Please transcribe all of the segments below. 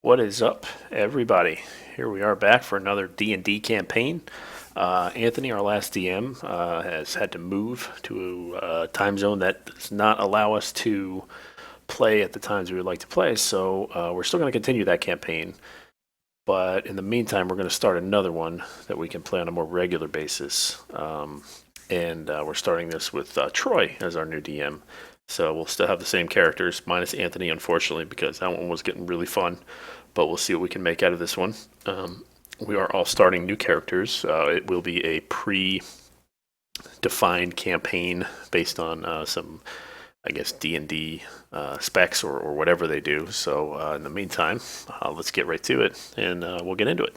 What is up, everybody? Here we are back for another D&D campaign. Anthony, our last DM, has had to move to a time zone that does not allow us to play at the times we would like to play, so we're still going to continue that campaign. But in the meantime, we're going to start another one that we can play on a more regular basis. And we're starting this with Troy as our new DM. So we'll still have the same characters, minus Anthony, unfortunately, because that one was getting really fun. But we'll see what we can make out of this one. We are all starting new characters. It will be a pre-defined campaign based on some, I guess, D&D specs or whatever they do. So in the meantime, let's get right to it, and we'll get into it.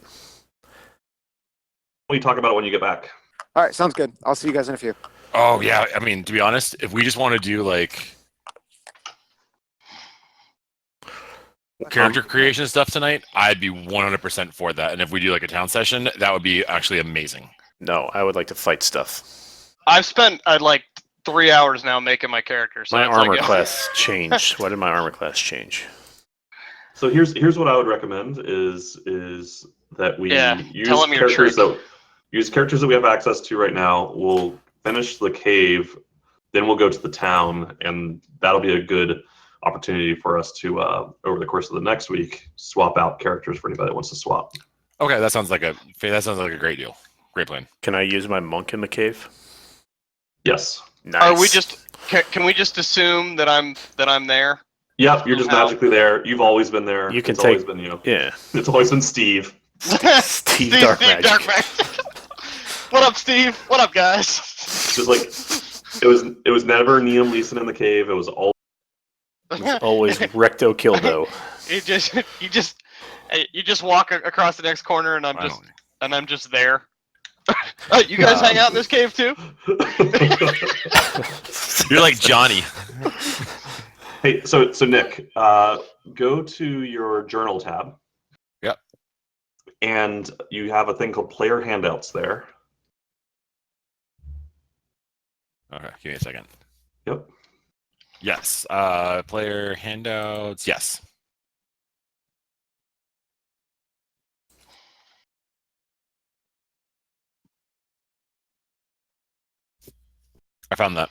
We talk about it when you get back. All right, sounds good. I'll see you guys in a few. Oh yeah, I mean, to be honest, if we just want to do like character creation stuff tonight, I'd be 100% for that. And if we do like a town session, that would be actually amazing. No, I would like to fight stuff. I've spent like 3 hours now making my character. So My it's armor like, class changed. Why did my armor class change? So here's what I would recommend is that we use tell 'em your characters trick. use characters that we have access to right now. We'll finish the cave, then we'll go to the town, and that'll be a good opportunity for us to over the course of the next week swap out characters for anybody that wants to swap. Okay, that sounds like a great deal. Great plan. Can I use my monk in the cave? Yes. Nice. Are we just? Can we just assume that I'm there? Yep, you're just Somehow. magically there. You've always been there. You can it's take- always been you. Yeah. It's always been Steve. Steve Dark Magic. What up, Steve? What up, guys? Just like it was never Neum Leeson in the cave. It was all Always Recto Kildo. you just walk across the next corner, and I'm just there. You guys hang out in this cave too? You're like Johnny. Hey, so Nick, go to your journal tab. Yep. And you have a thing called player handouts there. Okay, give me a second. Yep. Yes. Player handouts. Yes. I found that.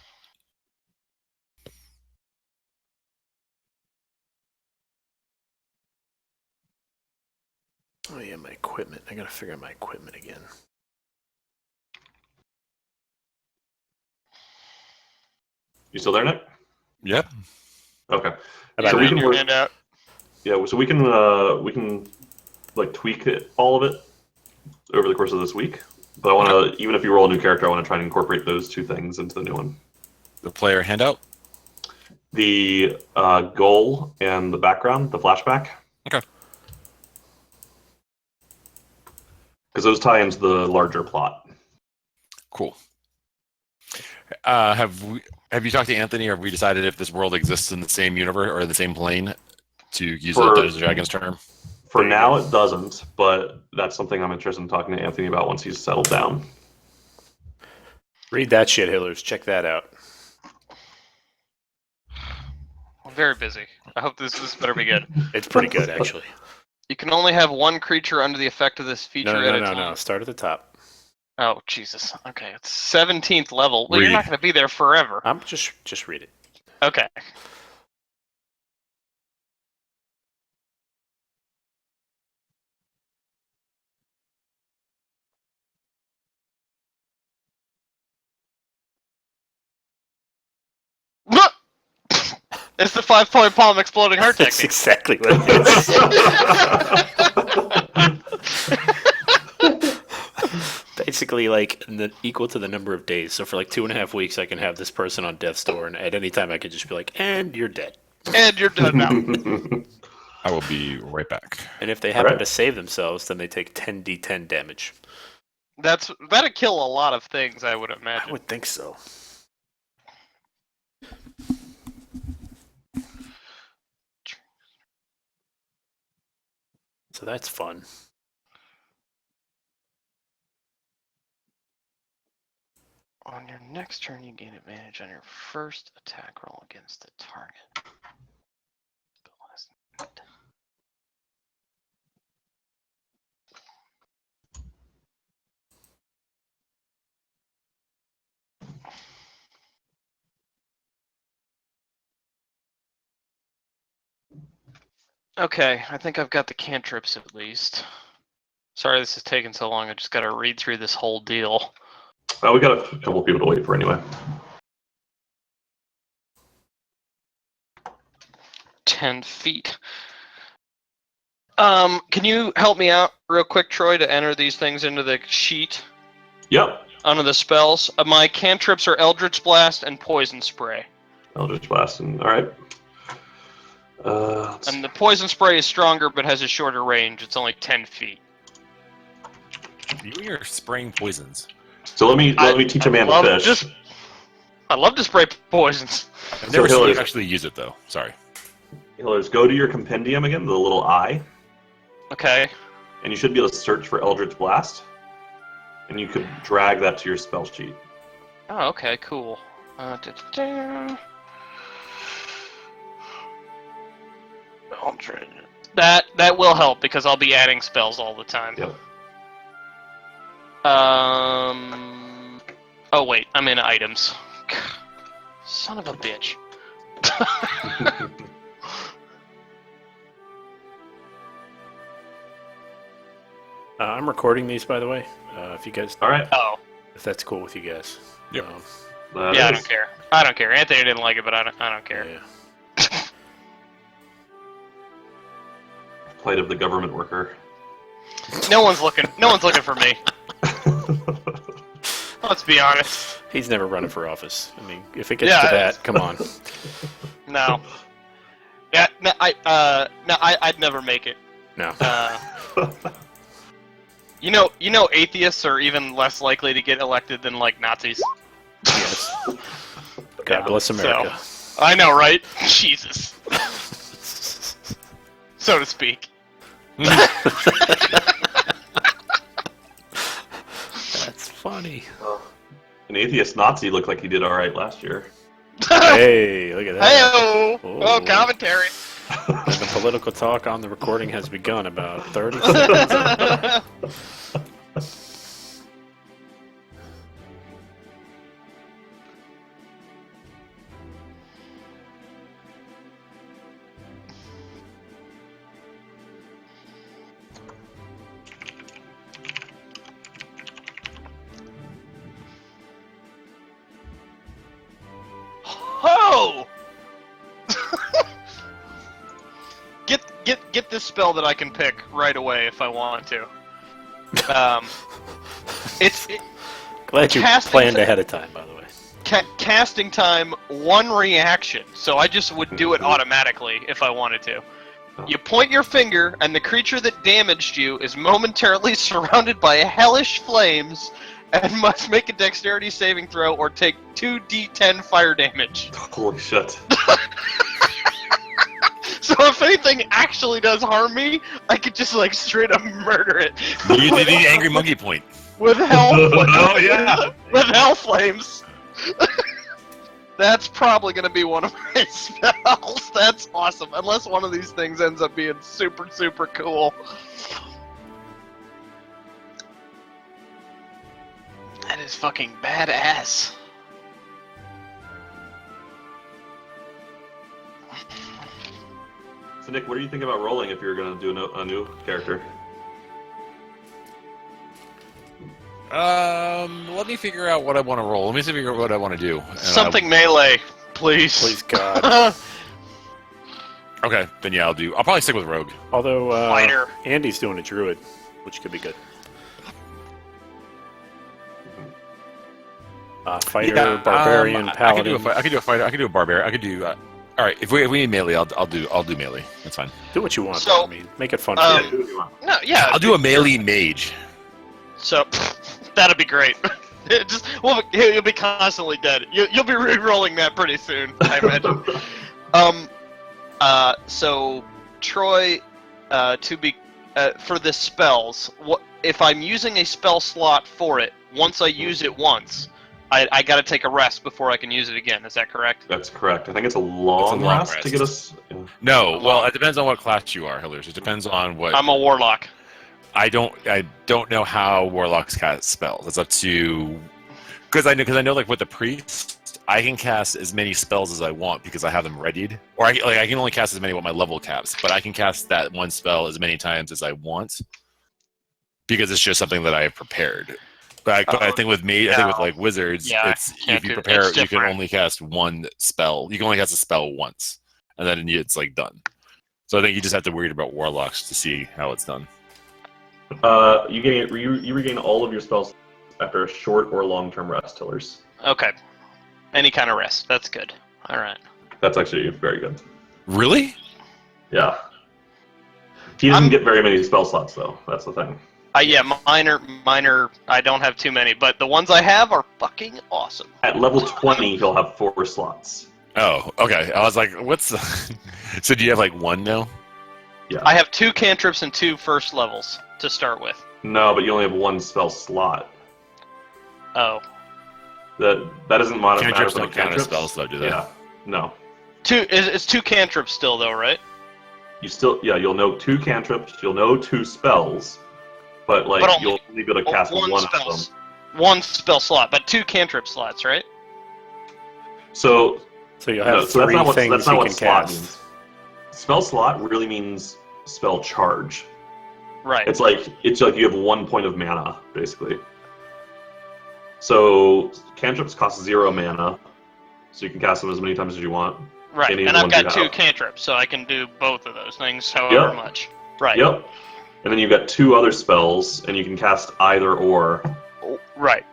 Oh yeah, my equipment. I gotta figure out my equipment again. You still there, Nick? Yep. Okay. About So we now? can Your work. handout. Yeah. So we can like tweak all of it over the course of this week. But I want to, even if you roll a new character, I want to try and incorporate those two things into the new one. The player handout. The goal and the background, the flashback. Okay. Because those tie into the larger plot. Cool. Have you talked to Anthony, or have we decided if this world exists in the same universe or the same plane, to use the Dungeons & Dragons term? For now, it doesn't, but that's something I'm interested in talking to Anthony about once he's settled down. Read that shit, Hillers. Check that out. I'm very busy. I hope this better be good. It's pretty good, actually. You can only have one creature under the effect of this feature at a time. No. Start at the top. Oh Jesus. Okay, it's 17th level. Well, you're Read. not going to be there forever. I'm just read it. Okay. It's the 5-point palm exploding heart That's technique. exactly what it is. Basically, like equal to the number of days. So for like 2.5 weeks, I can have this person on death's door, and at any time, I could just be like, "And you're dead." And you're done now. I will be right back. And if they happen Alright. to save themselves, then they take 10d10 damage. That'd kill a lot of things, I would I imagine. would think so. So that's fun. On your next turn, you gain advantage on your first attack roll against the target. Okay, I think I've got the cantrips at least. Sorry this is taking so long. I just got to read through this whole deal. We got a couple people to wait for anyway. 10 feet. Can you help me out real quick, Troy, to enter these things into the sheet Yep. under the spells? My cantrips are Eldritch Blast and Poison Spray. Eldritch Blast. All right. And the Poison Spray is stronger but has a shorter range. It's only 10 feet. You are spraying poisons. So let me teach a man to fish. I love to spray poisons. I've never So seen you Hillers- actually use it though. Sorry. Hillers, go to your compendium again, the little eye, Okay. and you should be able to search for Eldritch Blast, and you could drag that to your spell sheet. Oh, okay, cool. That will help because I'll be adding spells all the time. Yep. Oh wait, I'm in items. Son of a bitch. I'm recording these, by the way. If you guys, All right. Oh, if that's cool with you guys. Yep. That yeah, I is- don't care. I don't care. Anthony didn't like it, but I don't care. Yeah. Plight of the government worker. No one's looking. No one's looking for me. Let's be honest. He's never running for office. I mean, if it gets Yeah, to it's- that, come on. No. Yeah. No. I'd never make it. No. You know, atheists are even less likely to get elected than like Nazis. Yes. God bless America. I know, right? Jesus. So to speak. That's funny. An atheist Nazi looked like he did all right last year. Hey, look at that. Hey-oh! Oh. Oh, commentary. And the political talk on the recording has begun about 30 seconds ago. Oh! Get this spell that I can pick right away if I want to. Glad you Casting planned to- ahead of time, by the way. Casting time, 1 reaction. So I just would do it automatically if I wanted to. You point your finger, and the creature that damaged you is momentarily surrounded by hellish flames and must make a dexterity saving throw or take 2d10 fire damage. Holy shit. So if anything actually does harm me, I could just like straight up murder it. You did the angry monkey point. With hell, Oh, yeah. with hell flames. That's probably gonna be one of my spells. That's awesome. Unless one of these things ends up being super, super cool. That is fucking badass. So Nick, what do you think about rolling if you're going to do a new character? Let me figure out what I want to roll. Let me figure out what I want to do. And Something melee, please. Please, God. Okay, then yeah, I'll probably stick with rogue. Although, Fighter. Andy's doing a druid, which could be good. Fighter, Yeah, barbarian, I could do paladin. I could do a fighter. I could do a barbarian. I could do. All right, if we need melee, I'll do melee. That's fine. Do what you want. So, I mean, make it fun um, for you. Do what you want. No, yeah. I'll do a melee mage. So, that'd be great. You'll be constantly dead. You'll be re-rolling that pretty soon, I imagine. So Troy, for the spells, if I'm using a spell slot for it? Once I use it once, I got to take a rest before I can use it again. Is that correct? That's correct. I think it's a long, long rest, to rest. get us. No, well, it depends on what class you are, Hillers. It depends on what. I'm a warlock. I don't know how warlocks cast spells. It's up to because I know like with the priest, I can cast as many spells as I want because I have them readied. Or I can only cast as many what my level caps, but I can cast that one spell as many times as I want because it's just something that I have prepared. But I think with me, I think with like wizards, it's if you prepare, you can only cast one spell. You can only cast a spell once, and then it's like done. So I think you just have to worry about warlocks to see how it's done. You regain all of your spells after a short or long-term rest, Tillers. Okay. Any kind of rest. That's good. All right. That's actually very good. Really? Yeah. He doesn't get very many spell slots, though. That's the thing. Yeah, minor. I don't have too many, but the ones I have are fucking awesome. At level 20, he'll have 4 slots. Oh, okay. I was like, what's the... So do you have like one now? Yeah. I have 2 cantrips and 2 first levels to start with. No, but you only have 1 spell slot. Oh. That doesn't modify. Cantrips don't count as spells, though, do they? Yeah. No. It's 2 cantrips still, though, right? You'll know 2 cantrips, you'll know 2 spells, but you'll only be able to cast one of them. One spell slot, but 2 cantrip slots, right? So you'll have so three things that's not you what can slot cast. means. Spell slot really means spell charge. Right. It's like you have 1 point of mana, basically. So cantrips cost 0 mana, so you can cast them as many times as you want. Right, Any and of I've the ones got you 2 have. cantrips, so I can do both of those things however much. Right. Yep. And then you've got 2 other spells, and you can cast either or. Right.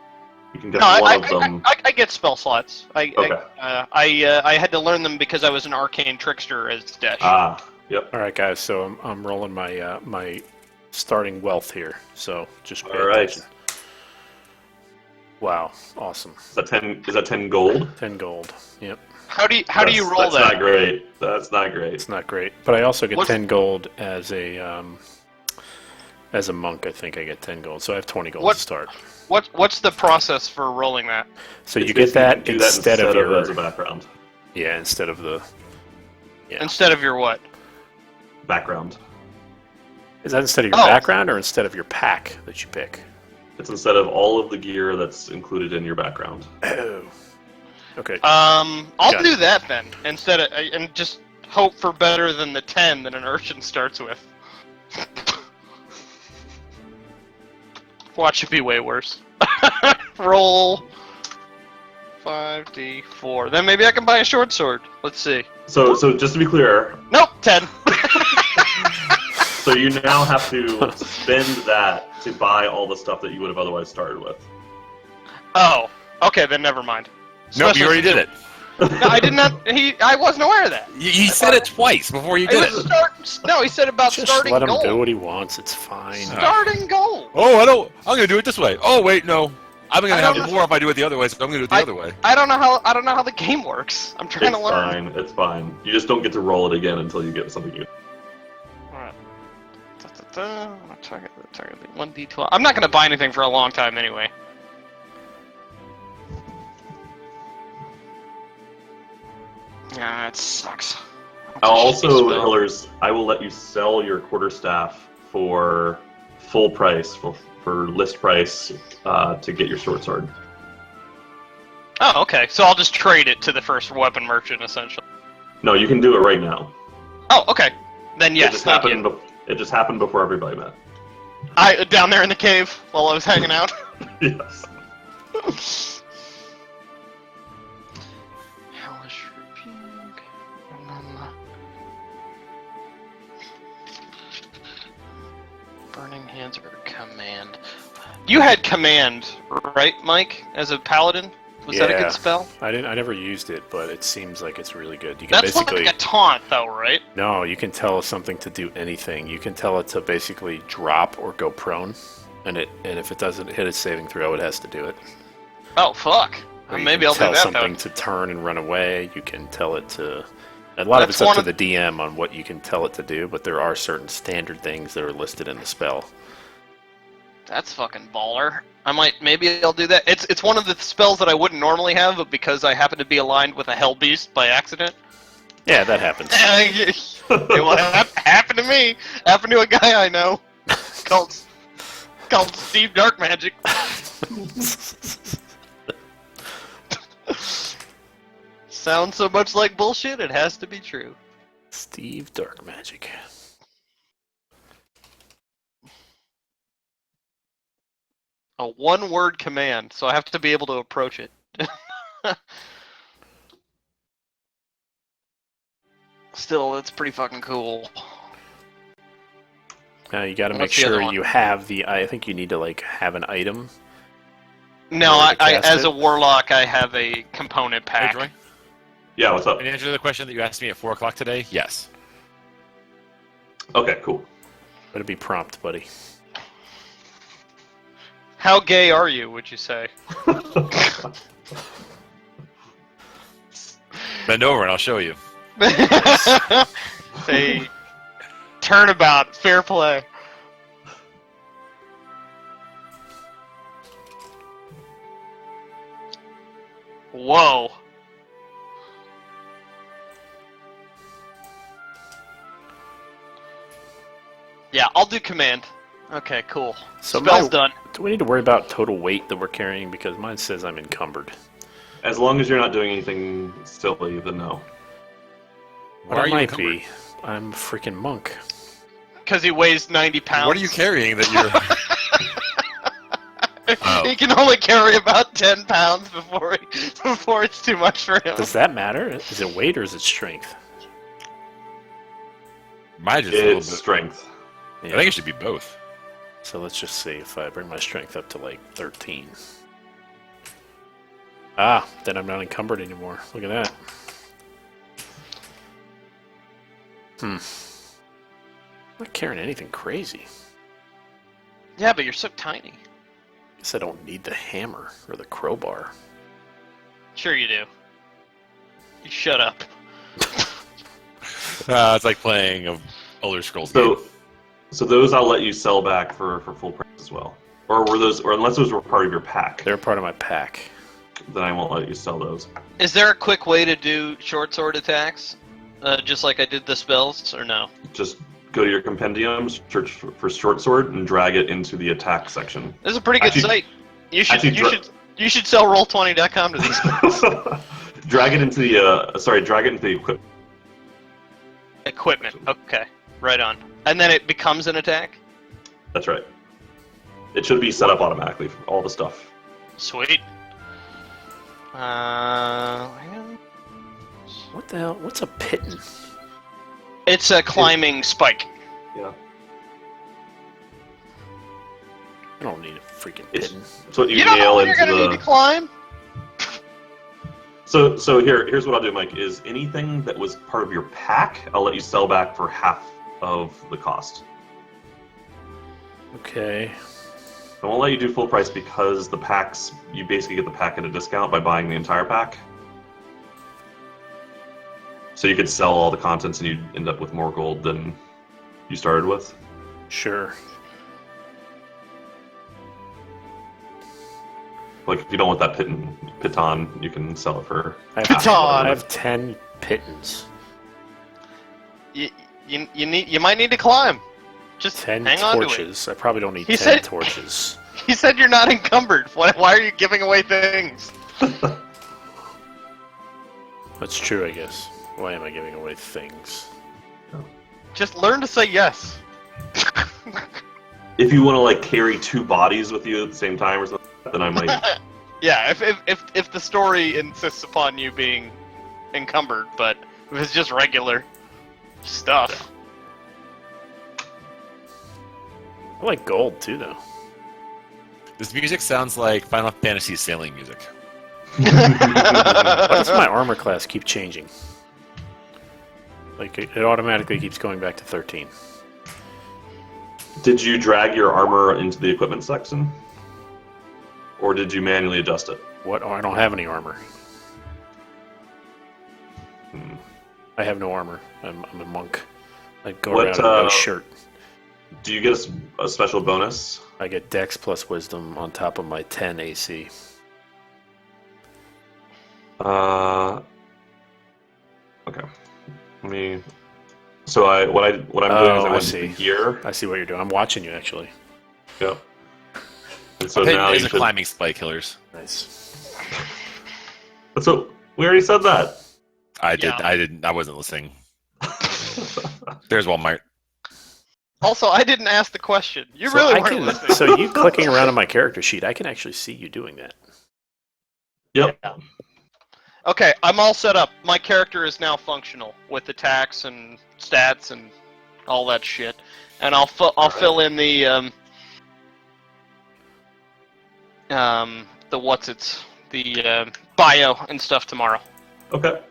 You can cast one of them. I get spell slots. Okay. I had to learn them because I was an arcane trickster as Desh. Yep. All right, guys. So I'm rolling my my starting wealth here. So just pay All right. attention. Wow, awesome. Is that 10 gold? 10 gold. Yep. How do you roll that's that? Not great. That's not great. It's not great, but I also get What's- 10 gold as a monk. I think I get 10 gold, so I have 20 gold What- to start. What's the process for rolling that? So It's you get that basically instead of your as a background. yeah, instead of the yeah. Instead of your what? Background. Is that instead of your Oh. background or instead of your pack that you pick? It's instead of all of the gear that's included in your background. Oh. Okay. I'll Got it. do that then instead of and just hope for better than the 10 that an urchin starts with. Watch it be way worse. Roll 5d4. Then maybe I can buy a short sword. Let's see. So just to be clear, Nope, 10. so you now have to spend that to buy all the stuff that you would have otherwise started with. Oh, okay, then never mind. Nope, you already did it. No, I did not. I wasn't aware of that. He said it twice before you did it. No, he said about Just starting let him gold. do what he wants. It's fine. Starting gold. Oh, I'm gonna do it this way. Oh, wait, no. I'm gonna I have don't know. more if I do it the other way, so I'm gonna do it the other way. I don't know how the game works. I'm trying It's to learn. fine. It's fine. You just don't get to roll it again until you get something you. Alright. Target 1d12. I'm not gonna buy anything for a long time anyway. Yeah, it sucks. Also, Hillers, I will let you sell your quarterstaff for full price, for list price, to get your short sword. Oh, okay. So I'll just trade it to the first weapon merchant, essentially. No, you can do it right now. Oh, okay. Then yes, it just thank happened. you. It just happened before everybody met. Down there in the cave while I was hanging out. Yes. Hellish rebuke. Burning hands or command. You had command, right, Mike, as a paladin? Was that a Yeah. good spell? I never used it, but it seems like it's really good. You can That's basically like a taunt, though, right? no, you can tell something to do anything. You can tell it to basically drop or go prone, and if it doesn't hit a saving throw, it has to do it. Oh, fuck. Or you Maybe can I'll do tell that, something though. to turn and run away. You can tell it to. A lot of That's it's up one to of- the DM on what you can tell it to do, but there are certain standard things that are listed in the spell. That's fucking baller. Maybe I'll do that. It's one of the spells that I wouldn't normally have, but because I happen to be aligned with a hell beast by accident. Yeah, that happens. It happened to me. Happened to a guy I know. Called Steve Dark Magic. sounds so much like bullshit, it has to be true. Steve Dark Magic. A one-word command, so I have to be able to approach it. Still, that's pretty fucking cool. Now you got to make What's the other sure one? you have the. I think you need to like have an item. No, order to I cast as it? a warlock, I have a component Hey, pack. Troy, Yeah, what's up? in answer to the question that you asked me at 4 o'clock today, yes. Okay, cool. Better be prompt, buddy. How gay are you, would you say? Bend over and I'll show you. Say, turnabout, fair play. Whoa. Yeah, I'll do command. Okay, cool. So Spell's my- done. Do we need to worry about total weight that we're carrying? Because mine says I'm encumbered. As long as you're not doing anything silly, then no. Why But I are you might encumbered? be. I'm a freaking monk. Because he weighs 90 pounds. What are you carrying that you're... Oh. He can only carry about 10 pounds before it's too much for him. Does that matter? Is it weight or is it strength? Mine just a little It's bit. strength. I think it should be both. So let's just see if I bring my strength up to like 13. Ah, then I'm not encumbered anymore. Look at that. I'm not carrying anything crazy. Yeah, but you're so tiny. Guess I don't need the hammer or the crowbar. Sure you do. You shut up. It's like playing a Elder Scrolls game. So those I'll let you sell back for full price as well. Or were those, or unless those were part of your pack, They're part of my pack. then I won't let you sell those. Is there a quick way to do short sword attacks? Just like I did the spells, or no? Just go to your compendium, search for short sword, and drag it into the attack section. This is a pretty good Actually- site. You should actually, you should sell roll20.com to these guys. drag it into the drag it into the equipment. Equipment. Okay, right on. And then it becomes an attack. That's right. It should be set up automatically for all the stuff. Sweet. What the hell? What's a pitten? It's a climbing spike. Yeah. I don't need a freaking It's pitten. so you You don't know nail when you're into gonna the. need to climb. So here's what I'll do, Mike. Is anything that was part of your pack, I'll let you sell back for half of the cost. Okay. I won't let you do full price because the packs, you basically get the pack at a discount by buying the entire pack. So you could sell all the contents and you'd end up with more gold than you started with. Sure. Like if you don't want that piton, you can sell it for. I have 10 pittons. You might need to climb. Just 10 hang on to it. torches. I probably don't need He 10 said- torches. He said you're not encumbered. Why are you giving away things? That's true, I guess. Why am I giving away things? Just learn to say yes. If you want to like carry two bodies with you at the same time or something, then I might. Yeah, if the story insists upon you being encumbered, but if it's just regular stuff. I like gold too, though. This music sounds like Final Fantasy sailing music. Why does my armor class keep changing? Like, it automatically keeps going back to 13. Did you drag your armor into the equipment section, or did you manually adjust it? What? Oh, I don't have any armor. Hmm. I have no armor. I'm a monk. I go What, around in no shirt. Do you get a special bonus? I get Dex plus Wisdom on top of my 10 AC. Okay. Let me. So what I'm doing is I I went see. to the gear. I see what you're doing. I'm watching you, actually. Yep. And so Okay, now you these are should. climbing spike killers. Nice. So we already said that. I did. Yeah. I didn't. I wasn't listening. There's Walmart. Also, I didn't ask the question. You So really I weren't can, listening. so you clicking around on my character sheet, I can actually see you doing that. Yep. Okay, I'm all set up. My character is now functional with attacks and stats and all that shit. And I'll fill in the bio and stuff tomorrow. Okay.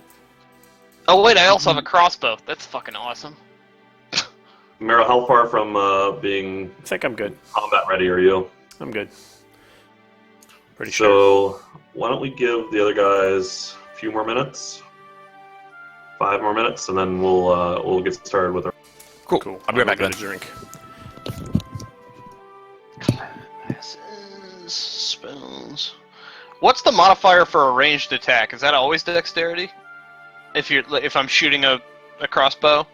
Oh wait, I also have a crossbow. That's fucking awesome. Mero, how far from being I think I'm good. combat ready are you? I'm good. Pretty sure. So why don't we give the other guys a few more minutes? 5 more minutes, and then we'll get started with our. Cool. I'll be right back Get then. a drink. Classes, spells. What's the modifier for a ranged attack? Is that always dexterity? If I'm shooting a crossbow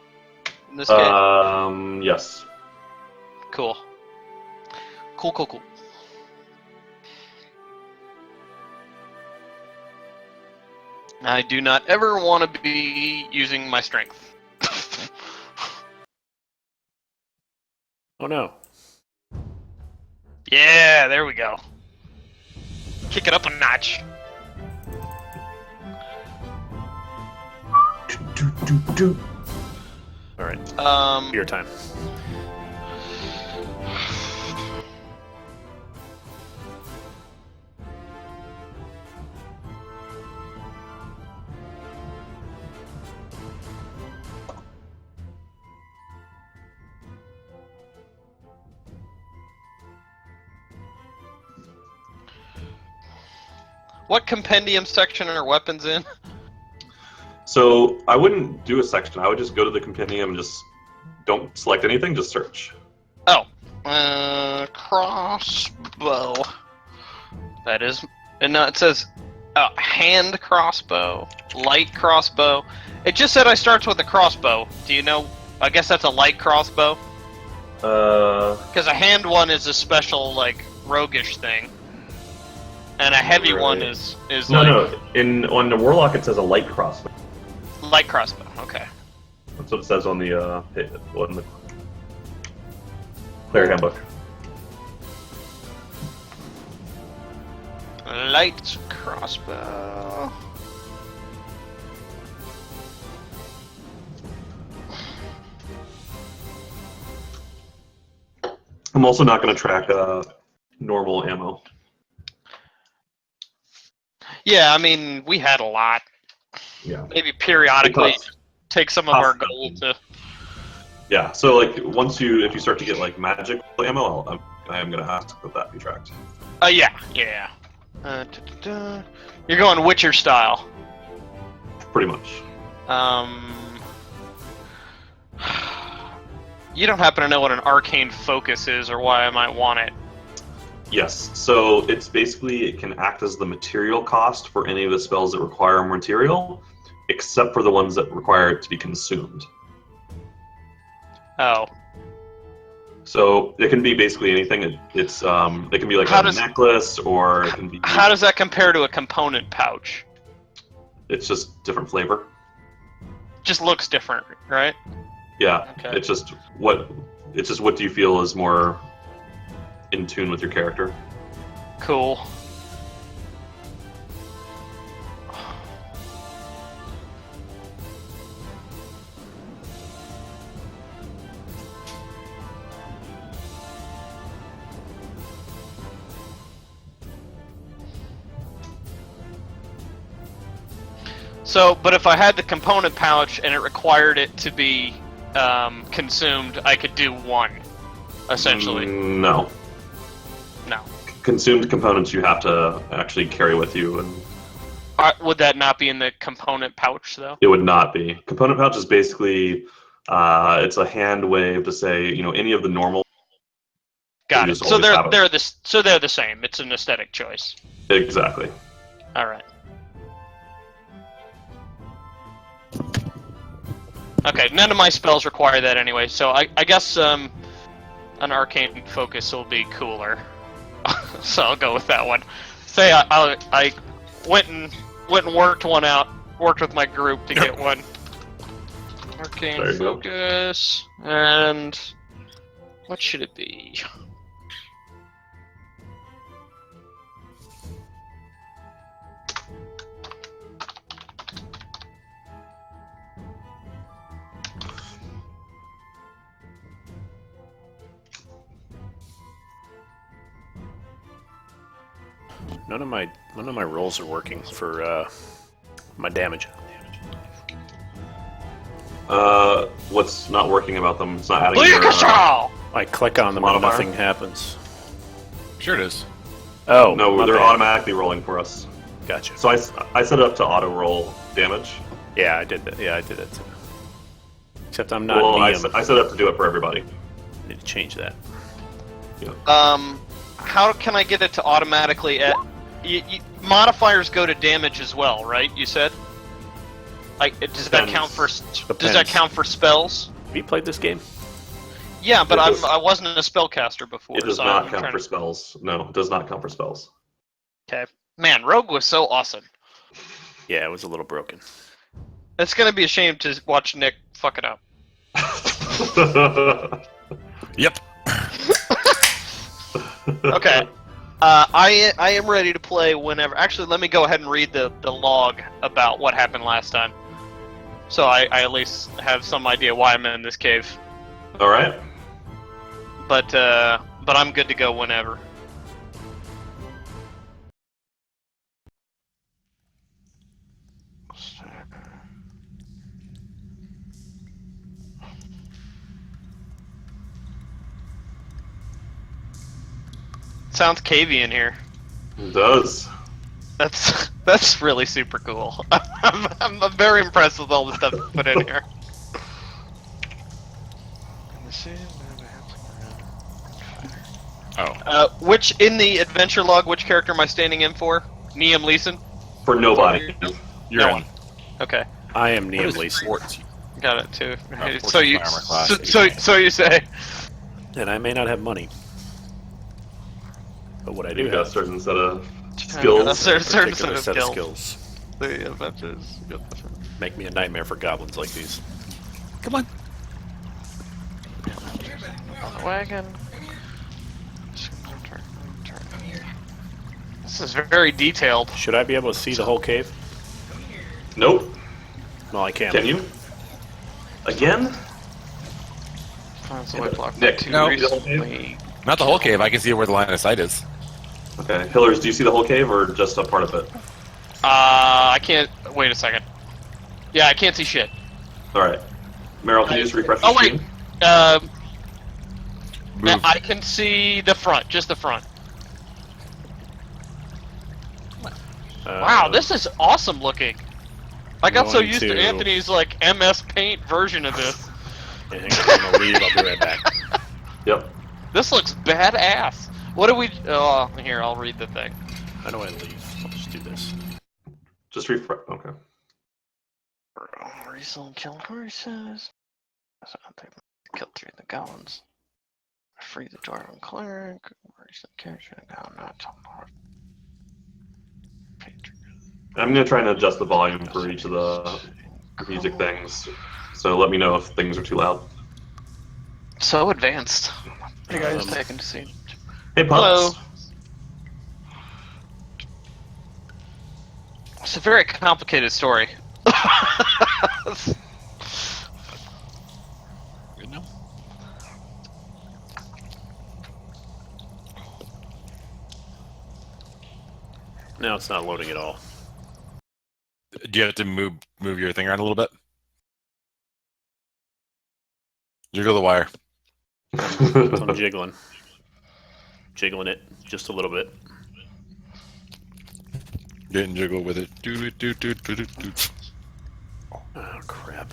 in this game? Yes. Cool. Cool. I do not ever want to be using my strength. Oh no. Yeah, there we go. Kick it up a notch. Alright. Your time. What compendium section are weapons in? So I wouldn't do a section. I would just go to the compendium and just don't select anything. Just search. Oh, crossbow. That is, and no, it says hand crossbow, light crossbow. It just said I starts with a crossbow. Do you know? I guess that's a light crossbow. Because a hand one is a special like roguish thing, and a heavy one is no. On the warlock it says a light crossbow. Light crossbow. Okay. That's what it says on the player handbook. Light crossbow. I'm also not going to track normal ammo. Yeah, I mean we had a lot. Yeah. Maybe periodically Because- take some of our gold to. Yeah. So like if you start to get like magic ammo, I am going to have to put that be tracked. Yeah. You're going Witcher style. Pretty much. You don't happen to know what an arcane focus is, or why I might want it? Yes. So it's basically it can act as the material cost for any of the spells that require material, except for the ones that require it to be consumed. Oh. So it can be basically anything. It can be like a necklace, or it can be. How does that compare to a component pouch? It's just different flavor. Just looks different, right? Yeah. Okay. It's just what do you feel is more in tune with your character. Cool. So, but if I had the component pouch and it required it to be consumed, I could do one, essentially. No. No. Consumed components you have to actually carry with you, and Would that not be in the component pouch, though? it would not be. Component pouch is basically it's a hand wave to say any of the normal. Got you it. just So always have they're the same. It's an aesthetic choice. Exactly. All right. Okay, none of my spells require that anyway, so I guess an arcane focus will be cooler. So I'll go with that one. Say I went and worked one out worked with my group to get one. Arcane There you go. focus, and what should it be? None of my rolls are working for my damage. What's not working about them? It's not adding Clear your, control! I click on them and Modifier? nothing happens. Sure it is. Oh, No, my they're bad. automatically rolling for us. Gotcha. So I set it up to auto roll damage. Yeah, I did that. Yeah, I did that too. Except I'm not Well, I Liam. set it up to do it for everybody. Need to change that. How can I get it to automatically modifiers go to damage as well, right? You said? Like, does that Depends. count for does that Depends. count for spells? Have you played this game? Yeah, but It does- I wasn't a spellcaster before. It does so not I'm count trying for to- spells. No, it does not count for spells. Okay. Man, Rogue was so awesome. Yeah, it was a little broken. It's gonna be a shame to watch Nick fuck it up. Yep. Okay. I am ready to play whenever. Actually, let me go ahead and read the log about what happened last time. So I at least have some idea why I'm in this cave. All right. But I'm good to go whenever. Sounds cavey in here. It does. That's really super cool. I'm very impressed with all the stuff you put in here. Oh. Which in the adventure log, which character am I standing in for? Liam Leeson. For nobody. You're No in. one. Okay, I am What Liam is Leeson, 14 14? So you armor class, so you say. and I may not have money, but what I do You've got a have certain set of A skills. certain particular set of skills. skills The adventures. make me a nightmare for goblins like these. Come on. On the wagon. This is very detailed. Should I be able to see the whole cave? Nope. No, I can't. Can you? Again? Nick, No. Recently. Not the whole cave. I can see where the line of sight is. Okay. Hillers, do you see the whole cave or just a part of it? I can't. Wait a second. Yeah, I can't see shit. All right. Meryl, can you just refresh the Oh wait. screen? Now Move. I can see the front, just the front. Wow, this is awesome looking. I got so Going used to to- Anthony's like MS Paint version of this. Yeah, hang on, I'm gonna leave. I'll be right back. Yep. This looks badass. What do we? Oh, here I'll read the thing. How do I leave? I'll just do this. Just refresh. Okay. Recently killed horses. Killed 3 of the goblins. Free the dwarven cleric. Recent character now not I'm gonna try and adjust the volume for each of the music things. So let me know if things are too loud. So advanced. Hey guys, Um, taken to see. Hey, Hello. pups. It's a very complicated story. Good now. Now it's not loading at all. Do you have to move your thing around a little bit? Jiggle the wire. I'm jiggling. Jiggling it just a little bit. Didn't jiggle with it. Do. Oh crap.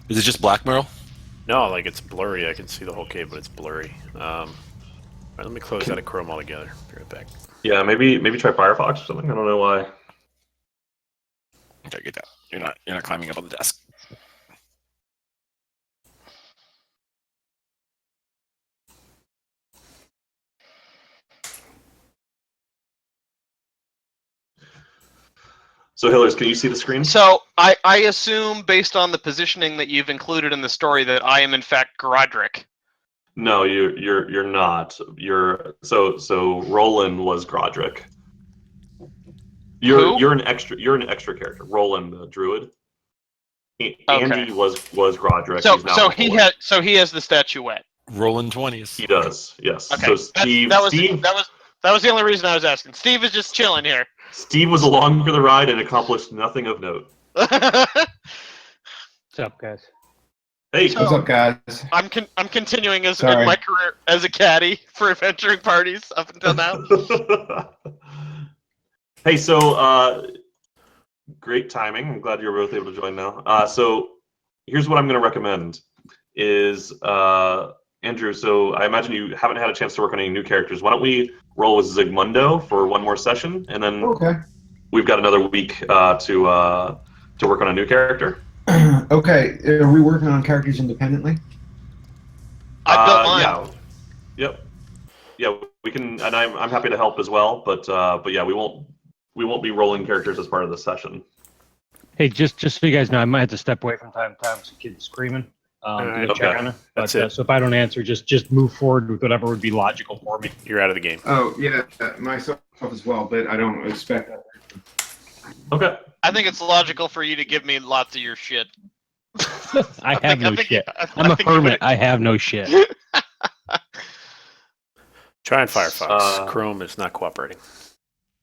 Is it just black, Merle? No, like it's blurry. I can see the whole cave, but it's blurry. All right, let me close out of Chrome altogether. Be right back. Yeah, maybe try Firefox or something. I don't know why. Okay, get down. You're not climbing up on the desk. So Hillers, can you see the screen? So I assume, based on the positioning that you've included in the story, that I am in fact Grodrick. No, you're not. So Rolen was Grodrick. Who? You're an extra character. Rolen, the druid. Andy was Grodrick. He's now So he has the statuette. Rolling 20s. He does, yes. Okay. So Steve That was the only reason I was asking. Steve is just chilling here. Steve was along for the ride and accomplished nothing of note. What's up, guys? Hey, So- What's up, guys? I'm continuing in Sorry. my career as a caddy for adventuring parties up until now. hey, so great timing. I'm glad you're both able to join now. So here's what I'm going to recommend is Andrew. So I imagine you haven't had a chance to work on any new characters. Why don't we roll with Zygmundo for one more session, and then Okay. we've got another week to work on a new character. Okay. Are we working on characters independently? I built mine. Yeah. Yep. Yeah, we can, and I'm happy to help as well. But yeah, we won't be rolling characters as part of the session. Hey, just so you guys know, I might have to step away from time to time. Some kids screaming. Alright, to check okay. on it. That's But, it. so if I don't answer, just move forward with whatever would be logical for me. You're out of the game. Oh, yeah, myself as well, but I don't expect that. Okay. I think it's logical for you to give me lots of your shit. I have no shit. I I'm a think you hermit. I have no shit. Try and Firefox. Uh, Chrome is not cooperating.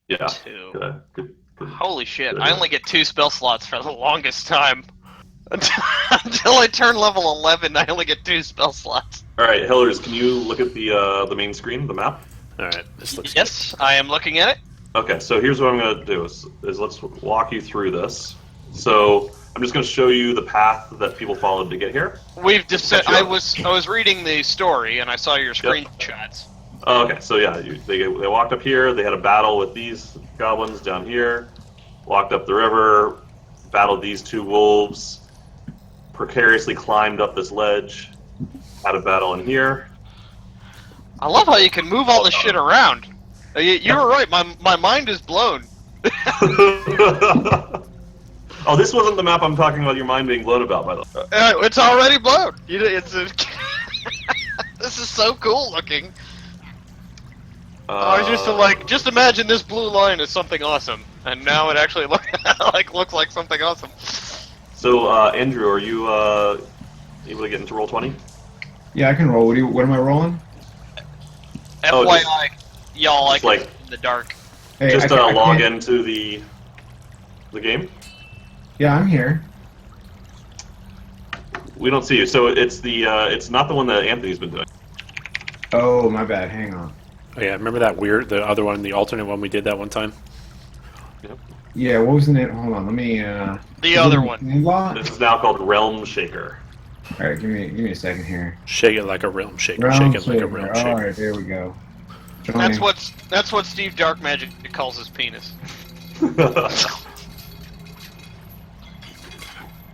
Yeah. Two. Good. Holy shit! I only get 2 spell slots for the longest time. Until I turn level 11, I only get 2 spell slots. All right, Hillers, can you look at the main screen, the map? All right, this looks Yes, I am looking at it. Okay, so here's what I'm going to do is let's walk you through this. So I'm just going to show you the path that people followed to get here. We've Gotcha. I was reading the story and I saw your screenshots. Okay, so yeah, they walked up here. They had a battle with these goblins down here. Walked up the river, battled these 2 wolves. Precariously climbed up this ledge. Had a battle in here. I love how you can move all this shit around. You were right. My mind is blown. Oh, this wasn't the map I'm talking about. Your mind being blown about, by the way. It's already blown. This is so cool looking. I was just just imagine this blue line is something awesome, and now it actually looks like something awesome. So, Andrew, are you able to get into Roll20? Yeah, I can roll. What am I rolling? Oh, FYI, y'all just like like- in the dark. Hey, Just I log can't- into the game. Yeah, I'm here. We don't see you. So it's not the one that Anthony's been doing. Oh, my bad. Hang on. Oh, yeah, remember the other one, the alternate one we did that one time? Yeah, what was the name? Hold on, let me. The other one. All This is now called Realm Shaker. right, give me a second here. Shake it like a realm shaker. Realm Shake it like a Shaker. realm All shaker. right, there we go. That's Joining. what Steve Dark Magic calls his penis.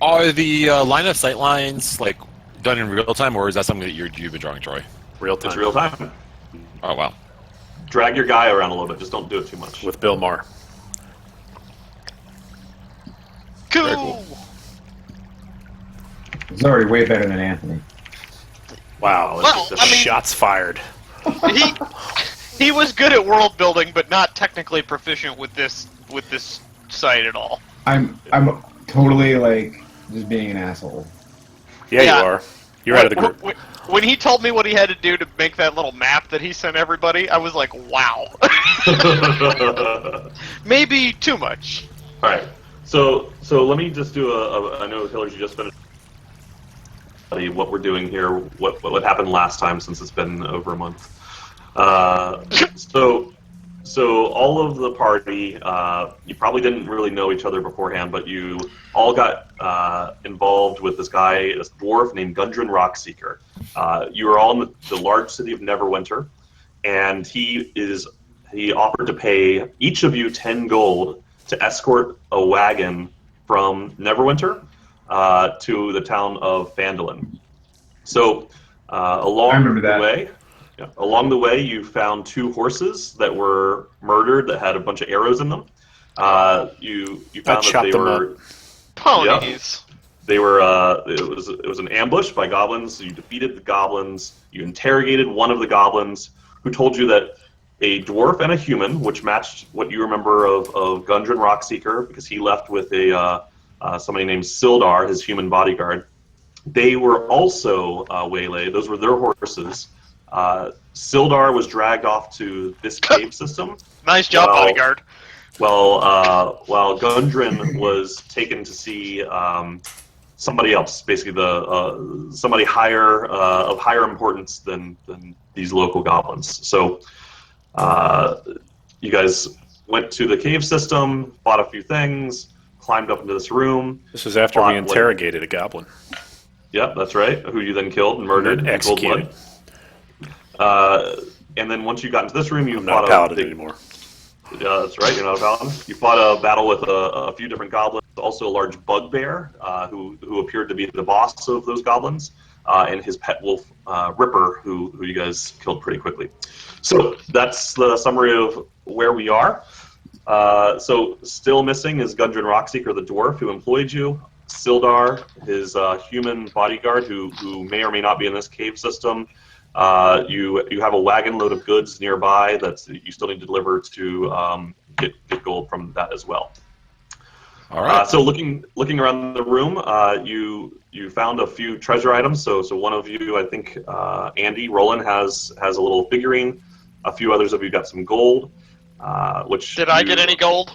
Are the line of sight lines like done in real time, or is that something that you've been drawing, Troy? Real time. It's real time. Oh wow. Drag your guy around a little bit. Just don't do it too much. With Bill Maher. Cool. Very cool. It's already way better than Anthony. Wow, Well, I mean- shots fired. He was good at world building, but not technically proficient with this site at all. I'm totally like just being an asshole. Yeah, Yeah. you are. You're out of the group. When he told me what he had to do to make that little map that he sent everybody, I was like, wow. Maybe too much. All right. So let me just do I know Hillary, you just finished what we're doing here, what happened last time since it's been over a month. So all of the party, you probably didn't really know each other beforehand, but you all got involved with this guy, this dwarf named Gundren Rockseeker. You were all in the large city of Neverwinter, and he offered to pay each of you 10 gold to escort a wagon from Neverwinter to the town of Phandalin. So along the way, you found 2 horses that were murdered that had a bunch of arrows in them. You I found that chopped they them were Ponies. they were it was an ambush by goblins. You defeated the goblins. You interrogated one of the goblins, who told you that a dwarf and a human, which matched what you remember of Gundren Rockseeker, because he left with a somebody named Sildar, his human bodyguard. They were also waylaid. Those were their horses. Sildar was dragged off to this cave system. Nice job, Well- bodyguard. While Gundren was taken to see somebody else, basically somebody higher of higher importance than these local goblins. So you guys went to the cave system, bought a few things, climbed up into this room. This was after Fought, we interrogated a goblin. Yep, that's right. Who you then killed and murdered And in cold executed. blood. And then once you got into this room, you I'm fought not a paladin big, anymore. Yeah, that's right. You're not a paladin. You fought a battle with a few different goblins. Also, a large bugbear who appeared to be the boss of those goblins, and his pet wolf Ripper, who you guys killed pretty quickly. So that's the summary of where we are. So still missing is Gundren Rockseeker, the dwarf who employed you. Sildar, his human bodyguard, who may or may not be in this cave system. You have a wagon load of goods nearby that you still need to deliver to get gold from that as well. All right. So looking around the room, you found a few treasure items. So one of you, I think Andy Rolen has a little figurine. A few others of you got some gold. Which Did I get any gold?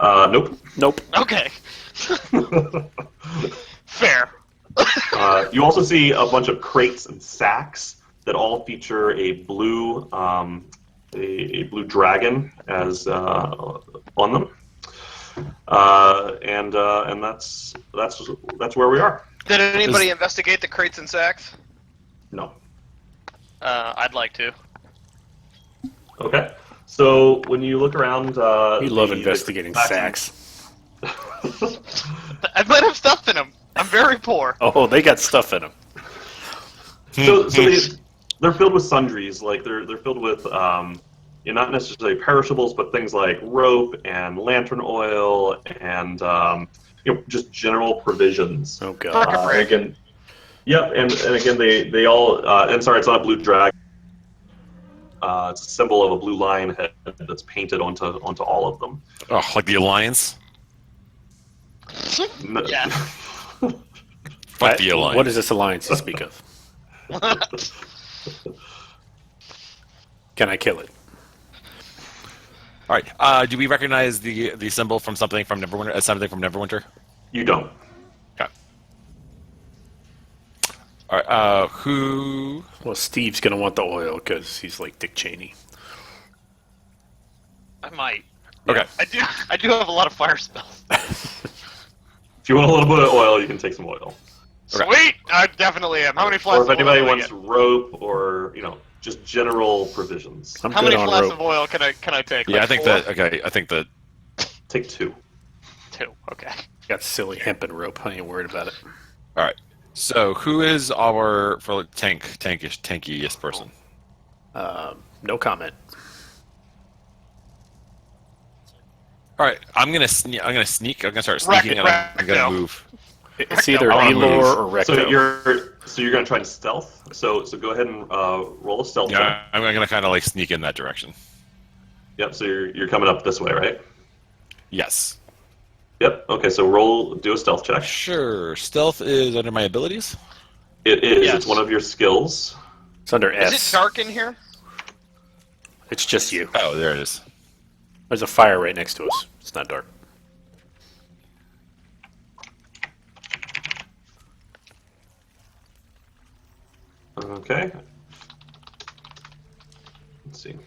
Nope. Nope. Okay. Fair. You also see a bunch of crates and sacks that all feature a blue blue dragon as on them, and that's where we are. Did anybody investigate the crates and sacks? No. I'd like to. Okay. So when you look around, We love investigating sacks. I might have stuff in them. I'm very poor. Oh, they got stuff in them. So they're filled with sundries, like they're filled with not necessarily perishables, but things like rope and lantern oil and just general provisions. Oh god. And again, yep, and again they all and sorry, it's not a blue dragon. It's a symbol of a blue lion head that's painted onto all of them. Oh, like the Alliance? Yeah. Fuck the Alliance. What is this alliance you speak of? Can I kill it? All right. Do we recognize the symbol from something from Neverwinter? Something from Neverwinter? You don't. Okay. All right. Who? Well, Steve's gonna want the oil because he's like Dick Cheney. I might. Okay. I do have a lot of fire spells. If you want a little bit of oil, you can take some oil. Okay. Sweet! I definitely am. How many Or flasks if of oil anybody do I wants get? rope or just general provisions, I'm How good many on flasks rope. of oil can I take? Yeah, Like I think 4? that. Okay, I think that. take 2. 2. Okay. Got silly hemp and rope. I ain't worried about it. All right. So, who is our tankiest person? No comment. All right, I'm gonna sneak. I'm gonna start sneaking, and I'm gonna Recto. move. It's either I wanna Elor move. or Recto. So you're gonna try and stealth. So go ahead and roll a stealth check. Yeah, I'm gonna kind of like sneak in that direction. Yep. So you're coming up this way, right? Yes. Yep. Okay. So do a stealth check. Sure. Stealth is under my abilities. It is. Yes. It's one of your skills. It's under Is S. it dark in here? It's just you. Oh, there it is. There's a fire right next to us. It's not dark. Okay. Let's see.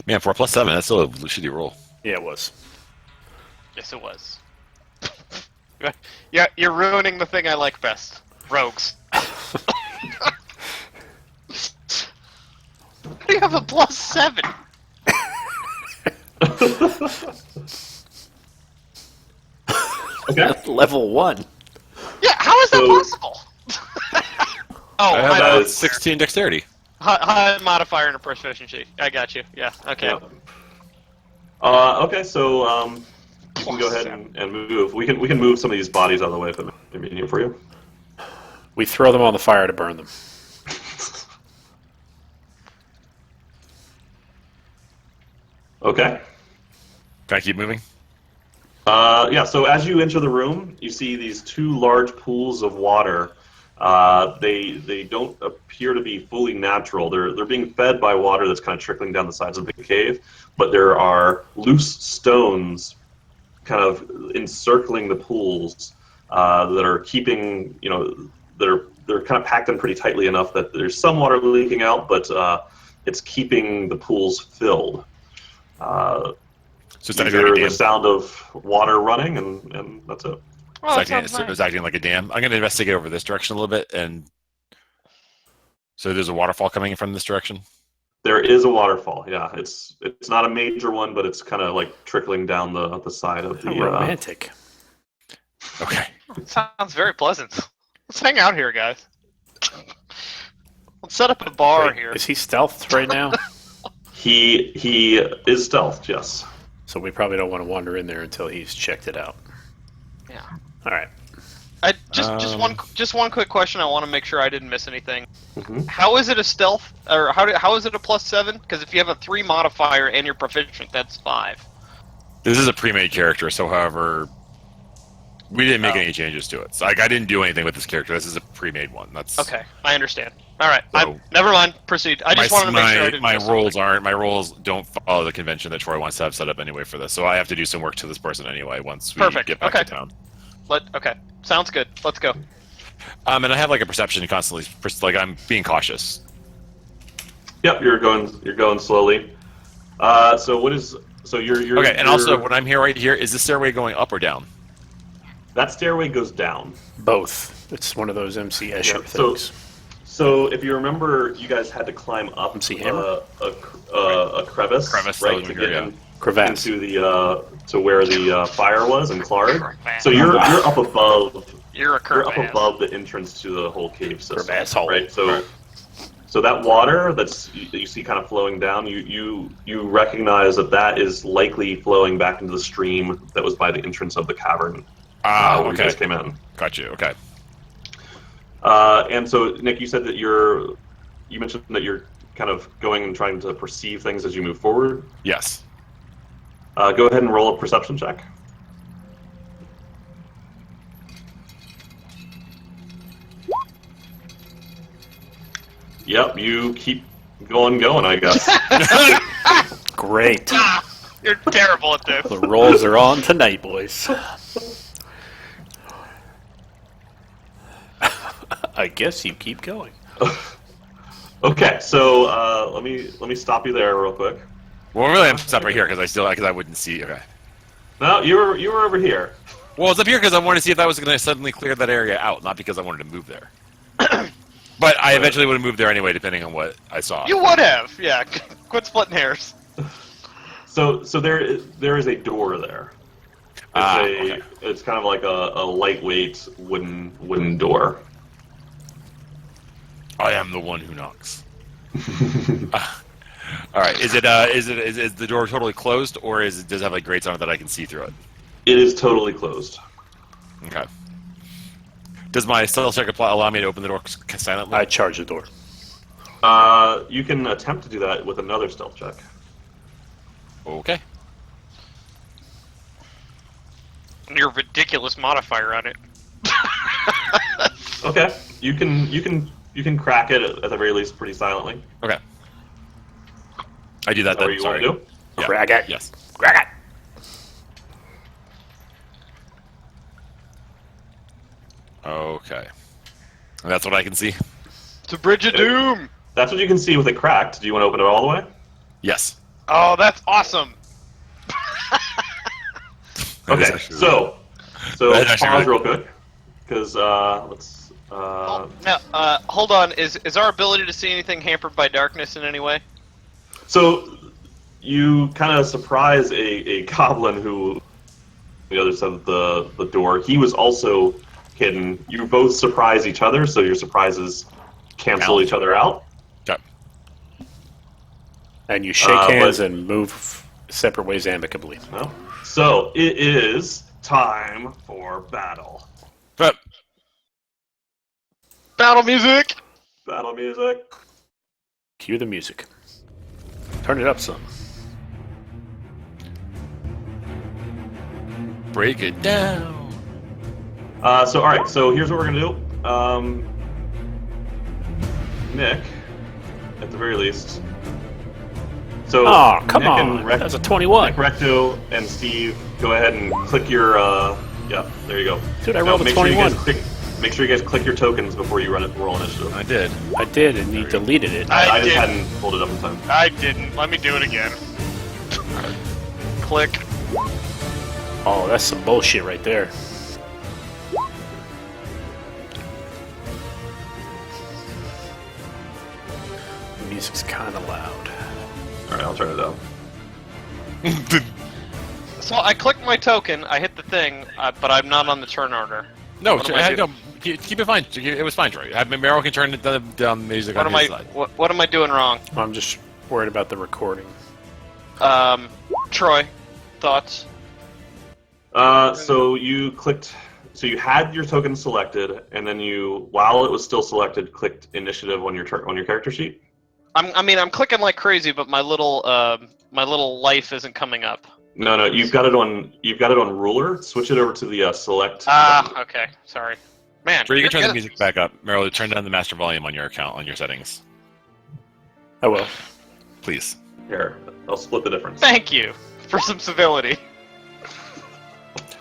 Man, for a +7, that's still a shitty roll. Yeah, it was. Yes, it was. Yeah, you're ruining the thing I like best. Rogues. How do you have a +7? Okay. Level 1. Yeah, how is that So- possible? Oh, I have high that a is- modifier. 16 dexterity. High modifier and a proficiency. I got you. Yeah. Okay. Yep. Okay, so you can go ahead and move. We can move some of these bodies out of the way if it's convenient for you. We throw them on the fire to burn them. Okay. Can I keep moving? Yeah, so as you enter the room, you see these two large pools of water. They don't appear to be fully natural. They're being fed by water that's kind of trickling down the sides of the cave, but there are loose stones kind of encircling the pools that are keeping, they're kind of packed in pretty tightly enough that there's some water leaking out, but it's keeping the pools filled. So it's You acting hear like a the dam. sound of water running, and that's it. Oh, that It's sounds acting, nice. it's acting like a dam. I'm going to investigate over this direction a little bit, and so there's a waterfall coming in from this direction. There is a waterfall. Yeah, it's not a major one, but it's kind of like trickling down the side of How the. romantic. Okay. Sounds very pleasant. Let's hang out here, guys. Let's set up a bar Wait, here. is he stealthed right now? He is stealthed. Yes. So we probably don't want to wander in there until he's checked it out. Yeah. All right. I just one quick question. I want to make sure I didn't miss anything. Mhm. How is it a stealth, or how is it a +7? Because if you have a 3 modifier and you're proficient, that's 5. This is a pre-made character, so however, we didn't make Oh. any changes to it. So I didn't do anything with this character. This is a pre-made one. That's Okay, I understand. All right, So- never mind. Proceed. I just wanted to make sure I didn't my miss roles something. my roles don't follow the convention that Troy wants to have set up anyway for this. So I have to do some work to this person anyway once we Perfect. get back Okay. to town. Okay, sounds good. Let's go. And I have like a perception constantly, like I'm being cautious. Yep, you're going slowly. So you're Okay, and you're- also when I'm here right here, is the stairway going up or down? that stairway goes down. Both. It's one of those MC Escher Yeah, so- things. So if you remember, you guys had to climb up MC Hammer? a crevice, Crevice, that right, was to here, get yeah. Crevasse. into the to where the fire was in Clark. Crevasse. So you're up above. You're a You're up curve above the entrance to the whole cave system, Crevasse hole. right? So that water that you see kind of flowing down, you recognize that is likely flowing back into the stream that was by the entrance of the cavern when you guys Okay. came in. Got you. Okay. And so, Nick, you said that you mentioned that you're kind of going and trying to perceive things as you move forward. Yes. Go ahead and roll a perception check. Yep, you keep going, I guess. Great. You're terrible at this. The rolls are on tonight, boys. I guess you keep going. Okay, so let me stop you there real quick. Well, really, I'm stuck right here because I wouldn't see. Okay. No, you were over here. Well, it's up here because I wanted to see if that was going to suddenly clear that area out, not because I wanted to move there. But I eventually would have moved there anyway, depending on what I saw. You would have. Yeah. Quit splitting hairs. So there is a door there. Okay. It's kind of like a lightweight wooden door. I am the one who knocks. All right. Is the door totally closed, or does it have like grates on it that I can see through it? It is totally closed. Okay. Does my stealth check allow me to open the door silently? I charge the door. You can attempt to do that with another stealth check. Okay. Your ridiculous modifier on it. Okay, you can crack it at the very least pretty silently. Okay. I do that Is that what then. you Sorry. want to do? Yeah. Crack it. Yes. Crack it. Okay. And that's what I can see? It's a bridge of doom. That's what you can see with it cracked. Do you want to open it all the way? Yes. Oh, that's awesome. That is Okay, actually so That's actually pause really real quick, because let's. Now, hold on. Is our ability to see anything hampered by darkness in any way? So you kind of surprise a goblin who, on the other side of the door. He was also hidden. You both surprise each other, so your surprises cancel each other out. Okay. And you shake hands but- and move separate ways amicably. No. So it is time for battle. But Battle music. Battle music. Cue the music. Turn it up some. break it down. So all right. So here's what we're gonna do. Nick, at the very least. So Oh, come Nick on. and That's a 21. Nick, Recto, and Steve, go ahead and click your. Yeah, there you go. Dude, I Now, rolled a make sure you 21. guys make sure you guys click your tokens before you roll initiative. I did. I did, and you deleted it. I I just did. hadn't pulled it up in time. I didn't. Let me do it again. Click. Oh, that's some bullshit right there. The music's kind of loud. All right, I'll turn it down. So I clicked my token, I hit the thing, but I'm not on the turn order. No, What am I no, keep it fine. It was fine, Troy. Meryl can turn down the music What on am his I? side. What am I doing wrong? I'm just worried about the recording. Troy, thoughts? So you clicked. So you had your token selected, and then you, while it was still selected, clicked initiative on your character sheet. I'm clicking like crazy, but my little life isn't coming up. No, you've got it on ruler. Switch it over to the select. Okay, sorry. Man, Troy, you you're can turn the good. music back up. Meryl, turn down the master volume on your account, on your settings. I will. Please. Here, I'll split the difference. Thank you for some civility.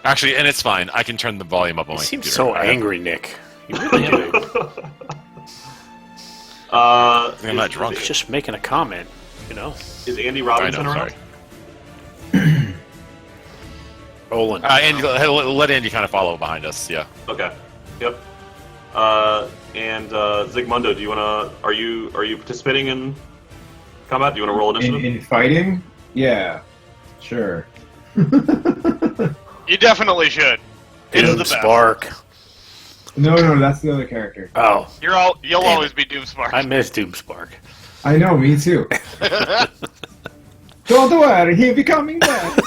Actually, and it's fine. I can turn the volume up on You my seem computer. so angry, Nick. You really do. I'm not drunk. He's just making a comment, you know? Is Andy I Robinson know, around? sorry. Rolen. Andy, let Andy kind of follow behind us, yeah. Okay. Yep. And Zygmundo, do you wanna? Are you participating in combat? Do you wanna roll initiative? In fighting? Yeah, sure. You definitely should. It's Doom the best. Spark. No, that's the other character. Oh, You'll Damn always be Doomspark. I miss Doom Spark. I know, me too. Don't worry, he'll be coming back.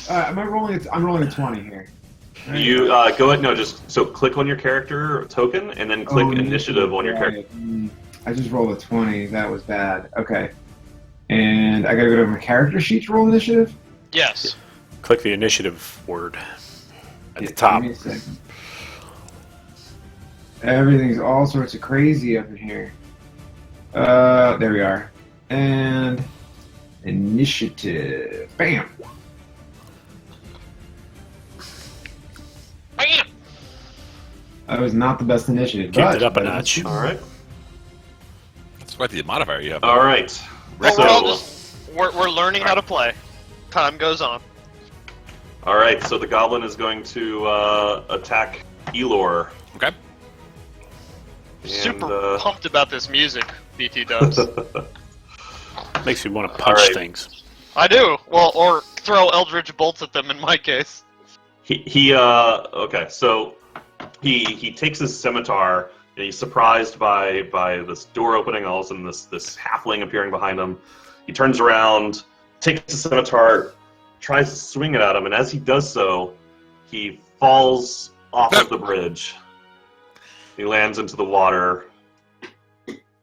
I'm rolling a 20 here. You go ahead. No, just so click on your character token and then click initiative on your character. I just rolled a 20. That was bad. Okay. And I gotta go to my character sheet to roll initiative? Yes. Click the initiative word at Yeah, the top. Give me a second. Everything's all sorts of crazy up in here. There we are. And initiative. Bam! Bam! That was not the best initiative. Kicked but it up a notch. All right. That's quite the modifier you have. All right. Well, So, we're learning how to play. Time goes on. all right. So the goblin is going to attack Elor. Okay. And, Super pumped about this music, BT Dubs. Makes me want to All punch right. things. I do. Well, or throw Eldritch bolts at them in my case. He okay. So he takes his scimitar. And he's surprised by this door opening. All of a sudden, this halfling appearing behind him. He turns around, takes the scimitar, tries to swing it at him, and as he does so, he falls off of the bridge. He lands into the water.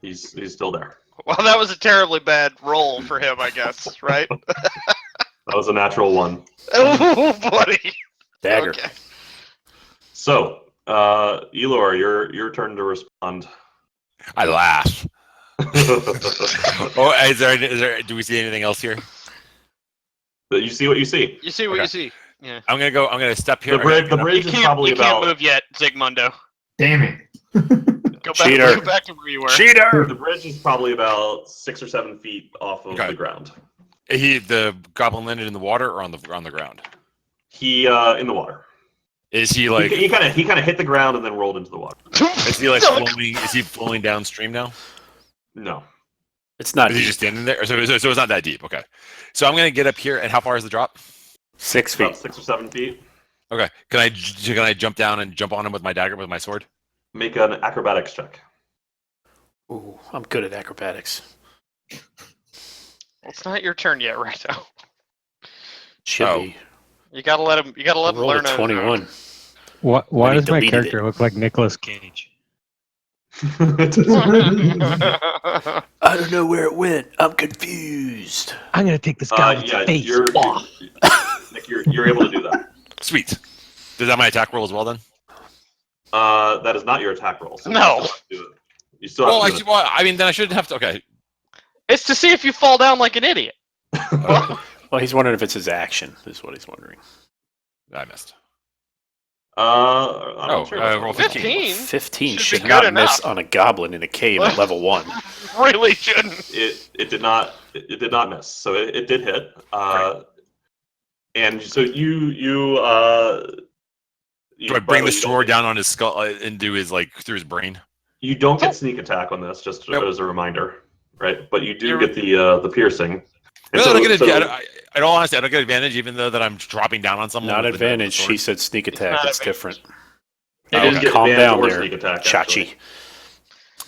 He's still there. Well, that was a terribly bad roll for him, I guess, right? That was a natural one. Oh, buddy. Dagger. Okay. So, Elor, your turn to respond. I laugh. Oh, is there? Do we see anything else here? You see what you see. You see what Okay. you see. Yeah. I'm gonna step here. The bridge You is can't, probably you can't about move yet, Zygmundo. Damn it. Cheater. Go back to where you were. Cheater! the bridge is probably about 6 or 7 feet off of Okay. the ground. The goblin landed in the water or on the ground? He in the water. Is he like? He kind of hit the ground and then rolled into the water. Is he like So- flowing? Is he flowing downstream now? No, It's not Is he deep. just standing there? So it's not that deep. Okay. So I'm gonna get up here, and how far is the drop? 6 about feet. 6 or 7 feet. Okay. Can I jump down and jump on him with my dagger with my sword? Make an acrobatics check. Ooh, I'm good at acrobatics. It's not your turn yet, Recto. Should Oh. be. You gotta let him. You gotta I let him rolled learn a on his own. 21. Why he does my deleted character it. look like Nicolas Cage? I don't know where it went. I'm confused. I'm gonna take this goblin's yeah, face off. Nick, you're able to do that. Sweet. Is that my attack roll as well then? That is not your attack roll. So No. You still have to do it. You still have Well, to do actually, well, I mean, then I shouldn't have to. Okay. It's to see if you fall down like an idiot. it. Well, he's wondering if it's his action, is what he's wondering. I missed. I'm not sure about roll that. 15 15 Should be should good not enough. miss on a goblin in a cave at level 1. really shouldn't. It did not miss. So it did hit. And so you Do I bring the you sword down on his skull and do his through his brain? You don't get sneak attack on this, just Nope. as a reminder, right? But you do You're- get the piercing. And No, I don't get so- advantage. In all honesty, I don't get advantage, even though that I'm dropping down on someone. Not with the advantage. sword. He said sneak attack. not It's advantage. different. You Okay. didn't get Calm advantage down or there, sneak attack, actually. Chachi.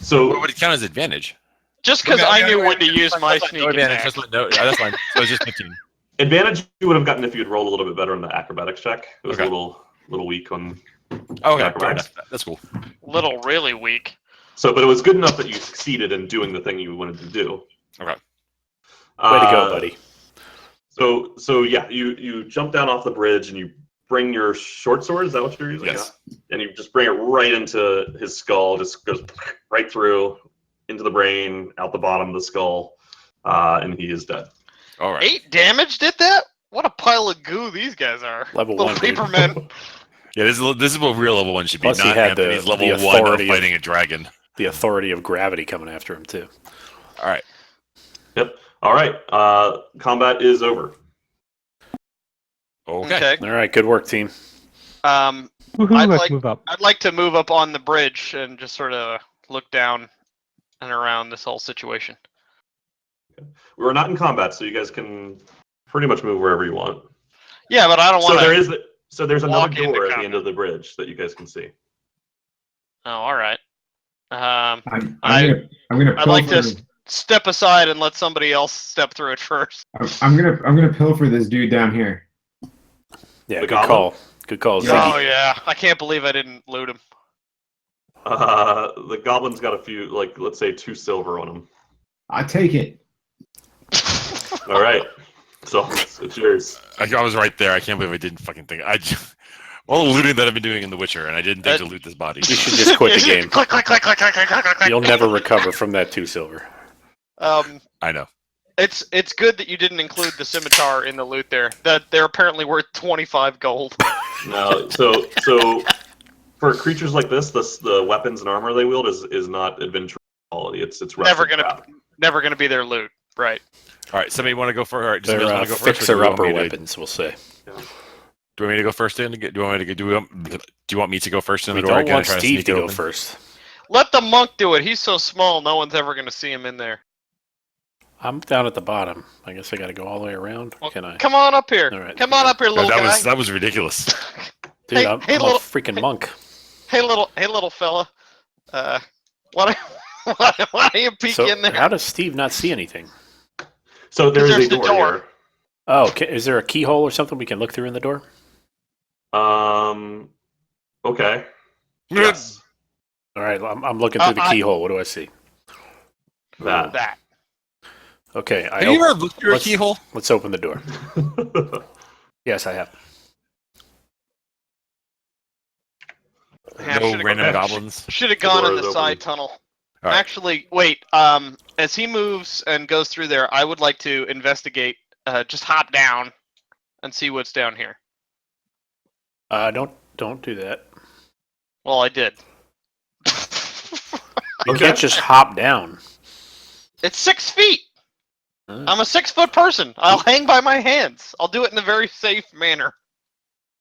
So What would it count as advantage? Just because I knew when to use my That's sneak no advantage. attack. That's fine. So it's just 15. advantage you would have gotten if you had rolled a little bit better on the acrobatics check. It was Okay. a little weak on. Okay, Acrobatics. fair enough. That's cool. Little really weak. So, but it was good enough that you succeeded in doing the thing you wanted to do. Okay. Way to go, buddy. So yeah, you jump down off the bridge and you bring your short sword. Is that what you're using? Yes. Yeah. And you just bring it right into his skull. Just goes right through into the brain, out the bottom of the skull, and he is dead. All right. 8 damage did that? What a pile of goo these guys are. Level Little 1, dude. paper men. Yeah, this is what real level 1 should be. Plus he not had the- Anthony's the level 1 of authority of- fighting a dragon. The authority of gravity coming after him, too. All right. Yep. All right. Combat is over. Okay. All right, good work, team. Woohoo, I'd let's like- move up. I'd like to move up on the bridge and just sort of look down and around this whole situation. We're not in combat, so you guys can pretty much move wherever you want. Yeah, but I don't So want there to. is there's another walk into door at the combat. end of the bridge that you guys can see. Oh, all right. I'm I- gonna I'd like pilfer- to step aside and let somebody else step through it first. I'm gonna pilfer this dude down here. Yeah, The good goblin? call. Good call, Ziggy. Oh yeah, I can't believe I didn't loot him. The goblin's got a few, let's say 2 silver on him. I take it. All right. So it's yours. I was right there. I can't believe I didn't fucking think. All the looting that I've been doing in The Witcher, and I didn't think to loot this body. You should just quit the game. Click, click, click, click, click, click, click, click. You'll never recover from that 2 silver. I know. It's good that you didn't include the scimitar in the loot there. That they're apparently worth 25 gold. No, so for creatures like this, the weapons and armor they wield is not adventure quality. It's Never rusted gonna crap. never gonna be their loot, right? All right. Somebody want to go for? All right. Does They're somebody else wanna go first, or do you want fixer-upper me to- weapons, we'll say. Do you want me to go first? Do you want me to do you want me to go first in We the door? don't Can I want try to Steve sneak to it go open? first. Let the monk do it. He's so small, no one's ever gonna see him in there. I'm down at the bottom. I guess I got to go all the way around. Well, Can I? come on up here. All right. Come on up here, No, little guy. that was ridiculous. Dude, Hey, I'm hey, a little- freaking monk. Hey, little fella. Why don't you peek So in there? how does Steve not see anything? So there is There's a the door, door. Oh, is there a keyhole or something we can look through in the door? here. Okay. Yes. All right, I'm looking through the keyhole. What do I see? That. That. Okay, Have you ever looked through a let's- keyhole? Let's open the door. Yes, I have. Yeah, No should've- random goblins. Should have gone door in is the open. side tunnel. All right. Actually, wait. As he moves and goes through there, I would like to investigate. Just hop down and see what's down here. Don't do that. Well, I did. You Okay. can't just hop down. It's 6 feet. Uh, I'm a 6-foot person. I'll hang by my hands. I'll do it in a very safe manner.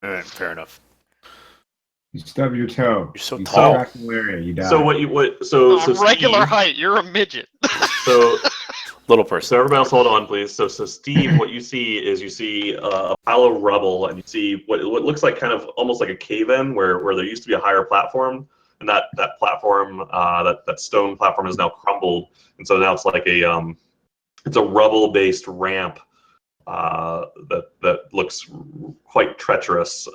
all right, fair enough. You stub your toe. You're so you tall. back malaria. You die. So I'm regular Steve, height. You're a midget. so Little person. So everybody else, hold on, please. So Steve, what you see is a pile of rubble, and you see what looks like kind of almost like a cave-in where there used to be a higher platform, and that platform, that stone platform, is now crumbled, and so now it's like a it's a rubble-based ramp that looks quite treacherous,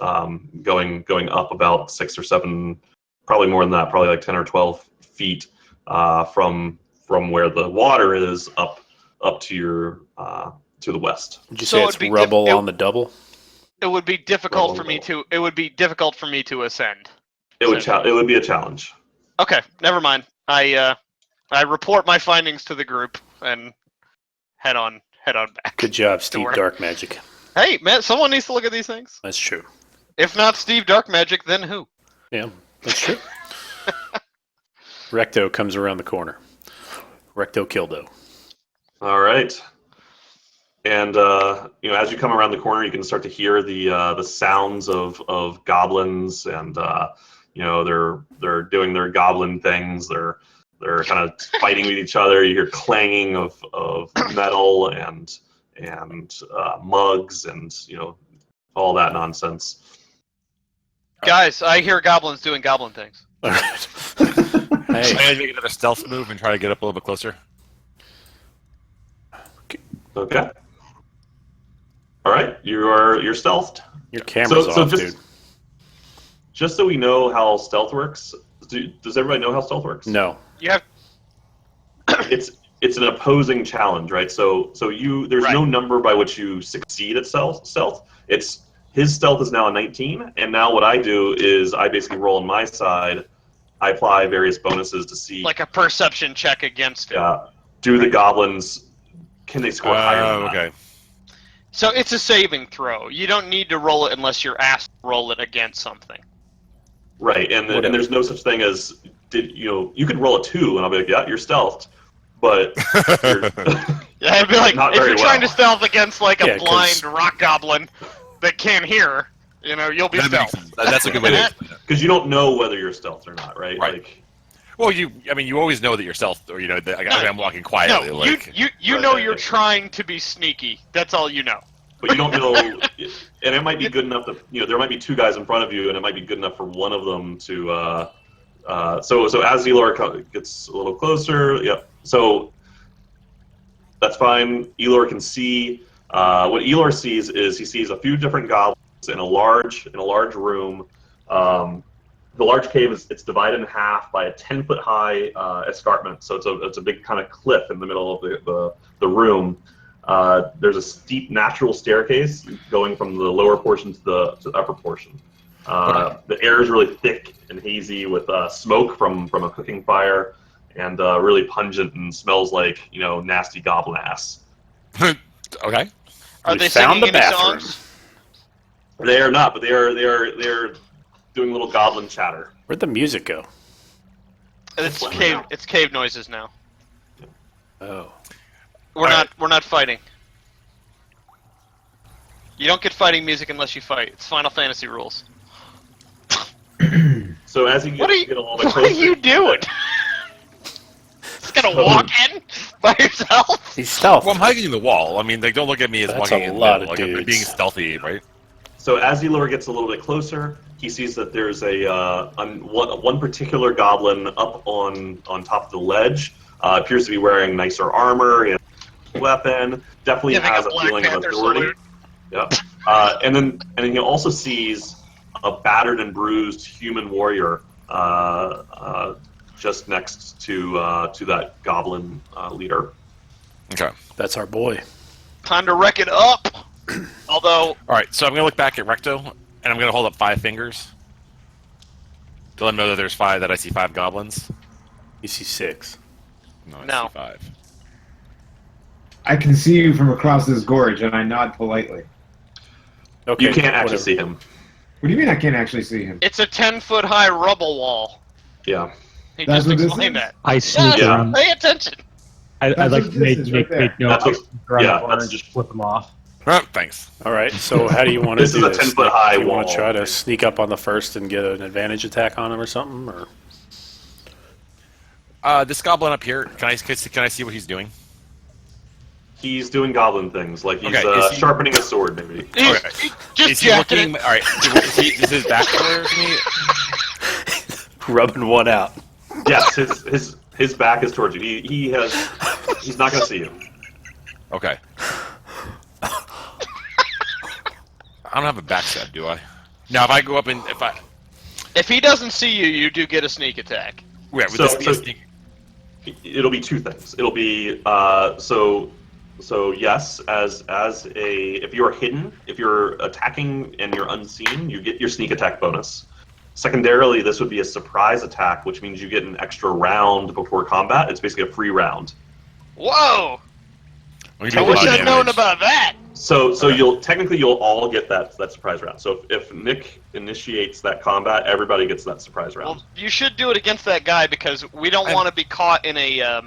going up about 6 or 7, probably more than that, probably like 10 or 12 feet from where the water is up to your to the west. Would you So say it'd it's be rubble on the double? It would be difficult for me to. It would be difficult for me to ascend. It would be a challenge. Okay, never mind. I report my findings to the group and head on back. Good job, Steve Door. Dark Magic. Hey, man, someone needs to look at these things. That's true. If not Steve Dark Magic, then who? Yeah, that's true. Recto comes around the corner. Recto Kildo. All right. And as you come around the corner, you can start to hear the sounds of goblins, and they're doing their goblin things. They're kind of fighting with each other. You hear clanging of metal and mugs and all that nonsense. Guys, I hear goblins doing goblin things. All right. I'm Hey, going to make another stealth move and try to get up a little bit closer. Okay. All right, you're stealthed. your camera's off, dude. Just so we know how stealth works, does everybody know how stealth works? No. You have It's an opposing challenge, right? So there's no number by which you succeed at stealth. It's his stealth is now a 19, and now what I do is I basically roll on my side. I apply various bonuses to see like a perception check against it. do the goblins, can they score higher than that? Okay. So it's a saving throw. You don't need to roll it unless you're asked to roll it against something. Right, and there's no such thing as you could roll a 2 and I'll be like, yeah, you're stealthed, but Yeah, it'd be like Not if very you're trying to well. stealth against like a Yeah, 'cause- blind rock goblin that can't hear, you'll be That makes stealth. sense. That's a good way to explain it. because you don't know whether you're stealthed or not, right? Right. Like, Well, you always know that you're stealth, or that I'm walking quietly. No, like, you know you're trying to be sneaky. That's all you know. but you don't know, and it might be good enough that there might be 2 guys in front of you, and it might be good enough for one of them to. So as Elor gets a little closer, yep. So that's fine. Elor can see. What Elor sees is he sees a few different goblins in a large room. The large cave it's divided in half by a 10-foot high escarpment. So it's a big kind of cliff in the middle of the room. There's a steep natural staircase going from the lower portion to the upper portion. The air is really thick and hazy with smoke from a cooking fire, and really pungent and smells like nasty goblin ass. okay. Are We they found singing the any bathroom. songs? They are not, but they are doing little goblin chatter. Where'd the music go? It's Fine. cave. It's cave noises now. Oh. We're not fighting. You don't get fighting music unless you fight. It's Final Fantasy rules. So as you get a little bit closer, What are you doing? Just gonna walk in by yourself? He's stealth. Well, I'm hiding in the wall. I mean, don't look at me as That's walking a in the lot middle. of Like, I'm dudes. being stealthy, right? So as Elor gets a little bit closer, he sees that there's one particular goblin up on top of the ledge. Appears to be wearing nicer armor, he has a weapon. Definitely Giving has a a Black feeling of Panther authority. salute. Yep. And then he also sees a battered and bruised human warrior just next to that goblin leader. Okay. That's our boy. Time to wreck it up. Although, All right. So I'm gonna look back at Recto, and I'm gonna hold up 5 fingers to let him know that there's 5. That I see 5 goblins. You see 6. I No. see 5. I can see you from across this gorge, and I nod politely. Okay. You can't actually whatever. see him. What do you mean I can't actually see him? it's a 10-foot high rubble wall. Yeah. He That's just what this explained is? that. I sneak Yeah. around. Pay attention. I'd That's like what to this make is right there. notes That's around yeah, the corner that's and just- flip them off. Oh, thanks. All right. So how do you want to This do is a this? 10-foot high Do you want to wall. try to sneak up on the first and get an advantage attack on him or something? Or This goblin up here. Can I see what he's doing? He's doing goblin things, like he's Okay, is he- sharpening a sword, maybe. He's Okay. just Is he jacking looking? it. All right. Is his back towards me? rubbing one out. Yes, his back is towards you. He's not going to see you. Okay. I don't have a backstab, do I? Now, if I go up and If he doesn't see you, you do get a sneak attack. would this be a sneak? It'll be two things. It'll be so yes, as if you're hidden, if you're attacking and you're unseen, you get your sneak attack bonus. Secondarily, this would be a surprise attack, which means you get an extra round before combat. It's basically a free round. Whoa! We do I a wish lot of I'd known damage. about that. So you'll all get that surprise round. So if Nick initiates that combat, everybody gets that surprise round. Well, you should do it against that guy because we don't want to be caught in a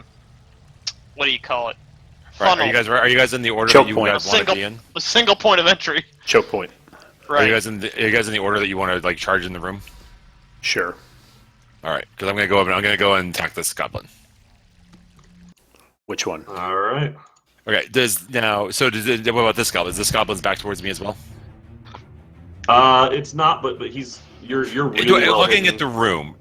what do you call it? Right, Funnel. are you guys in the order Choke that you point. guys want to be in? A single point of entry. Choke point. Are you Right. guys in the order that you want to like charge in the room? Sure. All right, because I'm gonna go and attack this goblin. Which one? All right. Okay. What about this goblin? Is this goblin's back towards me as well? It's not, but you're really well Looking hidden. at the room,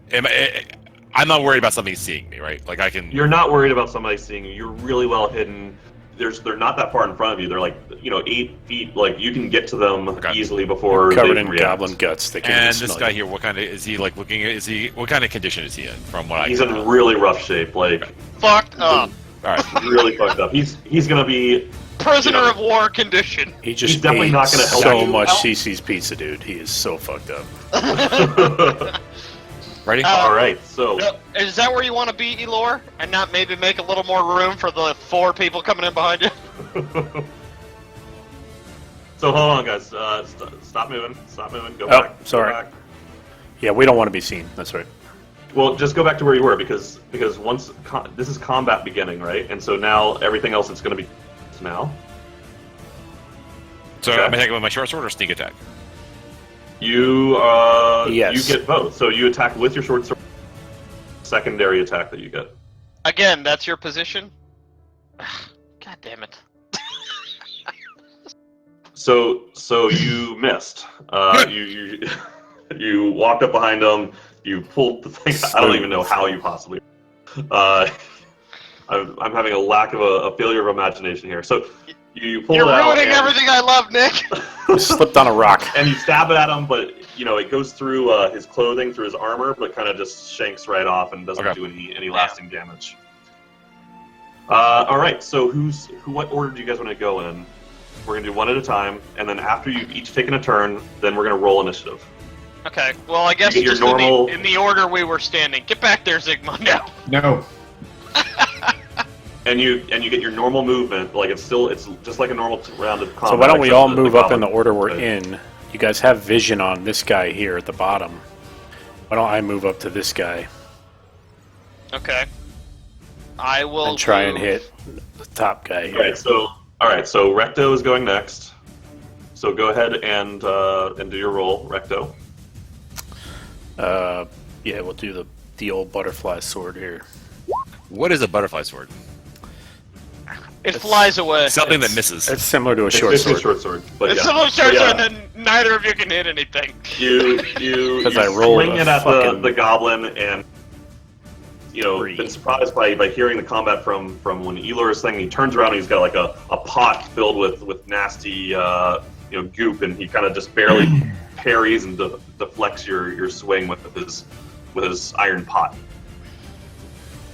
I'm not worried about somebody seeing me, right? Like I can. You're not worried about somebody seeing you. You're really well hidden. They're not that far in front of you. They're like 8 feet. Like you can get to them easily before Covered they in react. goblin guts. They can't And even this smell guy you. here, what kind of is he like looking at? What kind of condition is he in? From what He's I can in really rough shape. Like Fucked up. All right. really fucked up. He's gonna be. Prisoner Yeah. of war condition. He just He's definitely ate not gonna help so you. much CC's pizza, dude. He is so fucked up. Ready? All right. So Is that where you want to be, Elor? And not maybe make a little more room for the 4 people coming in behind you? so hold on, guys. Stop moving. Stop moving. Go Oh, back. Go sorry. back. Yeah, we don't want to be seen. That's right. Well, just go back to where you were because once this is combat beginning, right? And so now everything else is going to be now. So Okay. I'm attacking with my short sword or sneak attack. You Yes. you get both. So you attack with your short sword. Secondary attack that you get. Again, that's your position? God damn it. So you missed. You you walked up behind him. You pulled the thing. I don't even know how you possibly. I'm having a lack of a failure of imagination here. So you pull You're it out. ruining everything I love, Nick! He slipped on a rock. And you stab it at him, but it goes through his clothing, through his armor, but kind of just shanks right off and doesn't Okay. do any lasting damage. All right. So what order do you guys want to go in? We're gonna do one at a time, and then after you've each taken a turn, then we're gonna roll initiative. Okay, well, I guess You get your just normal- in the order we were standing. Get back there, Zygmundo. No. And you get your normal movement, like it's just like a normal round of combat. So why don't we except all the move up in the goblin- order we're Right. in? You guys have vision on this guy here at the bottom. Why don't I move up to this guy Okay. I will and try and do- hit the top guy here? All right. So Recto is going next. So go ahead and do your roll, Recto. Yeah, we'll do the old butterfly sword here. What is a butterfly sword? It flies away. Something that misses. It's similar to a It's short basically sword. a short sword. But It's yeah. similar to short But yeah. sword, and then neither of you can hit anything. You 'Cause I rolled swing a it at fucking the goblin and three. been surprised by hearing the combat from when Elor is saying he turns around and he's got like a pot filled with nasty goop and he kind of just barely parries and deflects your swing with his iron pot.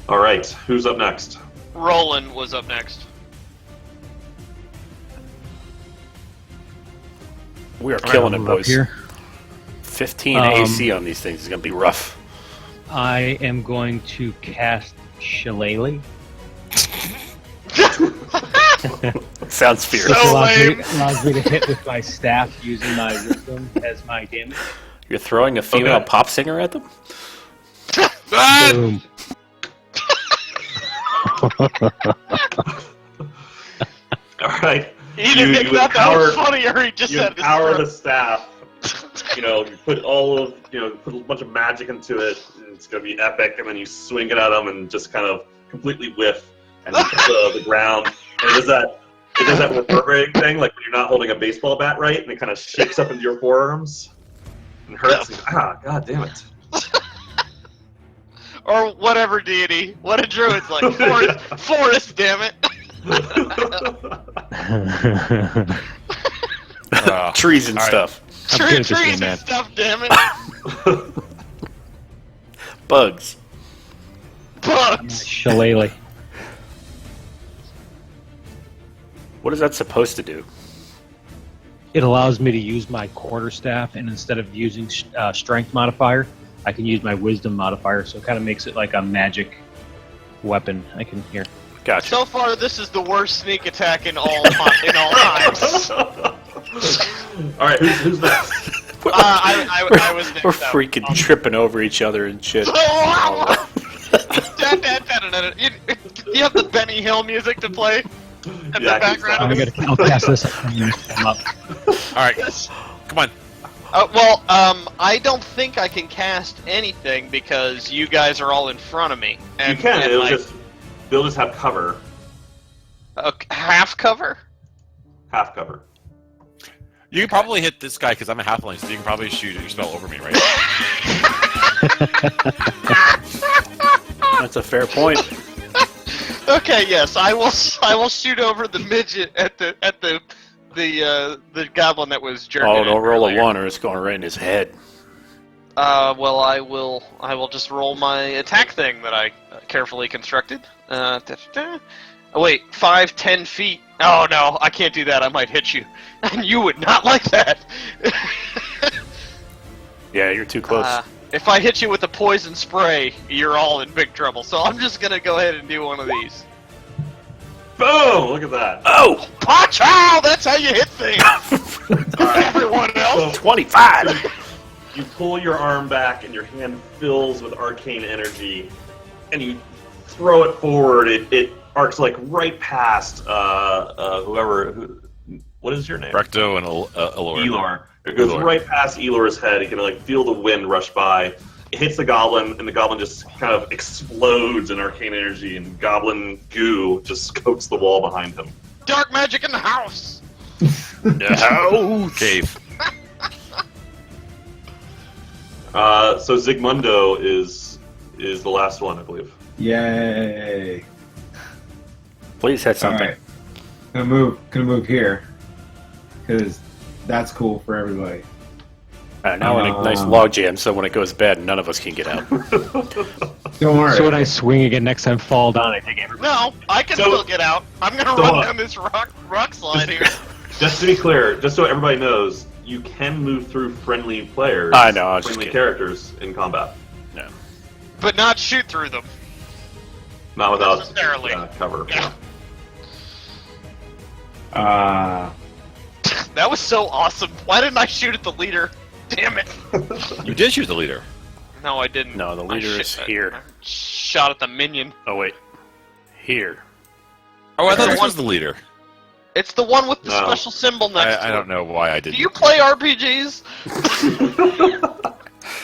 All right, who's up next? Rolen was up next. We are killing it, Move up boys. here. 15 AC on these things is going to be rough. I am going to cast Shillelagh. Sounds fierce. So- Allows me to hit with my staff using my wisdom as my damage. You're throwing a female Okay. pop singer at them? Ah! Boom. All right, Either You- Nick you thought that was empower- funny, or he just you said empower the staff. You put put a bunch of magic into it. And it's gonna be epic, and then you swing it at them and just kind of completely whiff and hit the ground. And it does that reverberating thing, like when you're not holding a baseball bat right, and it kind of shakes up into your forearms and hurts. God damn it! or whatever deity. What a druid's like. Forest, damn it. Trees and all right. stuff. I'm good at this Trees game, and man. stuff, damn it. Bugs. Bugs. Shillelagh. What is that supposed to do? It allows me to use my quarterstaff, and instead of using strength modifier, I can use my wisdom modifier. So it kind of makes it like a magic weapon. I can hear. Gotcha. So far, this is the worst sneak attack in all times. All right, who's next? I was next We're up. freaking tripping over each other and shit. You have the Benny Hill music to play in Yeah, the I can background. I'll cast this. And come up. All right, come on. I don't think I can cast anything because you guys are all in front of me. You can. They'll just have cover, half cover. half cover. You can probably hit this guy because I'm a halfling, so you can probably shoot your spell over me, right? That's a fair point. Okay, yes, I will shoot over the midget at the goblin that was jerking. Oh, don't it roll earlier. a 1 or it's going right in his head. Well, I will just roll my attack thing that I carefully constructed. Oh, wait, 5, 10 feet. Oh no, I can't do that. I might hit you, and you would not like that. Yeah, you're too close. If I hit you with a poison spray, you're all in big trouble. So I'm just gonna go ahead and do one of these. Boom! Look at that. Oh! Pachow! That's how you hit things. Everyone else. 25! You pull your arm back, and your hand fills with arcane energy, and you throw it forward. It arcs like right past whoever. What is your name? Recto and Elor. Elor. It goes Elor. right past Elor's head. You can feel the wind rush by. It hits the goblin, and the goblin just kind of explodes in arcane energy, and goblin goo just coats the wall behind him. Dark magic in the house. Cave. So Zygmundo is the last one, I believe. Yay! Please hit something. All right. Gonna move here because that's cool for everybody. Now we're in a nice log jam, so when it goes bad, none of us can get out. Don't worry. So when I swing again next time, fall down, I take everybody. No, I can still get out. I'm gonna run down this rock slide here. Just to be clear, just so everybody knows, you can move through friendly players. I know, I was just friendly kidding. characters in combat, No. But not shoot through them. not without Necessarily. cover. Yeah. That was so awesome. Why didn't I shoot at the leader? Damn it. You did shoot the leader. No, I didn't. No, the I leader is here. Shot at the minion. Oh, wait. Here. Oh, I thought Okay. this was the leader. It's the one with the No. special symbol next to I it. don't know why I didn't. Do you play RPGs?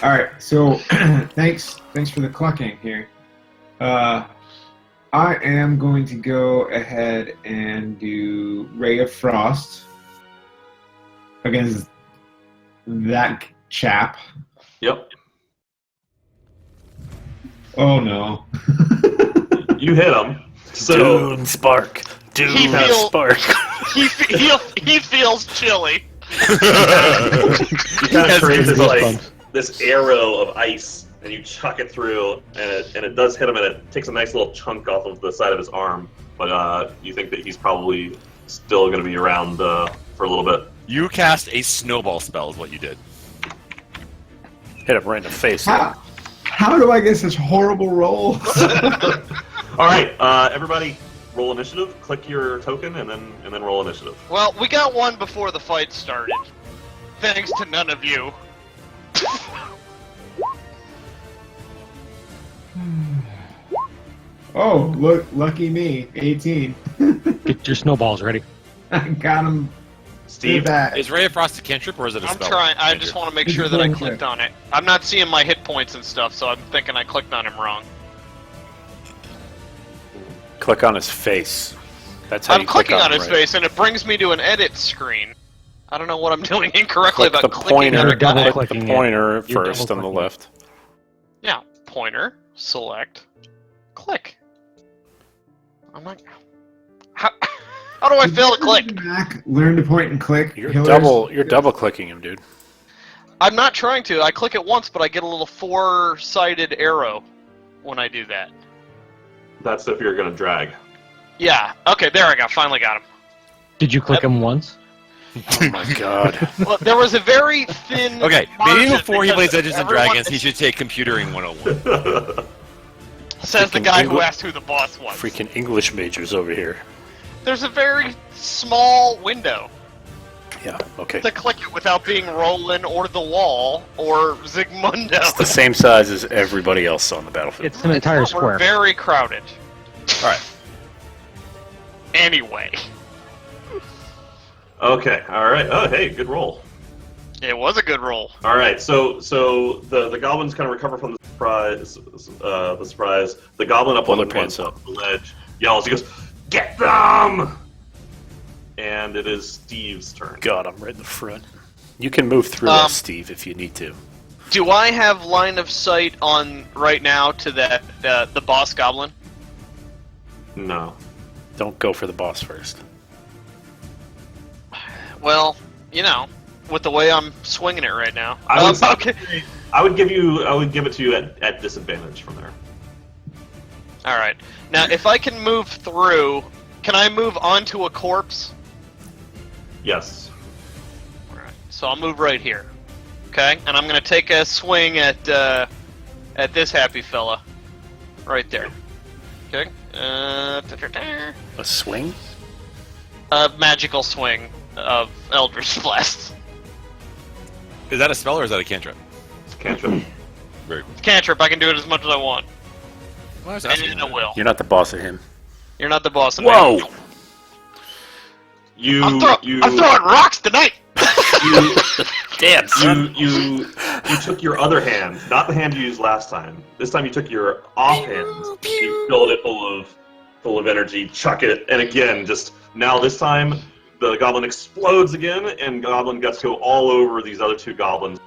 All right. So thanks for the clucking here. I am going to go ahead and do Ray of Frost against that chap. Yep. Oh no. You hit him. So Dune Spark. Dune He feel- Spark. he feels chilly. you kind of create this goosebumps. this arrow of ice, and you chuck it through, and it does hit him, and it takes a nice little chunk off of the side of his arm. But you think that he's probably still going to be around for a little bit. You cast a snowball spell, is what you did. Hit him right in the face. How do I get such horrible rolls? All right, everybody, roll initiative. Click your token, and then roll initiative. Well, we got one before the fight started. Thanks to none of you. Oh, look, lucky me. 18. Get your snowballs ready. I got him. Steve, back. Is Ray of Frost a cantrip or is it a I'm spell? trying. I Cantrip? just want to make It's sure a that I cantrip. clicked on it. I'm not seeing my hit points and stuff, so I'm thinking I clicked on him wrong. Click on his face. That's how I'm you click clicking on him, his right? face, and it brings me to an edit screen. I don't know what I'm doing incorrectly Click about the clicking pointer. on a You're double guy. Click the clicking it. pointer You're first on the double-clicking it. left. Yeah, pointer, select, click. I'm not. How do I fail to click? Mac, learn to point and click. You're pillars. double clicking him, dude. I'm not trying to. I click it once, but I get a little 4-sided arrow when I do that. That's if you're going to drag. Yeah. Okay, there I go. Finally got him. Did you click him once? Oh my god. Well, there was a very thin. Okay, maybe margin before he because plays Dungeons and everyone Dragons, he should take Computering 101. says the Freaking guy who English- asked who the boss was. Freaking English majors over here. There's a very small window Yeah, okay. to click it without being Rolen or the wall or Zygmundo. It's the same size as everybody else on the battlefield. It's an entire We're square. very crowded. All right. Anyway, Okay. All right. Oh, hey, good roll. it was a good roll. All right. So the goblins kind of recover from the surprise. The goblin up Pull on their pants up. the ledge yells. He goes, "Get them!" And it is Steve's turn. God, I'm right in the front. You can move through us, Steve, if you need to. Do I have line of sight on right now to that the boss goblin? No. Don't go for the boss first. Well, you know, with the way I'm swinging it right now. I would, Okay. I would give it to you at disadvantage from there. All right. Now, if I can move through, can I move onto a corpse? Yes. All right. So I'll move right here. Okay, and I'm gonna take a swing at this happy fella, right there. Okay. A swing? A magical swing of Eldritch Blast. Is that a spell or is that a cantrip? It's a cantrip. Very cool. Cantrip. I can do it as much as I want, Well, I was and asking I will. You're not the boss of him. You're not the boss of me. Whoa! I'm throwing rocks tonight. Damn, son. You took your other hand, not the hand you used last time. This time you took your offhand. You filled it full of energy, chuck it, and again, just now this time the goblin explodes again, and goblin guts go all over these other two goblins.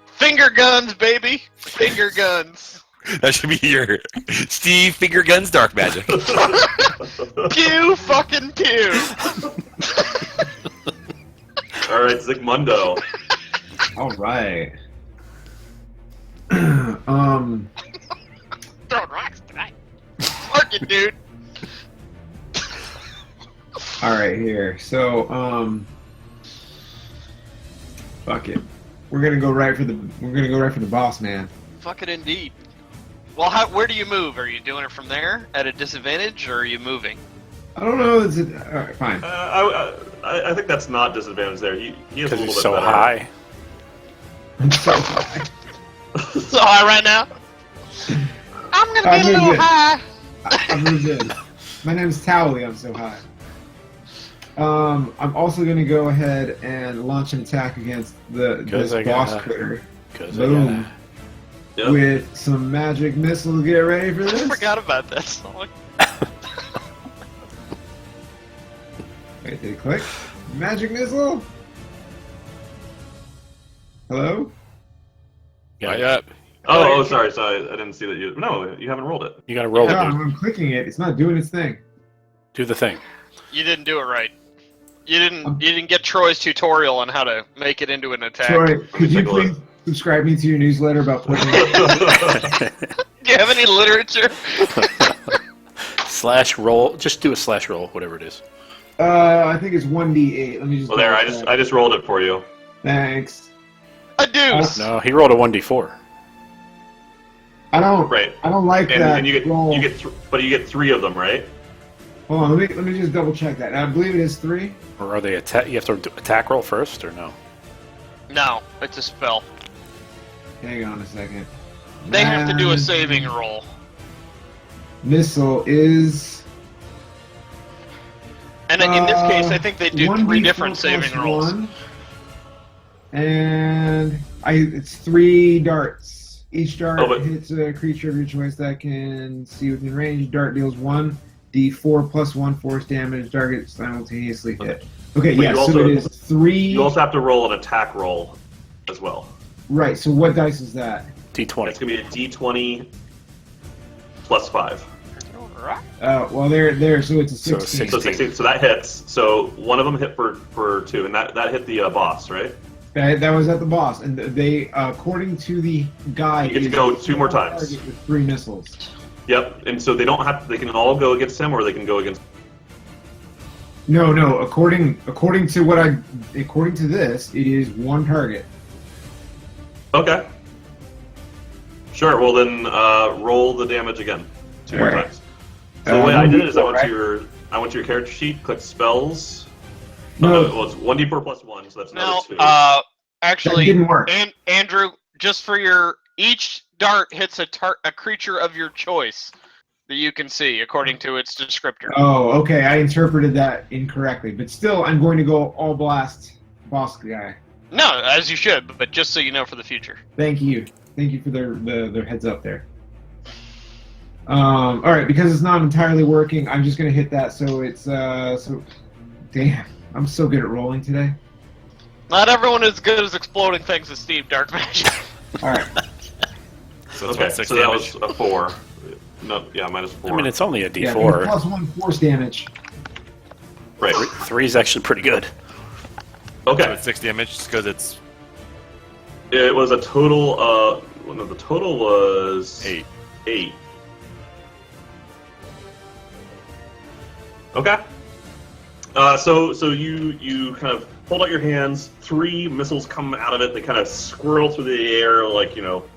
Finger guns, baby. Finger guns. That should be your Steve Finger Guns Dark Magic. Pew fucking pew. All right, Zygmundo. All right. Throwing rocks tonight. Working, dude. All right, here. So, fuck it. We're gonna go right for the boss man. Fuck it, indeed. Well, where do you move? Are you doing it from there at a disadvantage, or are you moving? I don't know. All right, fine. I think that's not disadvantage there. He has a Because little he's bit so better. high. I'm so high. So high right now. I'm gonna I be a little moved it. high. I'm really good. My name's Towley. I'm so high. I'm also gonna go ahead and launch an attack against this I boss gotta- critter. Because Boom. Yep. With some magic missiles. Get ready for I this. forgot about this. I'm like, Wait, did it click? Magic missile. Hello. Not yet. Oh, sorry. I didn't see that you. No, you haven't rolled it. You gotta roll No, it, dude. I'm clicking it. It's not doing its thing. Do the thing. you didn't do it right. You didn't get Troy's tutorial on how to make it into an attack. Troy, could you take a look. please subscribe me to your newsletter about putting? Do you have any literature? Slash roll. Just do a slash roll, whatever it is. I think it's 1d8. Let me just. Well, there. double check. I just rolled it for you. Thanks. A deuce. No, he rolled a 1d4. I don't. Right. I don't like And, that. and you roll. get but you get 3 of them, right? Hold on. Let me just double check that. I believe it is 3. Or are they attack? You have to do attack roll first, or no? No, it's a spell. Hang on a second. They have to do a And saving roll. Missile is. And in this case, I think they do 3 1d4 different saving plus rolls. 1. And it's 3 darts. Each dart Oh, but- hits a creature of your choice that can see within range. Dart deals 1d4 plus 1 force damage. Target simultaneously hit. Okay, But yeah, you so also- it is 3. You also have to roll an attack roll as well. Right, so what dice is that? D20. It's gonna be a D20 plus 5. Well, there. So it's a 16. So 16. So 16. So that hits. So one of them hit for 2, and that hit the boss, right? That was at the boss, and they, according to the guide, You get to go 2 more times. Target with 3 missiles. Yep. And so they don't have. They can all go against him, or they can go against. No. According to this, it is 1 target. Okay. Sure. Well, then roll the damage again 2 more Alright. times. So the way I did it is I went right? to your character sheet, click spells. No. Well, it's 1d4 plus 1, so that's Now, another 2. actually, That didn't work. Andrew, just for each dart hits a creature of your choice that you can see according to its descriptor. Oh, okay. I interpreted that incorrectly, but still, I'm going to go all blast boss guy. No, as you should, but just so you know for the future. Thank you for their heads up there. All right, because it's not entirely working, I'm just gonna hit that. So it's damn. I'm so good at rolling today. Not everyone is good as exploding things as Steve Dark Magic. All right. So that's Okay, what, 6 so that damage. was a 4. No, yeah, minus 4. I mean, it's only a Yeah, D4. plus 1 force damage. right. 3 is actually pretty good. So Okay. it's 6 damage because it's It was a total. No, the total was 8. 8. Okay. So you kind of hold out your hands. 3 missiles come out of it. They kind of swirl through the air, like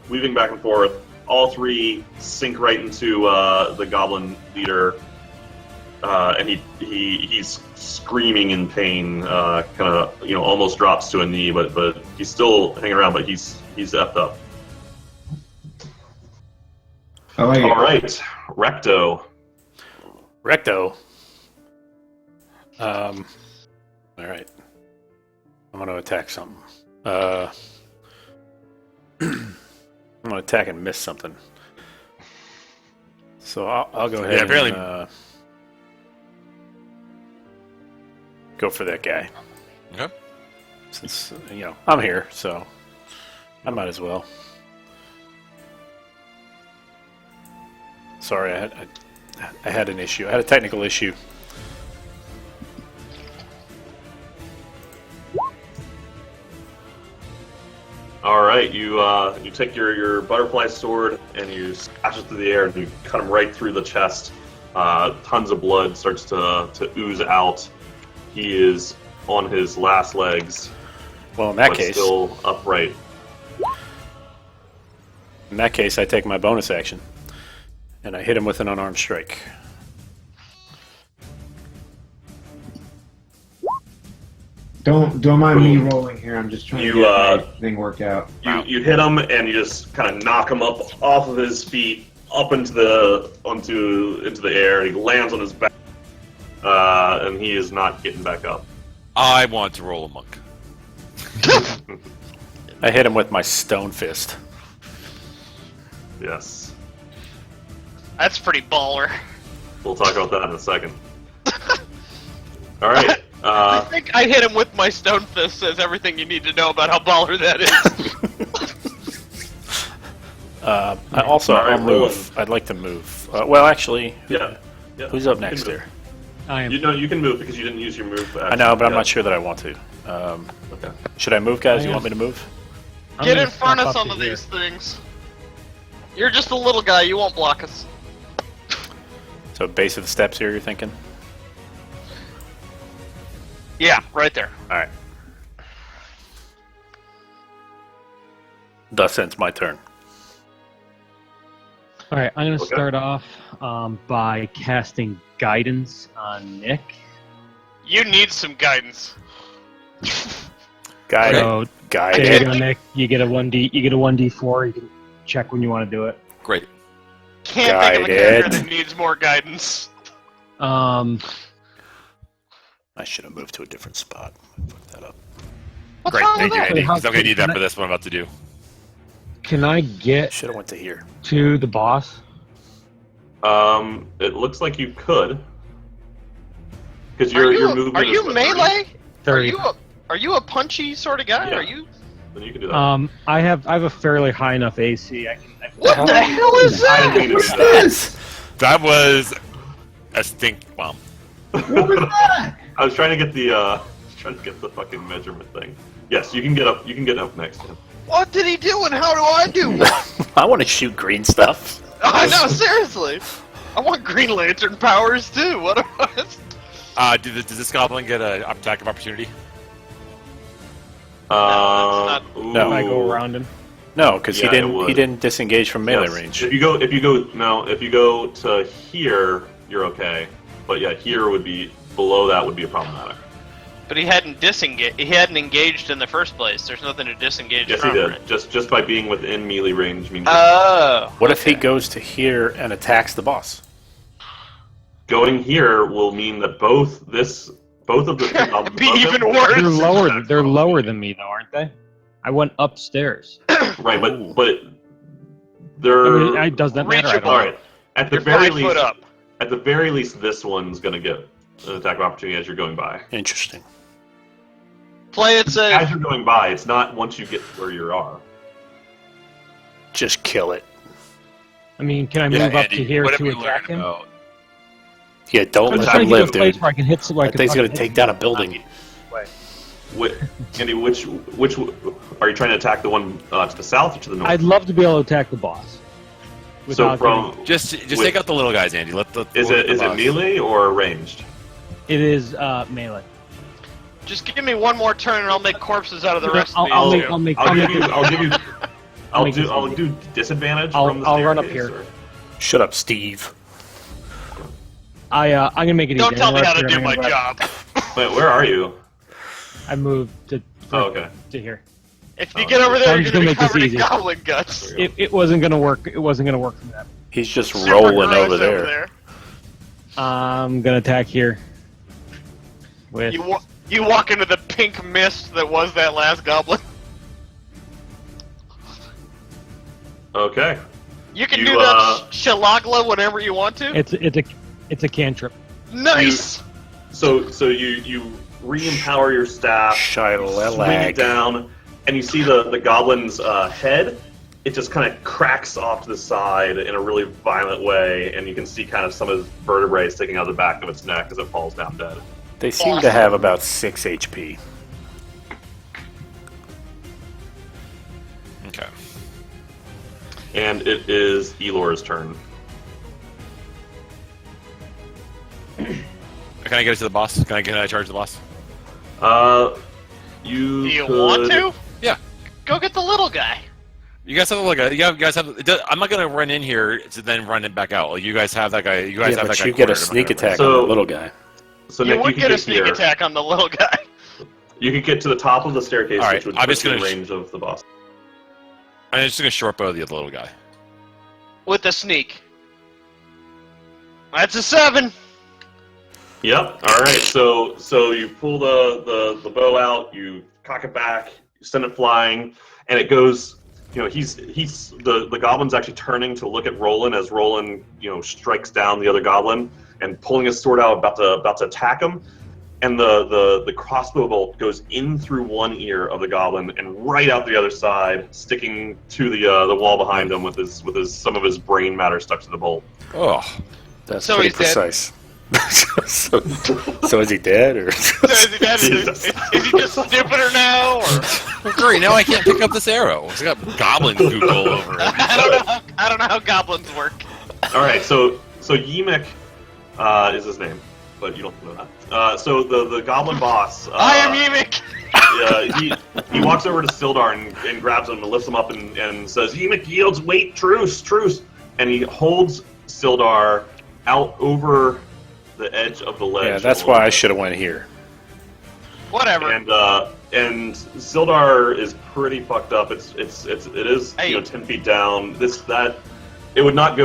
weaving back and forth. All 3 sink right into the goblin leader, and he's screaming in pain. Kind of almost drops to a knee, but he's still hanging around. But he's effed up. I like it. All right, Recto. Recto. All right. I'm going to attack something. I'm going to attack and miss something. So I'll go ahead Yeah, apparently- and go for that guy. Okay. Since, I'm here, so I might as well. Sorry, I had an issue. I had a technical issue. All right, you take your butterfly sword and you slash it through the air and you cut him right through the chest. Tons of blood starts to ooze out. He is on his last legs, Well, in that but case, still upright. I take my bonus action and I hit him with an unarmed strike. Don't mind me Boom. rolling here. I'm just trying You, to get my thing worked out. You hit him and you just kind of knock him up off of his feet, up into the air. He lands on his back, and he is not getting back up. I want to roll a monk. I hit him with my stone fist. Yes, That's pretty baller. we'll talk about that in a second. All right. I think I hit him with my stone fist says everything you need to know about how baller that is. I'll move. I'd like to move. Well, actually, Yeah. who's up You next can there? I am. You can move because you didn't use your move. I know, but I'm yet. not sure that I want to. Okay. Should I move, guys? I You am. want me to move? I'm Get gonna in front step of up some to of here. these things. You're just a little guy, you won't block us. So base of the steps here, you're thinking? Yeah, right there. All right. Thus ends my turn. All right, I'm going to Okay. start off by casting guidance on Nick. You need some guidance. Guide So it. Guide there you it. go, Nick. You get a 1d4. You can check when you want to do it. Great. Can't think of a Guide character it. that needs more guidance. I should have moved to a different spot. Put that up. What's Great. wrong Thank with you, that? Andy. How- Because I'm going to need that can for I- this one I'm about to do. Can I get Should have went to here. to the boss? It looks like you could. Because Are your you, movement are is you what, melee? 30. Are you a punchy sort of guy? Yeah. Are you? Then you can do that. I have a fairly high enough AC. I can What the hell is I that? didn't What is this? That was a stink bomb. What was that? I was trying to get the fucking measurement thing. Yes, you can get up. You can get up next. Yeah. What did he do and how do I do? I want to shoot green stuff. I know, seriously. I want Green Lantern powers too. What? Does this goblin get an attack of opportunity? not- No. I go around him. No, because Yeah, it would. he didn't disengage from melee Yes. range. If you go to here, you're okay. But yeah, here would be below that would be problematic. But he hadn't disengaged. He hadn't engaged in the first place. There's nothing to disengage Yes, from. he did. Right? Just by being within melee range means Oh. What if he goes to here and attacks the boss? going here will mean that both of the Be even worse. They're lower than me, though, aren't they? I went upstairs. Right, but they're Does that matter? I Reachable. don't all know. right. At the You're very 5 least, foot up. at the very least, this one's gonna get an attack of opportunity as you're going by. Interesting. Play it safe. As you're going by, it's not once you get where you are. Just kill it. I mean, can I move up to here what have to we attack learned him? about- Yeah, don't I'm let just trying him to get live, a place dude. where I can hit. So I That can thing's gonna fucking take hit down a building. Andy, which are you trying to attack? The one to the south or to the north? I'd love to be able to attack the boss. So without from Just Wait. take out the little guys, Andy. is it melee or ranged? it is melee. Just give me one more turn and I'll make corpses out of the rest of I'll these. make. I'll do disadvantage from the I'll run up staircase, here. or- Shut up, Steve. I'm gonna make it easy. Don't tell I'm me gonna how to run up do here, my I'm gonna job. Wait, where are you? I moved to Okay. here. If you get over there, I'm you're just gonna be gonna make covered this in easy. goblin guts. It wasn't gonna work. It wasn't gonna work from that. He's just Super rolling gross over there. I'm gonna attack here. With You walk into the pink mist that was that last goblin. Okay. You can You, do that shalagla whenever you want to. it's a cantrip. Nice. So you re-empower your staff, swing it Shilalag. down, and you see the goblin's head. It just kind of cracks off to the side in a really violent way, and you can see kind of some of its vertebrae sticking out of the back of its neck as it falls down dead. They seem to have about 6 HP. Okay. And it is Elor's turn. Can I get it to the boss? Can I charge the boss? You Do you could... want to? Yeah. Go get the little guy. You guys have you guys have. I'm not gonna run in here to then run it back out. Like you guys have that guy. You guys Yeah, have but that guy. you get a cornered. I'm not sneak gonna run attack So- on the little guy. So You Nick, would you get can a get sneak here. attack on the little guy. You could get to the top of the staircase, All right, which would I'm put just you in gonna- range of the boss. I'm just gonna short bow the little guy. With the sneak. That's a 7. Yep. All right. So you pull the bow out, you cock it back, you send it flying, and it goes. You know, he's the goblin's actually turning to look at Rolen as Rolen strikes down the other goblin and pulling his sword out about to attack him, and the crossbow bolt goes in through one ear of the goblin and right out the other side, sticking to the wall behind him with his some of his brain matter stuck to the bolt. Oh, That's So pretty he's dead. precise. so is he dead, or? So is he just stupider now, or great! Now I can't pick up this arrow. It's got goblin goop all over it. I don't know how goblins work. All right, so Yemek is his name, but you don't know that. So the goblin boss. I am Yemek. He walks over to Sildar and grabs him and lifts him up and says, "Yemek yields, wait, truce." And he holds Sildar out over the edge of the ledge. Yeah, that's why I should have went here. Whatever. And Sildar is pretty fucked up. It is Hey. 10 feet down. It would not be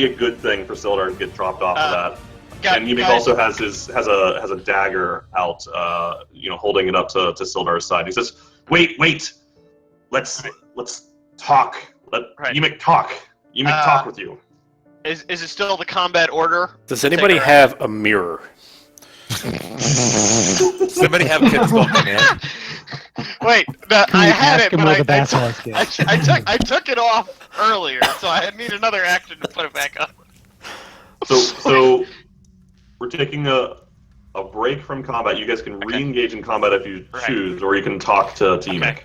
a good thing for Sildar to get dropped off of that. And Yemek also has a dagger out, holding it up to Sildar's side. He says, "Wait, let's talk. Let Right. Yemek talk. Yemek talk with you." Is it still the combat order? Does anybody Take her have a mirror? Somebody have a spell command. Wait, I had ask it, him but where the basilisk is? I took it off earlier, so I need another action to put it back on. So we're taking a break from combat. You guys can re-engage in combat if you choose, or you can talk to Emic.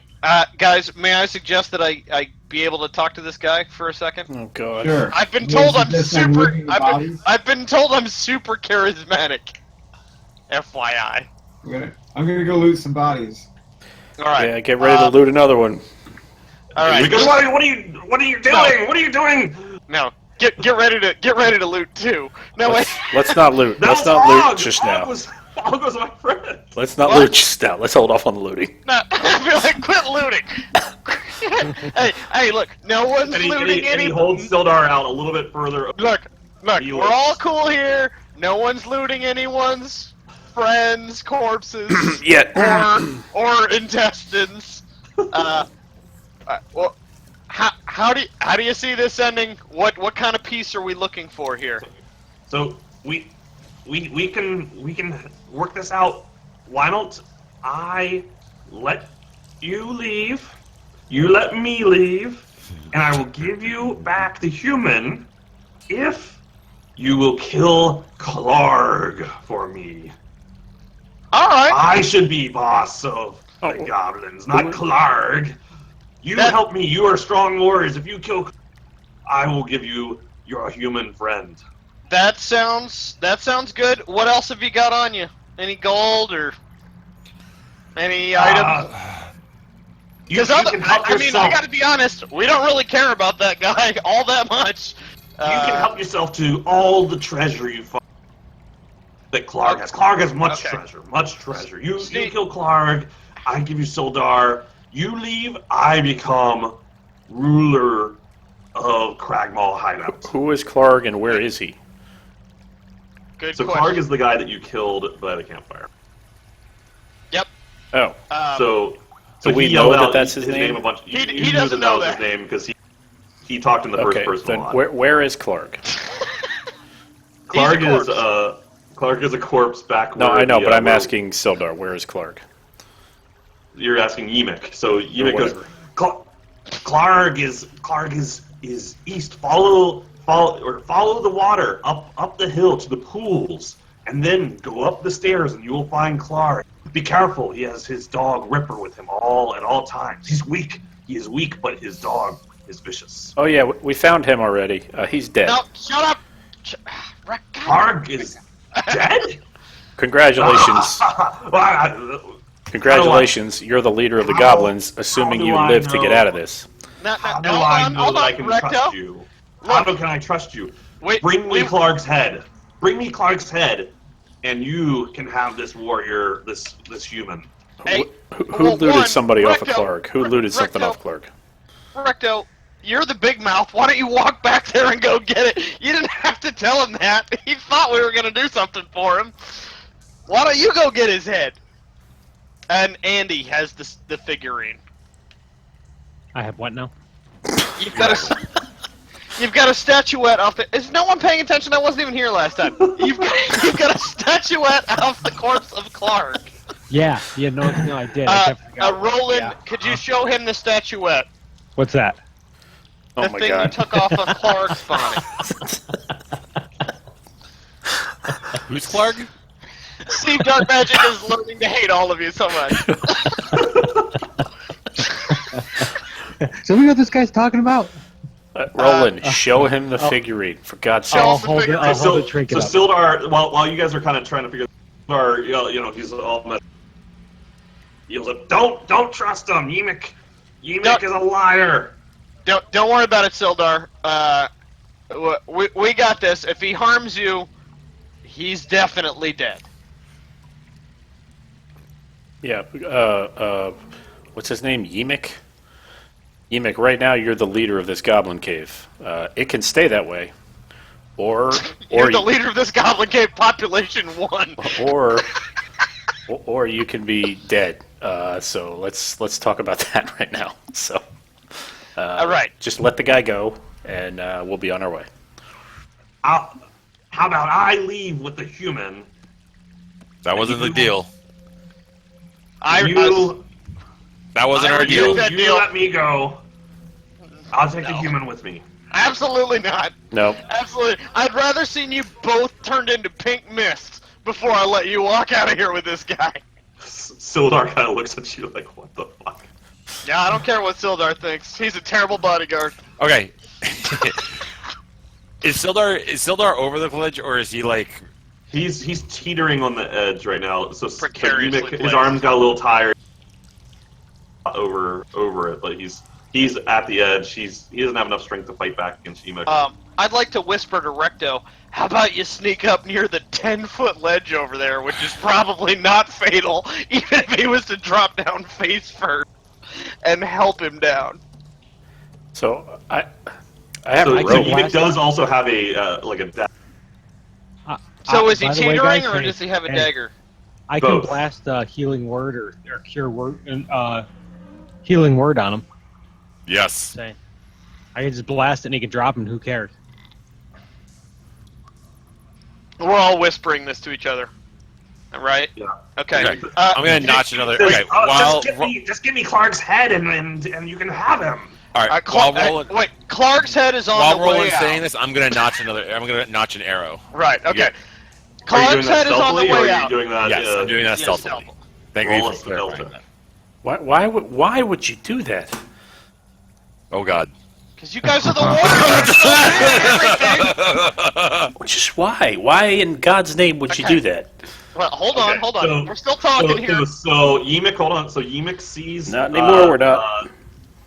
Guys, may I suggest that I be able to talk to this guy for a second? Oh god. Sure. I've been You told I'm suggest super. looting the bodies? I've been told I'm super charismatic. FYI. I'm gonna go loot some bodies. All right. Yeah, get ready to loot another one. All right. Because what are you doing? No. What are you doing? No. Get ready to loot too. No wait. Let's not loot. That Let's was not Og. loot just Og now. was my friend. Let's not What? loot just now. Let's hold off on the looting. No, I feel like quit looting. hey, look, no one's looting And he holds Sildar out a little bit further. Look, He we're all cool here. No one's looting anyone's friends' corpses Yet. or intestines. Well, how do you see this ending? What kind of peace are we looking for here? So we can work this out. Why don't I let you leave? You let me leave, and I will give you back the human if you will kill Clarg for me. All right. I should be boss of the goblins, not Clarg. You help me. You are strong warriors. If you kill, I will give you your human friend. That sounds good. What else have you got on you? Any gold or any items? You can help I mean, yourself. I gotta be honest, we don't really care about that guy all that much. You can help yourself to all the treasure you find that Clarg has. Clarg has much treasure, much treasure. You kill Clarg, I give you Sildar. You leave, I become ruler of Cragmaw Hideout. Who is Clark and where is he? Good So question. Clarg is the guy that you killed by the campfire. Yep. Oh. So we he yelled know that out that's his name? a bunch. He you doesn't knew know was that. his name because he talked in the first Okay, person then a lot. where is Clark? Clarg He's is Clarg is a corpse back. No, where I know, the, but I'm where- asking Sildar, where is Clark? You're asking Emic. So Emic goes, whatever. Clarg is east. Follow the water up the hill to the pools, and then go up the stairs, and you will find Clarg. Be careful. He has his dog Ripper with him at all times. He's weak. He is weak, but his dog is vicious. Oh yeah, we found him already. He's dead. No, shut up. Clarg is dead. Congratulations. Well, Congratulations, you're the leader of the How- goblins, assuming how do you I live to get know? out of this. How do I know that I can trust you? How can I trust you? Wait, Bring me Clark's head. Bring me Clark's head, and you can have this warrior, this human. Hey, Who well, looted one, somebody off of Recto, Clark? Who looted something Recto. off Clark? Recto, you're the big mouth. Why don't you walk back there and go get it? You didn't have to tell him that. He thought we were going to do something for him. Why don't you go get his head? And Andy has the figurine. I have what now? You've got a statuette off the. Is no one paying attention? I wasn't even here last time. You've got a statuette off the corpse of Clark. Yeah, no, I did. I kept forgetting. Rolen, Yeah. could you show him the statuette? What's that? Oh The my thing you god. took off of Clark's body. Who's Clark? Steve Dark Magic is learning to hate all of you so much. So we know what this guy's talking about. Roland, show him the figurine, for God's sake. I'll the hold it. figure- I'll So hold the trinket up. Sildar, while you guys are kind of trying to figure, Sildar, you know, he's all messed. He yells up, "Don't trust him, Emic. Emic is a liar." Don't worry about it, Sildar. We got this. If he harms you, he's definitely dead. Yeah, what's his name? Emic? Emic, right now you're the leader of this goblin cave. It can stay that way. Or You're the leader of this Goblin Cave population 1. or you can be dead. So let's talk about that right now. So All right. just let the guy go, and we'll be on our way. How about I leave with the human? That wasn't the deal. That wasn't our I deal. that You deal. let me go. I'll take the human with me. Absolutely not. No. Absolutely. I'd rather seen you both turned into pink mists before I let you walk out of here with this guy. Sildar kind of looks at you like, what the fuck? Yeah, I don't care what Sildar thinks. He's a terrible bodyguard. Okay. Is Sildar over the ledge, or is he like? He's teetering on the edge right now. So Precariously Emic, his placed. arms got a little tired over it, but he's at the edge. He doesn't have enough strength to fight back against Emic. I'd like to whisper to Recto, how about you sneak up near the 10-foot ledge over there, which is probably not fatal, even if he was to drop down face first, and help him down. So I have so a rope. Emic does also have a like a dash. So is he by the way, teetering, guys, or hey, does he have a hey, dagger? I can Both. blast healing word or cure word, healing word on him. Yes. Say, I can just blast it and he can drop him. Who cares? We're all whispering this to each other, right? Yeah. Okay. Okay. I'm gonna notch another. Okay. Just give me Clark's head and you can have him. All right. While Roland, wait, Clark's head is on while the way Roland's out. saying this, I'm gonna notch another. I'm gonna notch an arrow. Right. Okay. Yeah. Are you Clark's doing that head is on the stealthily, or way are out. you doing that? Yes, I'm doing that Yes, stealthily. stealth. Thank Roll you us for the clarifying delta. that. Why would you do that? Oh God. Because you guys are the warriors. Just why? Why in God's name would you Okay. do that? Well, hold on. So- We're still talking here. So Emic, hold on. So Emic sees. Not anymore, we're not.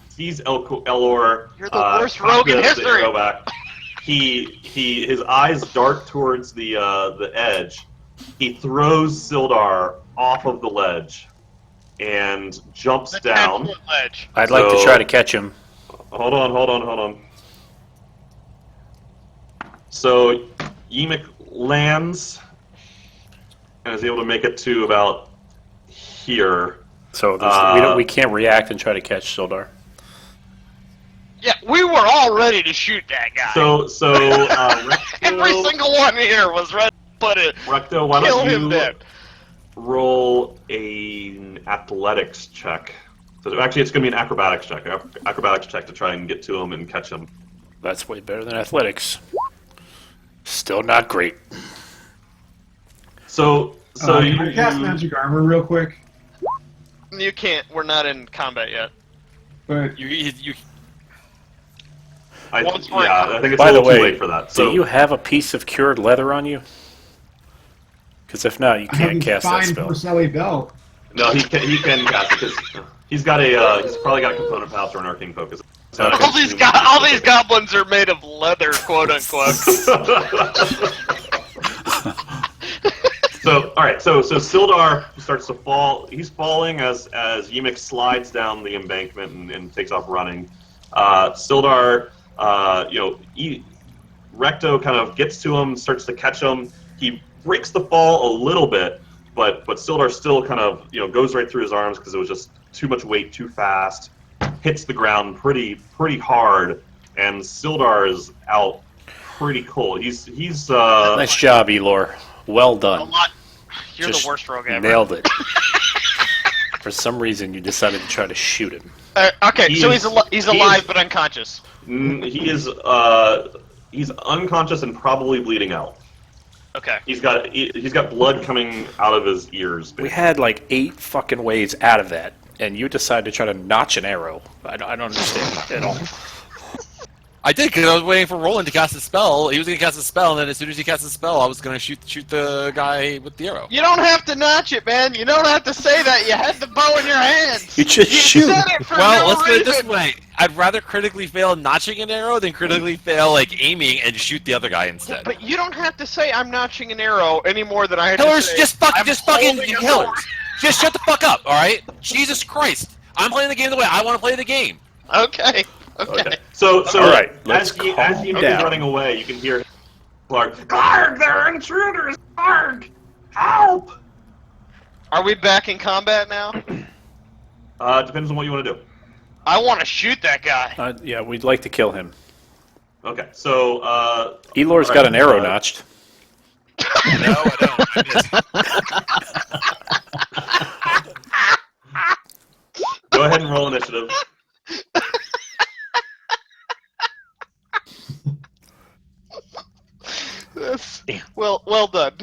Sees Elor. You're the worst rogue in the history. arrow back. His eyes dart towards the edge. He throws Sildar off of the ledge and jumps The down. 10-foot ledge. I'd like to So- try to catch him. Hold on. So Emic lands and is able to make it to about here. So we can't react and try to catch Sildar. Yeah, we were all ready to shoot that guy. So Every Recto, single one here was ready to put it. Recto, why Kill don't him you dead. roll an athletics check? So actually, it's going to be an acrobatics check. Acrobatics check to try and get to him and catch him. That's way better than athletics. Still not great. So can I cast magic armor real quick? You can't. We're not in combat yet. But You I Once think we're in it's By a the little too way, late for that. do So you have a piece of cured leather on you? Because if not, you I have can't this cast that fine spell. Porcelli belt. no, he can cast it because he's probably got a component pouch or an arcane focus. So Okay. All these goblins are made of leather, quote unquote. So all right, so Sildar starts to fall. He's falling as Emic slides down the embankment and takes off running. Sildar, Recto kind of gets to him, starts to catch him. He breaks the fall a little bit, but Sildar still kind of goes right through his arms because it was just too much weight, too fast. Hits the ground pretty hard, and Sildar is out pretty cold. He's Nice job, Elor. Well A done. lot. You're Just the worst rogue ever. Nailed it. For some reason, you decided to try to shoot him. Okay, so He's- he's alive but unconscious. he is he's unconscious and probably bleeding out. Okay. He's got blood coming out of his ears. We had like 8 fucking ways out of that, and you decided to try to notch an arrow. I don't understand at all. I did because I was waiting for Roland to cast a spell. He was going to cast a spell, and then as soon as he cast a spell, I was going to shoot the guy with the arrow. You don't have to notch it, man. You don't have to say that. You had the bow in your hands. You just shoot. said it for Well, no let's put it this reason. way: I'd rather critically fail notching an arrow than critically fail aiming and shoot the other guy instead. But you don't have to say I'm notching an arrow any more than I had to Hillers, say. just I'm fucking holding a Hillers. sword. Just shut the fuck up, all right? Jesus Christ! I'm playing the game the way I want to play the game. Okay. Okay. So All right, let's as he calm is down. running away, you can hear Clark. Clark, there are intruders. Clark, help! Are we back in combat now? Depends on what you want to do. I want to shoot that guy. Yeah, we'd like to kill him. Okay, so Elor's all got right, an arrow notched. No, I don't. I go ahead and roll initiative. goodness. Damn. Well done.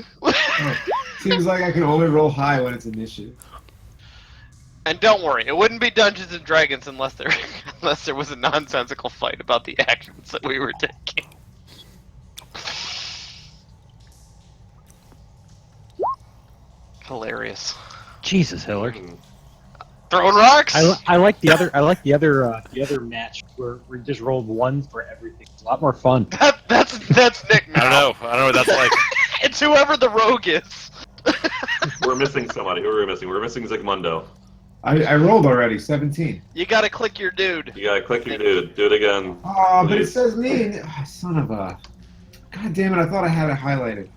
Seems like I can only roll high when it's initiative. And don't worry, it wouldn't be Dungeons and Dragons unless there was a nonsensical fight about the actions that we were taking. Hilarious. Jesus, Hiller. Throwing rocks. I like the other match where we just rolled one for everything. It's a lot more fun. That's Nick. I Now. don't know what that's like. It's whoever the rogue is. We're missing somebody. Who are we missing? We're missing Zygmundo. I rolled already, 17. You gotta click your dude. You gotta click your dude. Do it again. Oh, but it Please. says me. Oh, son of a. God damn it! I thought I had it highlighted.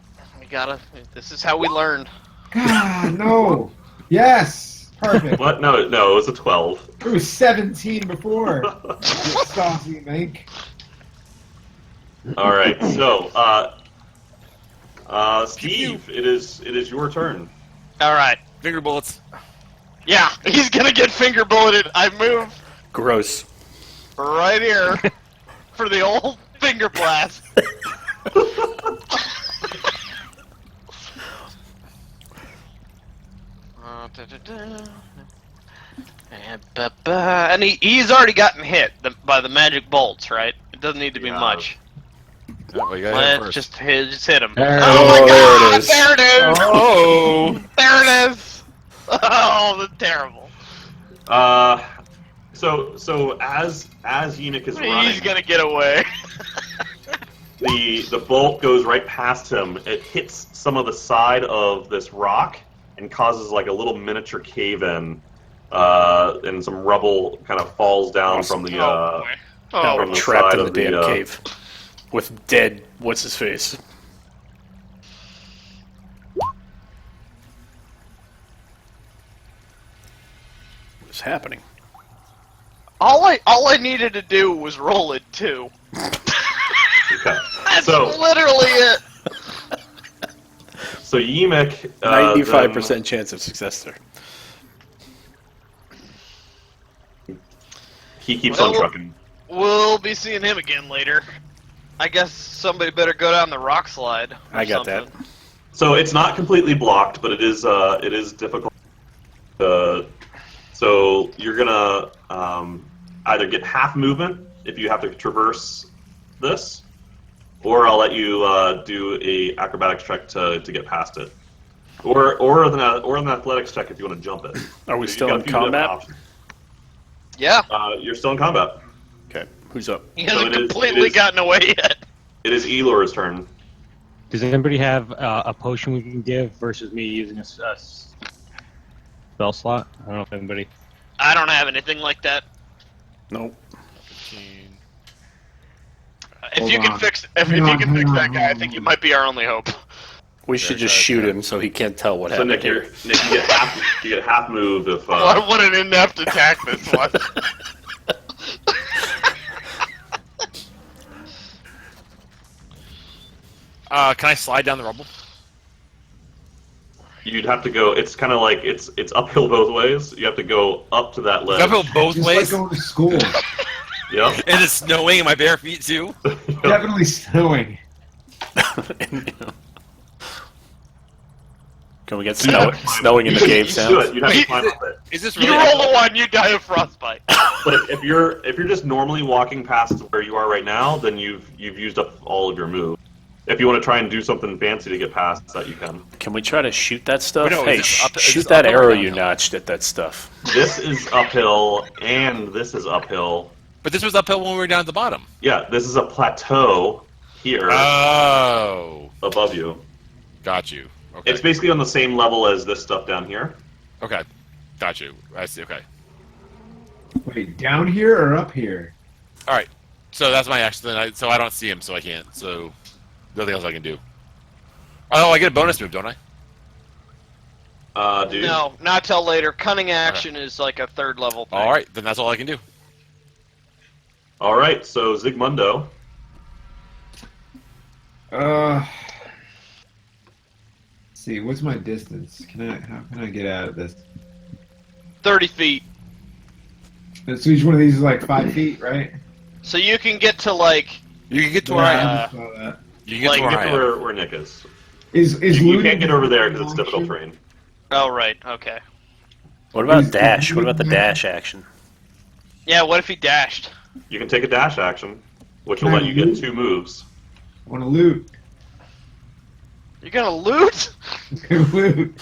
You gotta. This is how we learn. God no. Yes. Perfect. What? No, it was a 12. It was 17 before. You saucy Mike. All right. So, Steve, it is your turn. All right. Finger bullets. Yeah, he's gonna get finger bulleted. I move Gross. right here for the old finger blast. And he's already gotten hit by the magic bolts, right? It doesn't need to be Yeah. much. Oh, you gotta hit him Let's first. just hit him. There Oh my there god! it is. There it is! Oh! There it is! Oh, that's terrible. So as Eunuch is running, He's gonna get away. the bolt goes right past him. It hits some of the side of this rock and causes like a little miniature cave-in, and some rubble kind of falls down from the Oh, boy. Now Oh, we're from the trapped side in the of the, damn cave with dead. What's his face? What's happening? all I needed to do was roll it too. Okay. That's So literally it. so Eunuch, 95% chance of success there. he keeps Well, on trucking. We'll be seeing him again later. I guess somebody better go down the rock slide. or I got that. something. So it's not completely blocked, but it is difficult. So you're gonna either get half movement if you have to traverse this, or I'll let you do a acrobatics check to get past it, or an athletics check if you want to jump it. Are we So you've still got a in few different combat? options. Yeah, You're still in combat. Okay, who's up? he So hasn't it is- completely it is- gotten away yet. It is Elor's turn. Does anybody have a potion we can give versus me using a spell slot? I don't know if anybody. I don't have anything like that. Nope. If Hold you can on. fix Hang on, that hang guy, I on. think you might be our only hope. We should just shoot him so he can't tell what So happened Nick, here. you get half move if What an in-depth attack this was. Can I slide down the rubble? you'd have to go. It's kind of like it's uphill both ways. You have to go up to that ledge. Uphill both Just ways? like going to school. Yep. And it's snowing in my bare feet too? Definitely snowing. Can we get snowing in the cave You sounds? should. You'd have to climb up it. Is this You really roll a 1, you die of frostbite. But if you're just normally walking past where you are right now, then you've used up all of your move. If you want to try and do something fancy to get past that, you can. Can we try to shoot that stuff? Wait, no, Hey, is this up- is shoot this that uphill or arrow you downhill? notched at that stuff. This is uphill, and this is uphill. But this was uphill when we were down at the bottom. Yeah, this is a plateau here Oh. above you. Got you. Okay. It's basically on the same level as this stuff down here. Okay. Got you. I see. Okay. Wait, down here or up here? All right. So that's my action. So I don't see him, so I can't. So nothing else I can do. Oh, I get a bonus move, don't I? Dude. No, not till later. Cunning action is like a 3rd level thing. All right. Then that's all I can do. All right, so Zygmundo. Let's see, what's my distance? How can I get out of this? 30 feet. So each one of these is like 5 feet, right? So you can get to like... You can get to Yeah, where I I am. just saw that. You can get Like, to You where get I to am. where Nick is. Is You looting can't get over there because an it's difficult option? terrain. Oh, right. Okay. What about Is dash? What about the looting- dash action? Yeah, what if he dashed? You can take a dash action, which Can will I let you get loot? 2 moves. I want to loot. You're gonna loot? Loot.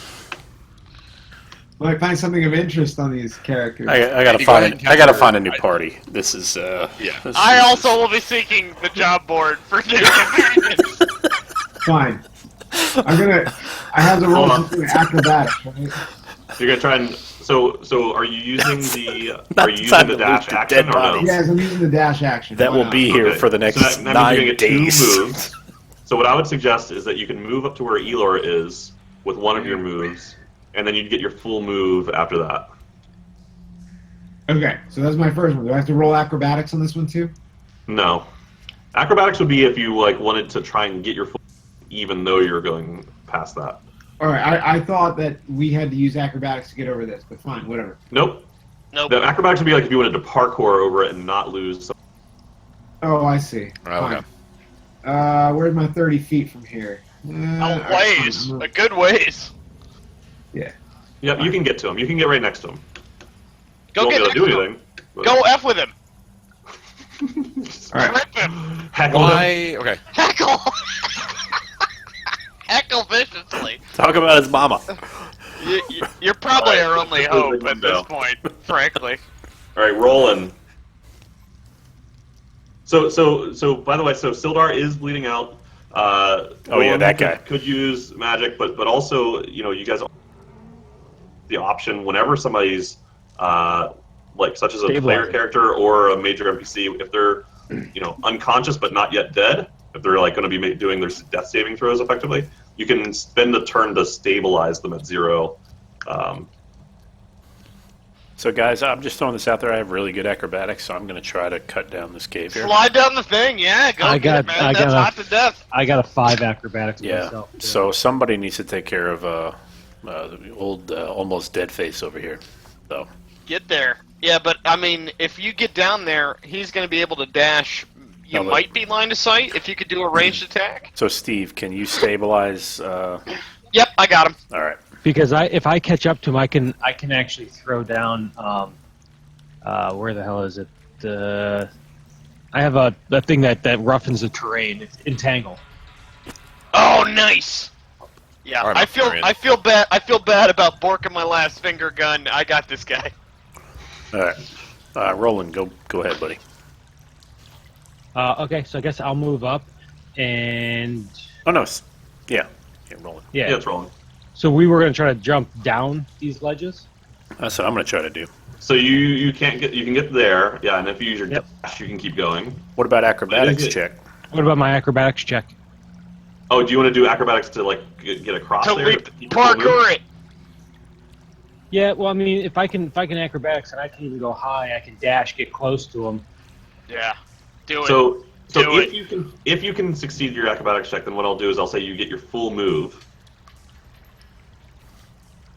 Might find something of interest on these characters. I gotta Andy, go ahead and I gotta capture- find a new party. This is Yeah. this I is- also will be seeking the job board for new companions. Fine. I have to roll Hold on. something acrobatics, right? You're gonna try and so are you using the Not are you the using time the to dash loot the action dead or no? bodies. Yes, I'm using the dash action. that Why will not? be here Okay. for the next So that means 9 you're gonna get days. 2 moves. So what I would suggest is that you can move up to where Elor is with one of your moves, and then you'd get your full move after that. Okay, so that's my first one. Do I have to roll acrobatics on this one too? No. Acrobatics would be if you like wanted to try and get your full even though you're going past that. All right, I thought that we had to use acrobatics to get over this, but fine, whatever. Nope. Nope. The acrobatics would be like if you wanted to parkour over it and not lose. Oh, I see. Right, Fine. okay. Where's my 30 feet from here? A all right, ways. fine, A good ways. Yep, you can get to him. You can get right next to him. Go you get won't next be able to to him. do anything. but- Go F with him. All right. Rip him. Heckle him. Why? Okay. Heckle. Heckle viciously. Talk about his mama. You're probably All right, our only this is hope the at this window. point, frankly. All right, Rolen. So by the way, so Sildar is bleeding out. Oh, yeah, Rolen that guy. could use magic, but also you guys the option whenever somebody's like such as a player Stabilizer. character or a major NPC, if they're unconscious but not yet dead, if they're like going to be doing their death saving throws effectively, you can spend a turn to stabilize them at 0. So, guys, I'm just throwing this out there. I have really good acrobatics, so I'm going to try to cut down this cave here. Slide down the thing, yeah. Go I get got- it, man. I That's got a- hot to death. I got a 5 acrobatics Yeah. myself. too. So somebody needs to take care of the old almost dead face over here. So Get there. Yeah, but I mean, if you get down there, he's going to be able to dash. You No, but- might be line of sight if you could do a ranged attack. so Steve, can you stabilize? Yep, I got him. All right. Because if I catch up to him, I can actually throw down. Where the hell is it? I have a thing that roughens the terrain. It's entangle. Oh, nice. Yeah, All right, I feel bad. I feel bad about borking my last finger gun. I got this guy. All right. Roland, go ahead, buddy. Okay, so I guess I'll move up, and Oh no. Yeah, Roland. Yeah, yeah. it's rolling. So we were going to try to jump down these ledges. That's what I'm going to try to do. So you can get there, yeah, and if you use your Yep. dash, you can keep going. What about acrobatics Is it- check? What about my acrobatics check? Oh, do you want to do acrobatics to like get across To there? leap, keep your full move? parkour it. Yeah, well, I mean, if I can acrobatics and I can even go high, I can dash, get close to him. Yeah, do it. So Do if you can succeed your acrobatics check, then what I'll do is I'll say you get your full move,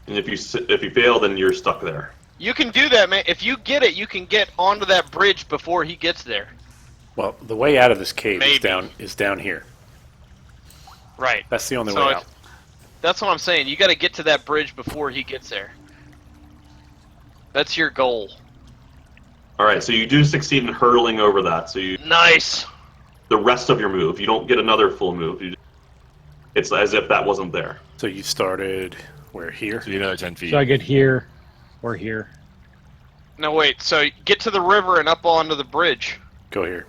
and if you fail, then you're stuck there. You can do that, man. If you get it, you can get onto that bridge before he gets there. Well, the way out of this cave Maybe. is down here. Right. That's the only So way if- out. That's what I'm saying. You got to get to that bridge before he gets there. That's your goal. All right, so you do succeed in hurtling over that. So Nice. the rest of your move, you don't get another full move. It's as if that wasn't there. So you started where here? So you another 10 feet. So I get here or here. No, wait. So get to the river and up onto the bridge. Go here.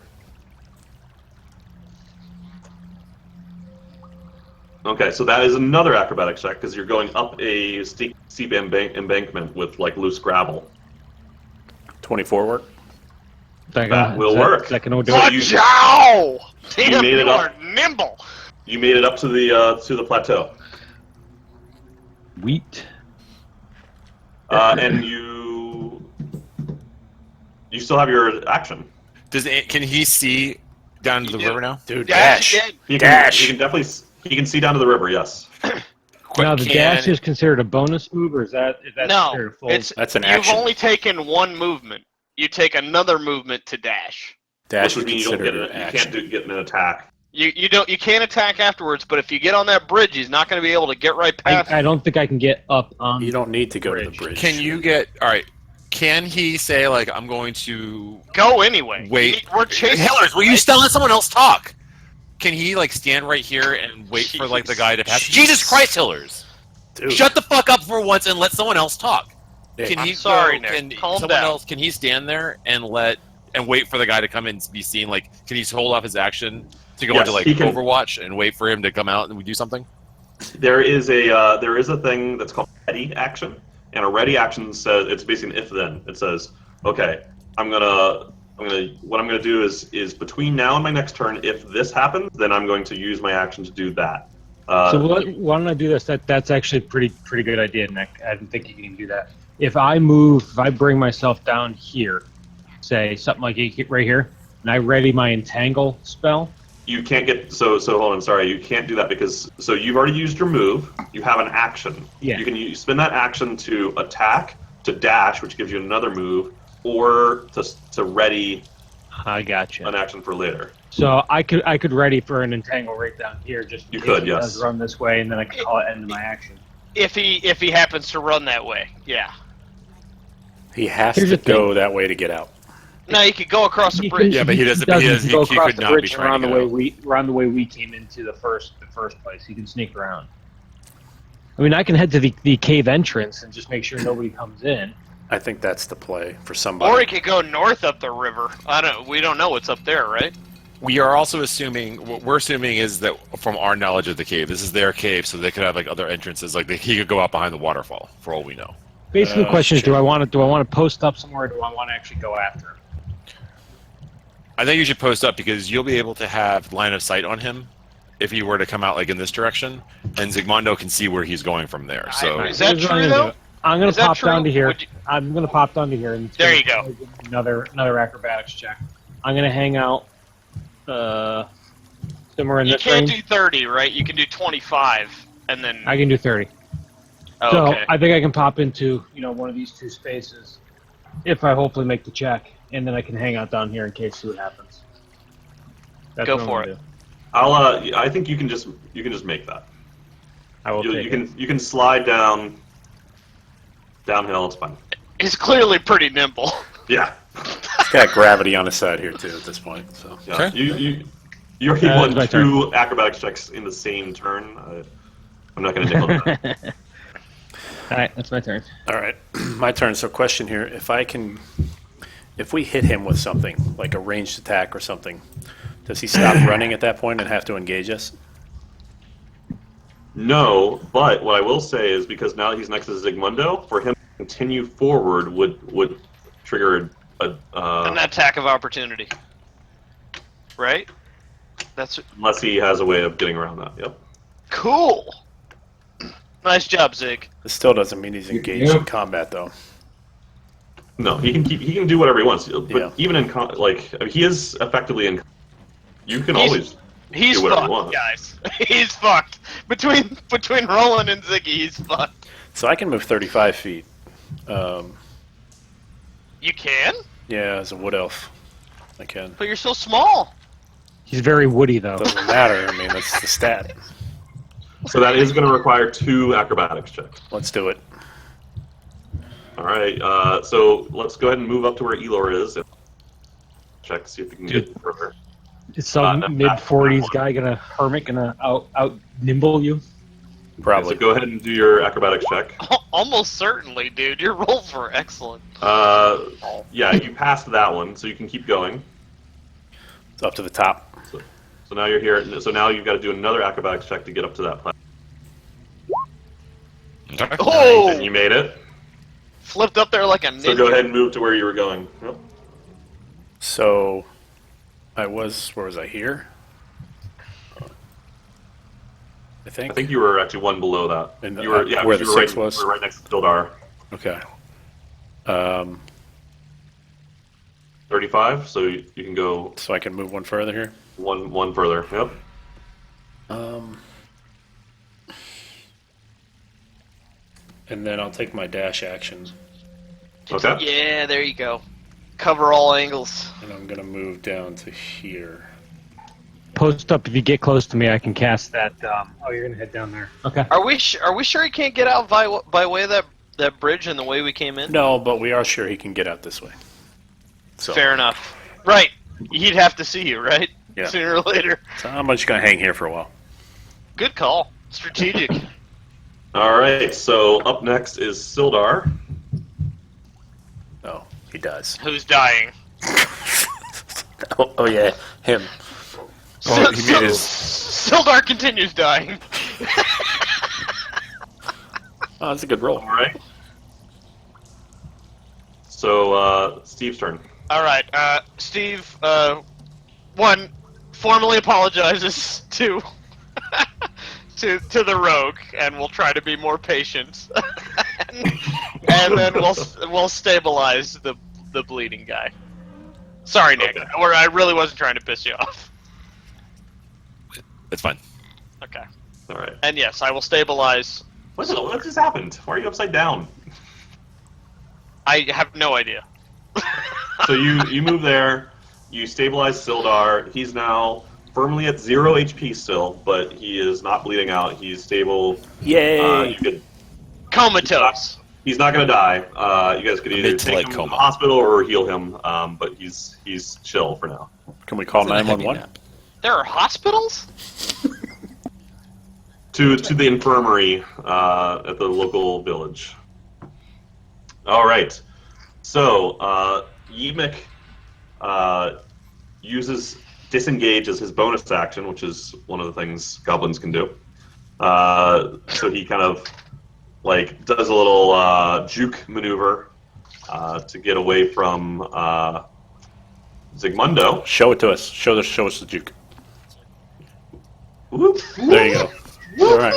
Okay, so that is another acrobatic check because you're going up a steep embankment with like loose gravel. 24 work. That will work. That can do So it. you- Wow! Damn, made it you up. are nimble. You made it up to the plateau, Wheat. and you still have your action. Can he see down to the You do. river now? Dude, Dash dash. again. He Dash. can definitely he can see down to the river. Yes. Now the dash is considered a bonus move, or is that considered No, a full? it's That's an you've action. only taken one movement. You take another movement to dash. Dash Which is would mean you don't considered get an it. You action. can't get an attack. You can't attack afterwards, but if you get on that bridge, he's not going to be able to get right past. I don't think I can get up on. You don't need to go to the Bridge. bridge. Can you get all right? Can he say like I'm going to Go anyway. wait? We're chasing. Hillers, will you still let someone else talk? Can he like stand right here and wait for like the guy to pass? Jesus Christ, Hillers! Dude. Shut the fuck up for once and let someone else talk. Nick, Can I'm he sorry, go, Nick. Can Calm someone down. else? Can he stand there and wait for the guy to come and be seen? Like, can he hold off his action to go Yes, into like he can. Overwatch and wait for him to come out and we do something? There is a thing that's called ready action, and a ready action says it's basically an if then. It says, okay, what I'm gonna do is between now and my next turn, if this happens, then I'm going to use my action to do that. So why don't I do this? That's actually a pretty good idea, Nick. I didn't think you can do that. If I bring myself down here, say something like right here, and I ready my entangle spell. You can't get so hold on, sorry, you can't do that because you've already used your move. You have an action. Yeah. You can spend that action to attack, to dash, which gives you another move, or to ready I gotcha. an action for later. So I could ready for an entangle right down here. Just in You case could, he yes. does run this way, and then I can call it end of my action. If he happens to run that way, yeah. He has Here's to the thing. go that way to get out. No, you could go across the He bridge. Yeah, but he doesn't- doesn't. he doesn't- go he across could the not be bridge trying around to the get way out. we we came into the first place. He can sneak around. I mean, I can head to the cave entrance and just make sure nobody comes in. I think that's the play for somebody. Or he could go north up the river. We don't know what's up there, right? We are also assuming what we're assuming is that from our knowledge of the cave, this is their cave, so they could have like other entrances. Like he could go out behind the waterfall, for all we know. Basically, the question is, do I want to post up somewhere, or do I want to actually go after him? I think you should post up because you'll be able to have line of sight on him if he were to come out like in this direction, and Zygmundo can see where he's going from there. So Is that Here's what I'm true, gonna though? do. I'm gonna Is that pop true? down to here. Would you- I'm gonna pop down to here, and it's There gonna you go. be Another acrobatics check. I'm gonna hang out somewhere in You this can't range. do 30, right? You can do 25, and then. I can do 30. Oh, So okay. I think I can pop into one of these two spaces if I hopefully make the check, and then I can hang out down here in case see what happens. That's Go what I'm for gonna it. do. I think you can just make that. I will take it. You can slide downhill. It's fine. He's clearly pretty nimble. Yeah. He's got gravity on his side here too at this point. So Yeah. Okay. You're able It's to my two acrobatics checks in the same turn. I'm not going to nickel that. All right, that's my turn. all right, my turn. So question here: if we hit him with something like a ranged attack or something, does he stop running at that point and have to engage us? No, but what I will say is because now that he's next to Zygmundo, for him to continue forward would trigger An attack of opportunity. Right? That's unless he has a way of getting around that. Yep. cool. Nice job, Zig. This still doesn't mean he's engaged in Yep. combat though. No, he can do whatever he wants. But Yeah. even in he is effectively in. You can always. He's Do whatever you fucked, want. guys. He's fucked. Between Rolen and Ziggy, he's fucked. So I can move 35 feet. You can? Yeah, as a wood elf, I can. But you're so small. He's very woody though. Doesn't matter. I mean, that's the stat. So that is going to require 2 acrobatics checks. Let's do it. All right. So let's go ahead and move up to where Elor is. And check see if we can get further. Is some that- mid-40s guy gonna out nimble you? Probably. So go ahead and do your acrobatics check. Almost certainly, dude. Your rolls were excellent. Yeah, you passed that one, so you can keep going. It's up to the top. So now you're here. So now you've got to do another acrobatics check to get up to that platform. Okay. Oh! And you made it. Flipped up there like a ninja. So go ahead and move to where you were going. Yep. So where was I here? I think. I think you were actually one below that. And, You were where you the were 6 right, was? You were right next to Dildar. Okay. 35. So you can go So I can move one further here. one further. Yep. And then I'll take my dash action, Okay. Yeah, there you go. Cover all angles. and I'm gonna move down to here. post up. If you get close to me, I can cast that. Oh, you're gonna head down there. Okay. Are we sure he can't get out by way of that bridge and the way we came in? No, but we are sure he can get out this way. So, Fair enough. Right. He'd have to see you, right? Yeah. Sooner or later. So I'm just gonna hang here for a while. Good call. Strategic. All right. So up next is Sildar. Oh, he does. Who's dying? Oh yeah, him. Oh, he made his. Sildar continues dying. Oh, that's a good roll. All right. So Steve's turn. All right, Steve. One formally apologizes to to the rogue, and we'll try to be more patient, and then we'll stabilize the bleeding guy. Sorry, Nick. Okay. Or I really wasn't trying to piss you off. It's fine. Okay. All right. And yes, I will stabilize. What just happened? Why are you upside down? I have no idea. So you move there, you stabilize Sildar. He's now firmly at 0 HP still, but he is not bleeding out. He's stable. Yay! You could, Comatose. he's not going to die. You guys could either Mid to take late him to coma. the hospital or heal him, but he's chill for now. Can we call It's a heavy 911? nap. There are hospitals? To the infirmary at the local village. All right. So Ymik uses disengage as his bonus action, which is one of the things goblins can do. So he kind of like does a little juke maneuver to get away from Zygmundo. Show it to us. Show us the juke. Whoop. There you go. All right.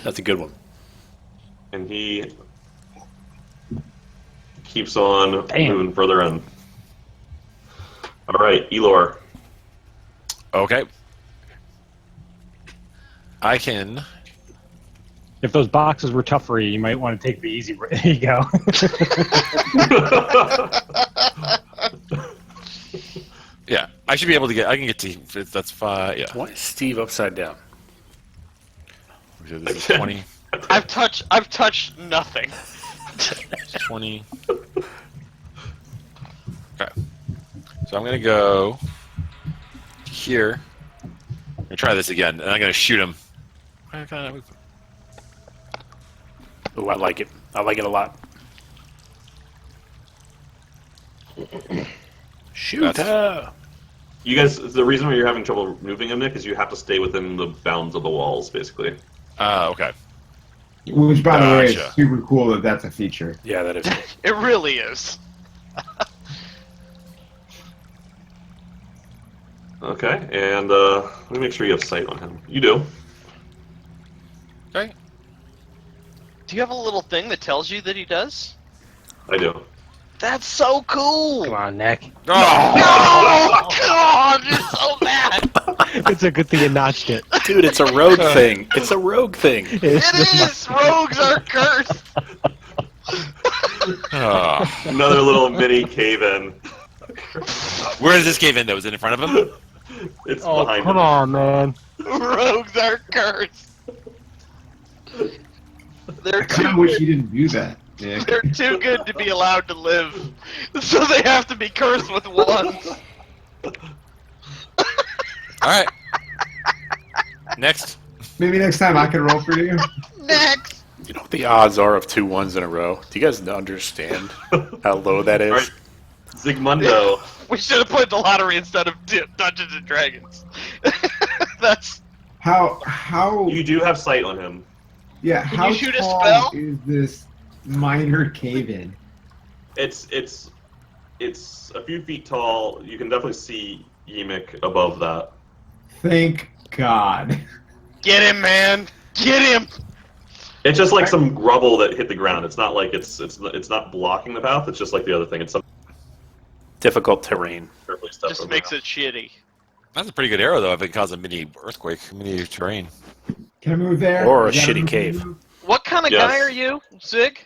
That's a good one. And he keeps on Damn. moving further in. All right, Elor. Okay. I can. If those boxes were tough for you, you might want to take the easy. There you go. Yeah, I should be able to get. I can get to. That's fine. Yeah. Why is Steve upside down? This is 20. I've touched nothing. 20. Okay. So I'm gonna go here. I'm gonna try this again, and I'm gonna shoot him. Oh, I like it. I like it a lot. Shoot her! You guys, the reason why you're having trouble moving him, Nick, is you have to stay within the bounds of the walls, basically. Okay. Which, by the way, is Gotcha. super cool that that's a feature. Yeah, that is. It really is. Okay, and let me make sure you have sight on him. You do. Okay. Do you have a little thing that tells you that he does? I do. That's so cool! Come on, Nick. Oh, God, you're so bad! It's a good thing you notched it. Dude, it's a rogue thing. It's a rogue thing. It is! Rogues are cursed! Oh. Another little mini cave-in. Where does this cave in, though? Is it in front of him? It's Oh, behind come him. on, man. Rogues are cursed! They're I kind of wish you didn't do that, Nick. They're too good to be allowed to live, so they have to be cursed with ones. All right. Next. Maybe next time I can roll for you. Next! You know what the odds are of 2 1s in a row? Do you guys understand how low that is? All right. Zygmundo. We should have played the lottery instead of Dungeons and Dragons. That's... How You do have sight on him. yeah, Can how you shoot a tall spell? is this minor cave-in? It's a few feet tall. You can definitely see Ymik above that. Thank God. Get him, man! Get him! It's just like some rubble that hit the ground. It's not like it's not blocking the path. It's just like the other thing. It's some Difficult terrain. carefully stuff. Just makes it shitty. That's a pretty good arrow, though, if it caused a mini earthquake, mini terrain. Can I move there? Or a Is that shitty move? cave. What kind of Yes. guy are you, Zig?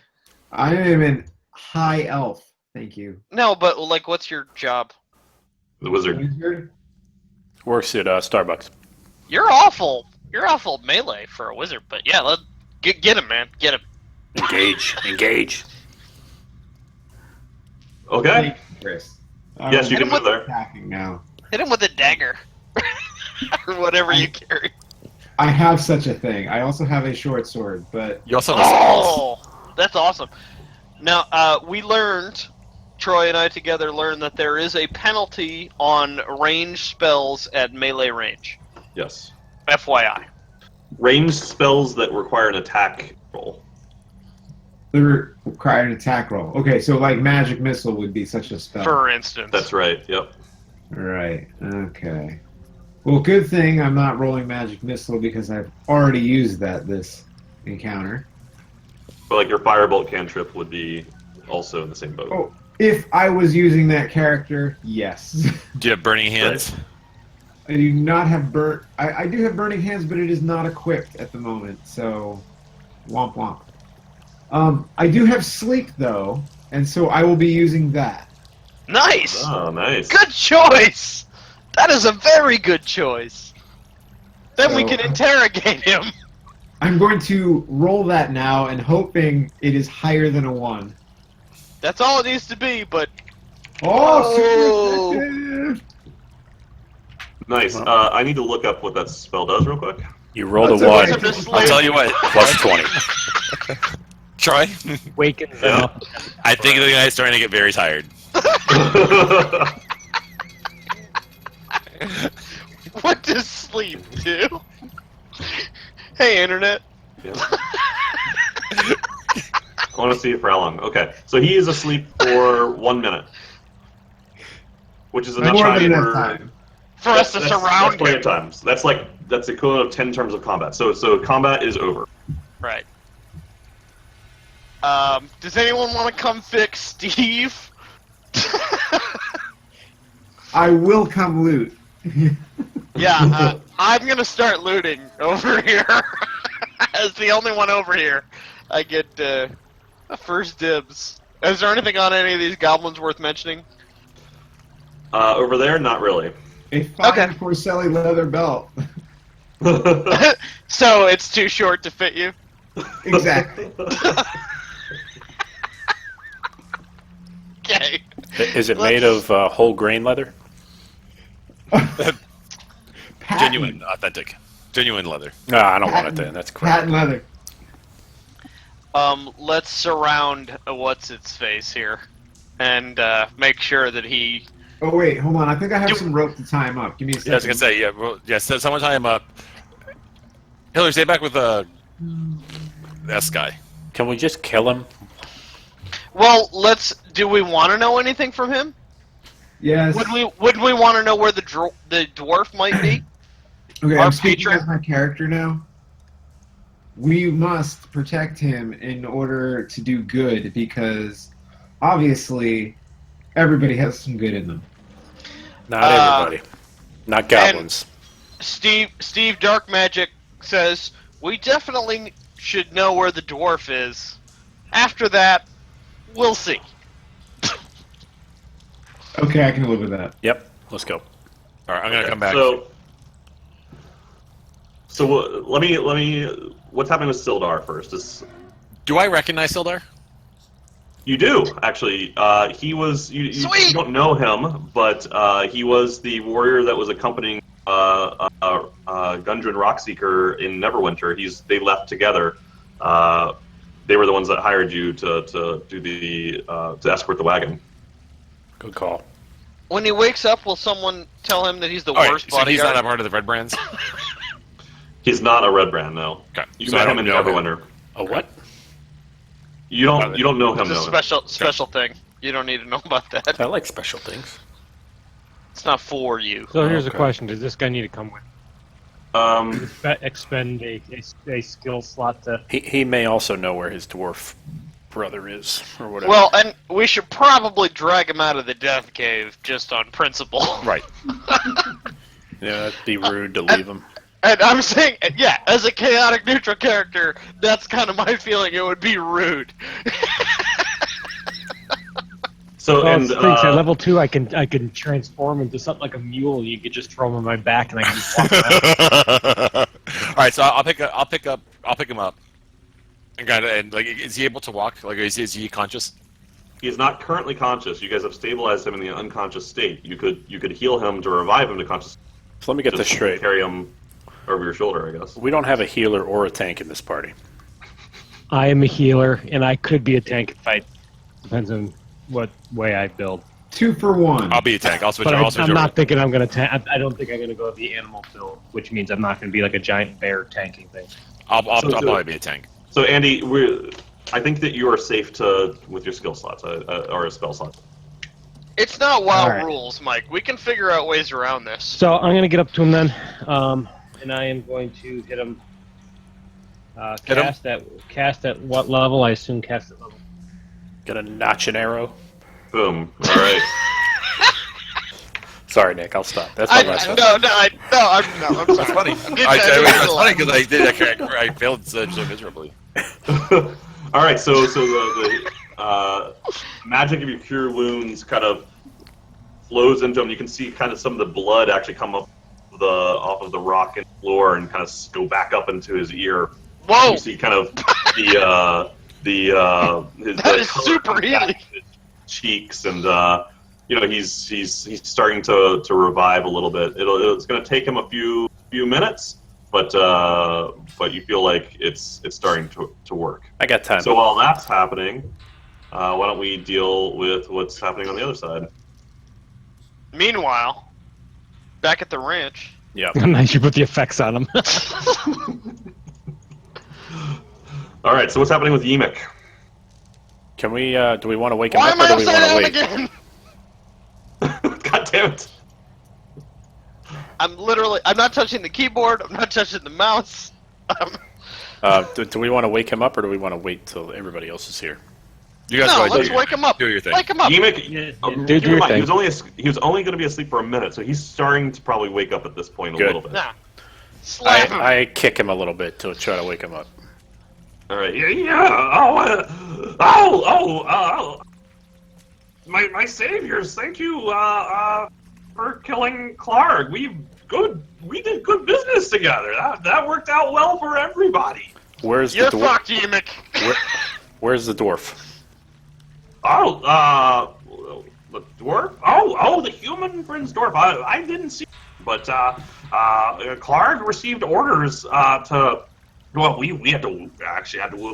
I am an high elf. Thank you. No, but, like, what's your job? The wizard. Wizard? Works at Starbucks. You're awful. You're awful melee for a wizard, but yeah, get him, man. Get him. Engage. Okay. Thank you, Chris. Yes, you can move there. Attacking now. Hit him with a dagger. Or whatever you carry. I have such a thing. I also have a short sword, but You also have a spells. Oh, that's awesome. Now, we learned, Troy and I together learned that there is a penalty on ranged spells at melee range. Yes. FYI. Ranged spells that require an attack roll. they require an attack roll. Okay, so like magic missile would be such a spell. For instance. That's right. Yep. Right. Okay. Well, good thing I'm not rolling magic missile because I've already used this encounter. But like your firebolt cantrip would be also in the same boat. Oh, if I was using that character, yes. Do you have burning hands? I do not have I do have burning hands, but it is not equipped at the moment. So, womp womp. I do have sleep though, and so I will be using that. Nice! Oh, nice. Good choice! That is a very good choice. Then we So- can interrogate him. I'm going to roll that now and hoping it is higher than a 1. That's all it needs to be, but Oh, Oh. super effective! Nice. I need to look up what that spell does real quick. You rolled That's a okay. 1 It's a I'll tell you what, plus 20. Troy. Waken Yeah. up. I think the guy's starting to get very tired. what does sleep do? Hey, Internet. Yeah. I want to see it for how long. Okay, so he is asleep for 1 minute, which is enough More time than for enough time. For us to that's surround plenty him. of times. That's the equivalent of 10 turns of combat. So combat is over. Right. Does anyone want to come fix Steve? I will come loot. Yeah, I'm gonna start looting over here. As the only one over here, I get first dibs. Is there anything on any of these goblins worth mentioning? Over there, not really. A fine Okay. for Sally leather belt. So it's too short to fit you? Exactly. Okay. Is it made of whole grain leather? Patent- Genuine, authentic. Genuine leather. No, I don't want it then. That's crap. Patent leather. Let's surround what's its face here, and make sure that he. Oh wait, hold on. I think I have some rope to tie him up. Give me a second. Yeah, I was gonna say, yeah, well, yeah. So someone tie him up. Hillary, stay back with this guy. Can we just kill him? Well, do we want to know anything from him? Yes. Would we want to know where the dwarf might be? Okay, Our I'm speaking patron- as my character now. We must protect him in order to do good because obviously everybody has some good in them. Not everybody. Not goblins. Steve Dark Magic says we definitely should know where the dwarf is. After that, we'll see. Okay, I can live with that. Yep. Let's go. All right, I'm gonna come back. So let me. What's happening with Sildar first? Do I recognize Sildar? You do actually. He was. You Sweet! don't know him, but he was the warrior that was accompanying Gundren Rockseeker in Neverwinter. They left together. They were the ones that hired you to do to escort the wagon. Good call. When he wakes up, will someone tell him that he's the All right, worst so he's bodyguard? not a part of the Red Brands. He's not a red brand, no. Okay, You so I met him don't in know him. Neverwinter. A what? You don't know him, It's a no. special thing. You don't need to know about that. I like special things. It's not for you. So here's a Okay. question: does this guy need to come with? Expend a skill slot to? He may also know where his dwarf brother is, or whatever. Well, and we should probably drag him out of the death cave just on principle. Right. Yeah, that'd be rude to leave him. And I'm saying, yeah, as a chaotic neutral character, that's kind of my feeling. It would be rude. So Well, and it's things at level 2, I can transform into something like a mule. You could just throw him on my back, and I can just walk around. All right, so I'll pick him up, and like, is he able to walk? Like, is he conscious? he is not currently conscious. You guys have stabilized him in the unconscious state. You could heal him to revive him to conscious. So let me get this Just straight. carry him over your shoulder, I guess. We don't have a healer or a tank in this party. I am a healer, and I could be a tank if I. Depends on what way I build. 2 for 1. I'll be a tank. I'll switch. But I'll switch I'm over. not thinking I'm going to tank. I don't think I'm going to go the animal build, which means I'm not going to be like a giant bear tanking thing. I'll So- probably be a tank. So Andy, I think that you are safe with your skill slots or a spell slot. It's not WoW Alright. rules, Mike. We can figure out ways around this. So I'm going to get up to him then, and I am going to hit him. Hit him. Cast at what level? I assume cast at level. Got a notch and arrow. Boom. All right. Sorry, Nick. I'll stop. That's my last one. I'm sorry. That's funny. It's funny because I failed so miserably. All right. So the magic of your cure wounds kind of flows into him. You can see kind of some of the blood actually come off of the rock and floor and kind of go back up into his ear. Whoa! You see kind of his That is color super come back healing. to his cheeks, and he's starting to revive a little bit. It's going to take him a few minutes, but you feel like it's starting to work. I got time. So while that's happening, why don't we deal with what's happening on the other side? Meanwhile, back at the ranch. Yeah. Nice, you put the effects on him. All right. So what's happening with Yemic? Can we? Do we want to wake him Why up am I or do we want upside to down wait? again? God damn it! I'm not touching the keyboard. I'm not touching the mouse. Do we want to wake him up or do we want to wait till everybody else is here? You guys No, go ahead, let's wake him up. Do your thing. Wake him up. Yemic, do keep in your mind, thing. he was only going to be asleep for a minute, so he's starting to probably wake up at this point a Good. little bit. Nah. Slap him. I kick him a little bit to try to wake him up. All right. My saviors, thank you for killing Clark. We did good business together. That worked out well for everybody. Where's You're the dwarf? fucked, Yemic. Where's the dwarf? The dwarf? Oh, the human prince dwarf. I didn't see, but Clark received orders to. Well, we had to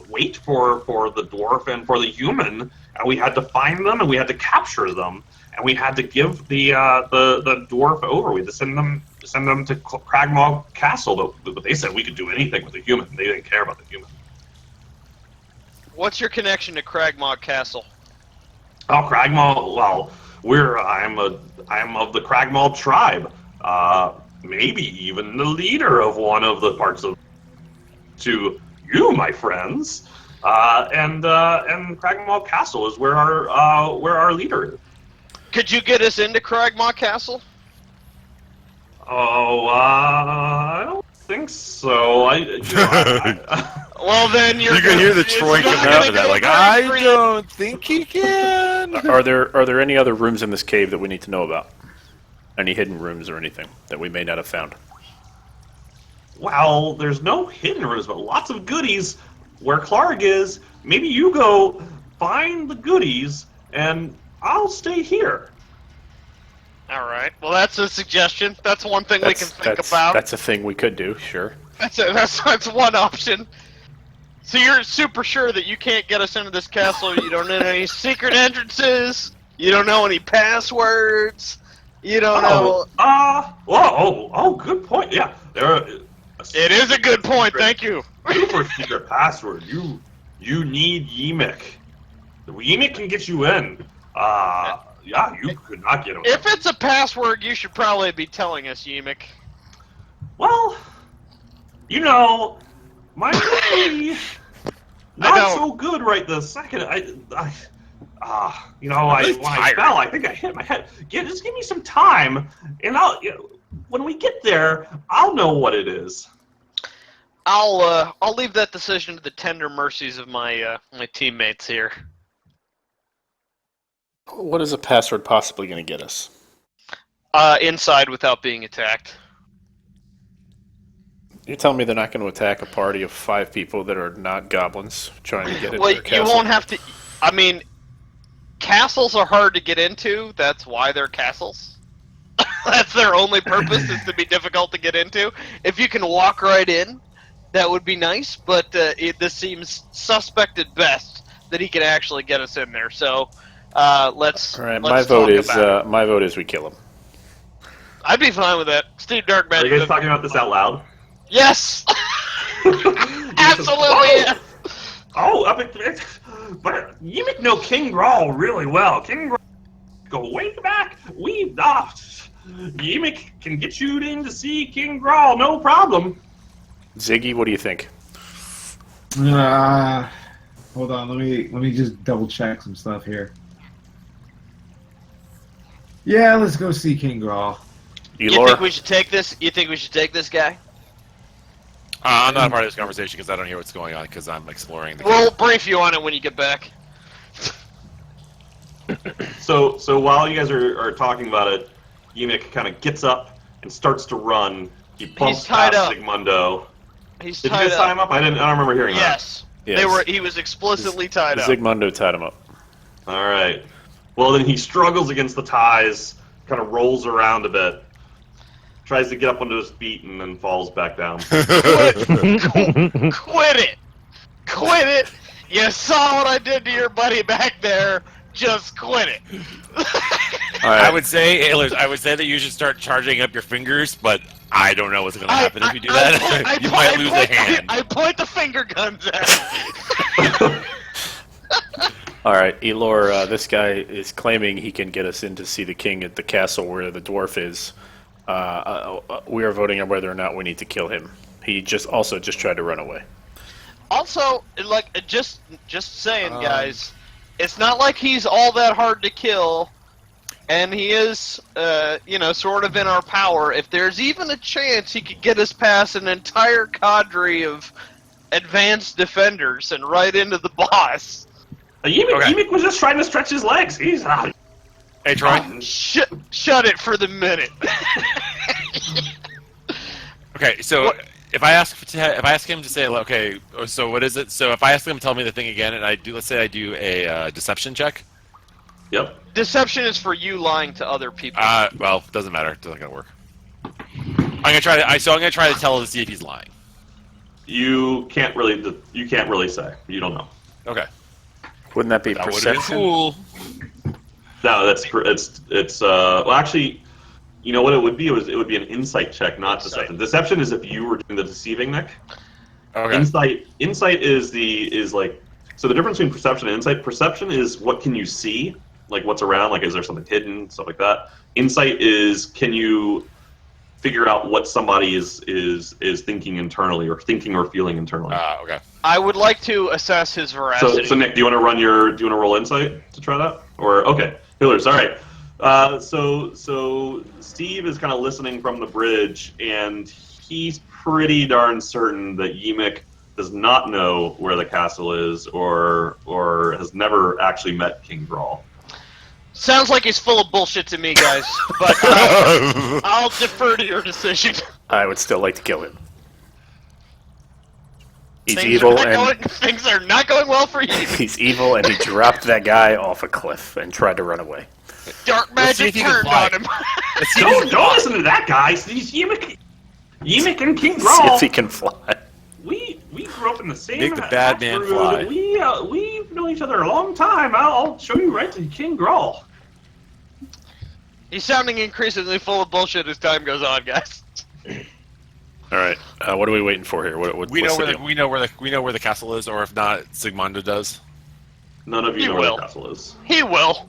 wait for the dwarf and for the human, and we had to find them and we had to capture them, and we had to give the dwarf over. We had to send them to Cragmaw Castle, but they said we could do anything with the human. They didn't care about the human. What's your connection to Cragmaw Castle? Oh, Cragmaw. Well, I'm of the Cragmaw tribe. Maybe even the leader of one of the parts of. To you, my friends, and Cragmaw Castle is where our leader is. Could you get us into Cragmaw Castle? Oh, I don't think so. Well, then You can hear the Troy coming out of that. Like, I don't. don't think he can. Are there any other rooms in this cave that we need to know about? Any hidden rooms or anything that we may not have found? Well, there's no hidden rooms, but lots of goodies where Clark is. Maybe you go find the goodies, and I'll stay here. All right. Well, that's a suggestion. That's one thing we can think about. That's a thing we could do, sure. That's one option. So you're super sure that you can't get us into this castle. You don't know any secret entrances. You don't know any passwords. You don't know. Good point. Yeah, there are. It is a good point. Thank you. Super secret password. You need Yemic. Yemic can get you in. Yeah, you could not get him. If it's a password, you should probably be telling us, Yemic. Well, my memory not so good right this second. When I fell, I think I hit my head. Just give me some time, and when we get there, I'll know what it is. I'll leave that decision to the tender mercies of my my teammates here. What is a password possibly going to get us? Inside without being attacked. You're telling me they're not going to attack a party of 5 people that are not goblins trying to get into Well, their castle? you won't have to. I mean, castles are hard to get into. That's why they're castles. That's their only purpose, is to be difficult to get into. If you can walk right in, that would be nice, but this seems suspect at best that he can actually get us in there. So let's. All right, let's my vote is we kill him. I'd be fine with that. Steve Are Darkman. you guys talking about this out loud? Yes. Absolutely. Yes. Oh, but you know King Grawl really well. King Grawl, go way back. Yimik can get you in to see King Grawl, no problem. Ziggy, what do you think? Hold on, let me just double check some stuff here. Yeah, let's go see King Grawl. You Elor? think we should take this? You think we should take this guy? I'm not a part of this conversation because I don't hear what's going on because I'm exploring the We'll brief you on it when you get back. So while you guys are talking about it, Yimik kind of gets up and starts to run. He bumps tied past up. Zygmundo. He's Did you tied guys tie him up. up? I don't remember hearing Yes. Yes. He was explicitly tied up. Zygmundo tied him up. that. All right. Well, then he struggles against the ties, kind of rolls around a bit, tries to get up onto his feet, and then falls back down. Quit it! Quit it! You saw what I did to your buddy back there. Just quit it. All right. I would say, Elor, I would say that you should start charging up your fingers, but I don't know what's going to happen if you do that. You might lose a hand. I point the finger guns at him. All right, Elor, this guy is claiming he can get us in to see the king at the castle where the dwarf is. We are voting on whether or not we need to kill him. He just tried to run away. Also, like, just saying, guys, it's not like he's all that hard to kill, and he is, sort of in our power. If there's even a chance he could get us past an entire cadre of advanced defenders and right into the boss. Yimik was just trying to stretch his legs. He's Hey, Troy. Shut it for the minute. Okay, so if I ask him to say, okay, so what is it? So if I ask him to tell me the thing again, and let's say I do a deception check. Yep. Deception is for you lying to other people. Well, doesn't matter. It's not gonna work. I'm gonna try to tell him to see if he's lying. You can't really say. You don't know. Okay. Wouldn't that be That would have been perception? cool. No, well, actually, you know what it would be? It would be an insight check, not deception. Deception is if you were doing the deceiving, Nick. Okay. Insight is so the difference between perception and insight. Perception is what can you see, like what's around, like is there something hidden, stuff like that. Insight is can you figure out what somebody is thinking internally or thinking or feeling internally. Okay. I would like to assess his veracity. So Nick, do you want to roll insight to try that? Or okay, Hillers, all right. So Steve is kind of listening from the bridge, and he's pretty darn certain that Yimik does not know where the castle is, or has never actually met King Grawl. Sounds like he's full of bullshit to me, guys. But I'll defer to your decision. I would still like to kill him. He's Things evil things are not going well for you. he's evil, and he dropped that guy off a cliff and tried to run away. Dark Let's see magic if he can turned fly. on him. Let's see if he can Don't fly. listen to that guy. He's Yimik and King See Grawl. if he can fly. We grew up in the same. Make the bad man neighborhood. fly. We've known each other a long time. I'll show you right to King Grawl. He's sounding increasingly full of bullshit as time goes on, guys. All right, what are we waiting for here? We know where the castle is, or if not, Zygmundo does. None of you He know where will. the castle is. He will.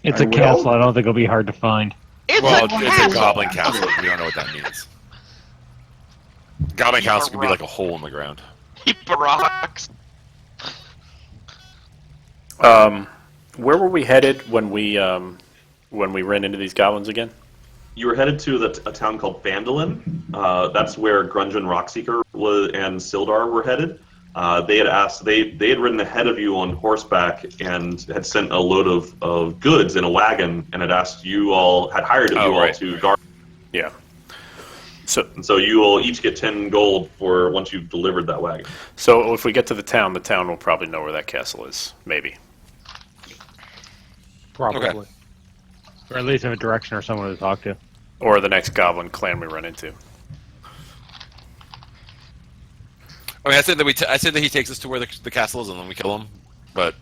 It's I a will. castle. I don't think it'll be hard to find. It's Well, a it's a castle. goblin castle. We don't know what that means. Goblin Heap castle of could be rock. like a hole in the ground. Heap of rocks. Where were we headed when we ran into these goblins again? You were headed to a town called Phandalin. That's where Grunge and Rockseeker and Sildar were headed. they had asked, they had ridden ahead of you on horseback and had sent a load of goods in a wagon and had asked you all, had hired you all to guard. Yeah. And so you will each get 10 gold for once you've delivered that wagon. So if we get to the town will probably know where that castle is. Maybe. Probably. Okay. Or at least have a direction or someone to talk to. Or the next goblin clan we run into. I mean, I said that he takes us to where the castle is and then we kill him. But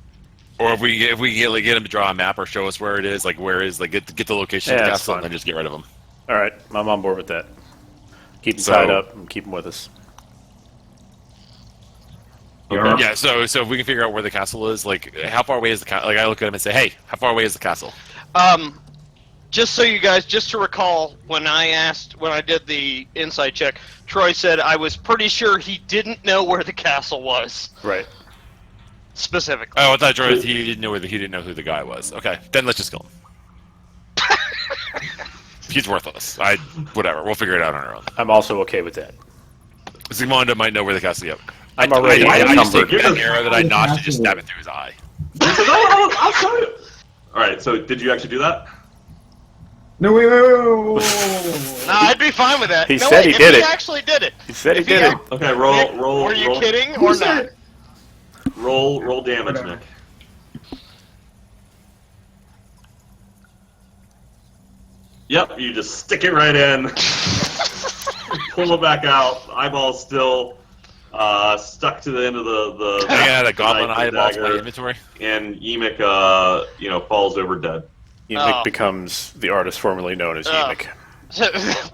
or if we get him to draw a map or show us where it is, like where is, like get the location of the that's castle fine. and then just get rid of him. All right, I'm on board with that. Keep him tied up and keep him with us. Okay. Yeah. So if we can figure out where the castle is, like how far away is the castle? Like I look at him and say, hey, how far away is the castle? Just so you guys, just to recall, when I did the insight check, Troy said I was pretty sure he didn't know where the castle was. Right. Specifically. Oh, I thought Troy he didn't know who the guy was. Okay, then let's just kill him. He's worthless. Whatever. We'll figure it out on our own. I'm also okay with that. Zygmundo might know where the castle is. I'm already I just take encumbered. that arrow that I notched and just stab it through his eye. I'll show you. All right. So did you actually do that? No, wait. No, I'd be fine with that. He no, said wait, he did it. He actually did it. He said he If did it. Okay. Roll. Were you kidding Who or said- not? Roll damage, Nick. Yep, you just stick it right in. Pull it back out. Eyeball still stuck to the end of the I got a goblin knife, eyeball to my dagger, inventory. and Emic, falls over dead. Emic Oh. becomes the artist formerly known as Oh. Emic.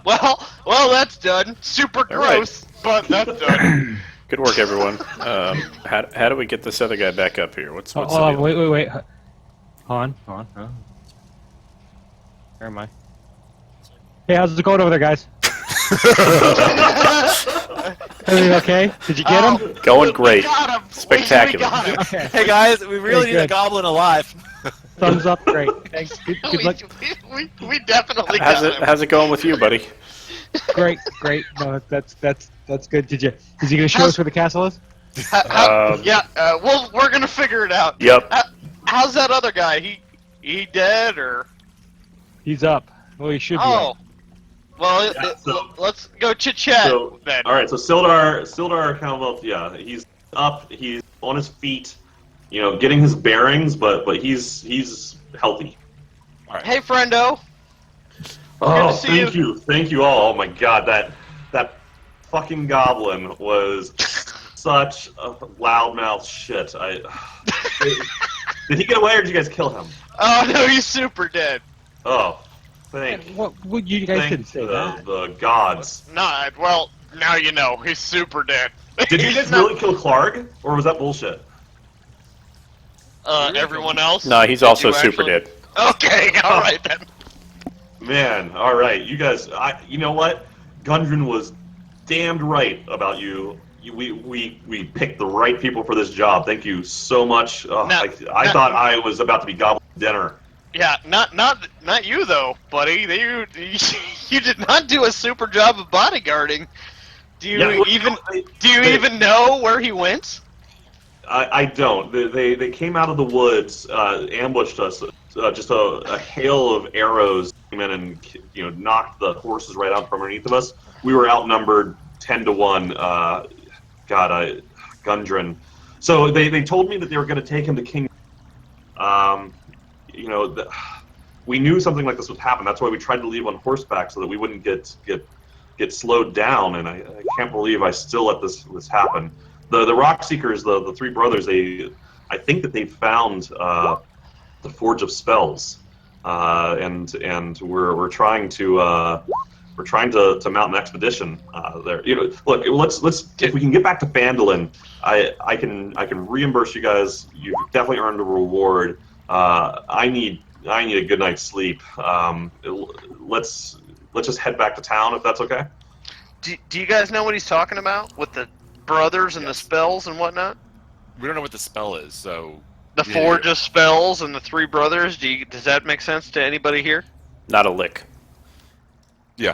well, that's done. Super gross, but that's done. Good work, everyone. How do we get this other guy back up here? What's Hold the on, deal? wait. Hold on. Oh. Where am I? Hey, how's it going over there, guys? Everything okay? Did you get him? Going great. We got him. Spectacular. We got him. Okay. Hey guys, we really need a good. goblin alive. Thumbs up. Great. Thanks. Good luck. We definitely got him. How's it going with you, buddy? Great. No, that's good. Is he gonna show us where the castle is? We're gonna figure it out. Yep. How's that other guy? He dead or? He's up. Well, he should be. Oh. Up. Well, let's go chit chat then. All right, so Sildar Commonwealth, yeah, he's up, he's on his feet, getting his bearings, but he's healthy. All right. Hey, friendo. Oh, to see thank you all. Oh my God, that fucking goblin was such a loudmouth shit. Did he get away or did you guys kill him? Oh no, he's super dead. Oh, thank What you guys didn't say that. the gods. Nah, well, now you know. He's super dead. Did you guys really kill Clark, or was that bullshit? Everyone else? No, he's Did also you super actually- dead. Okay, alright then. Man, all right, you guys. You know what? Gundren was damned right about you. We picked the right people for this job. Thank you so much. I thought I was about to be goblin dinner. Yeah, not you though, buddy. You did not do a super job of bodyguarding. Do you even know where he went? I don't. They came out of the woods, ambushed us. Just a hail of arrows came in and knocked the horses right out from underneath of us. We were outnumbered 10-1. Gundren. So they told me that they were going to take him to King. We knew something like this would happen. That's why we tried to leave on horseback so that we wouldn't get slowed down. And I can't believe I still let this happen. The Rock Seekers, the three brothers, I think that they found the Forge of Spells, and we're trying to mount an expedition there. Look, let's if we can get back to Phandalin, I can reimburse you guys. You've definitely earned a reward. I need a good night's sleep. Let's just head back to town if that's okay. Do you guys know what he's talking about with the brothers and the spells and whatnot? We don't know what the spell is, so The Forge of Spells and the three brothers. Does that make sense to anybody here? Not a lick. yeah.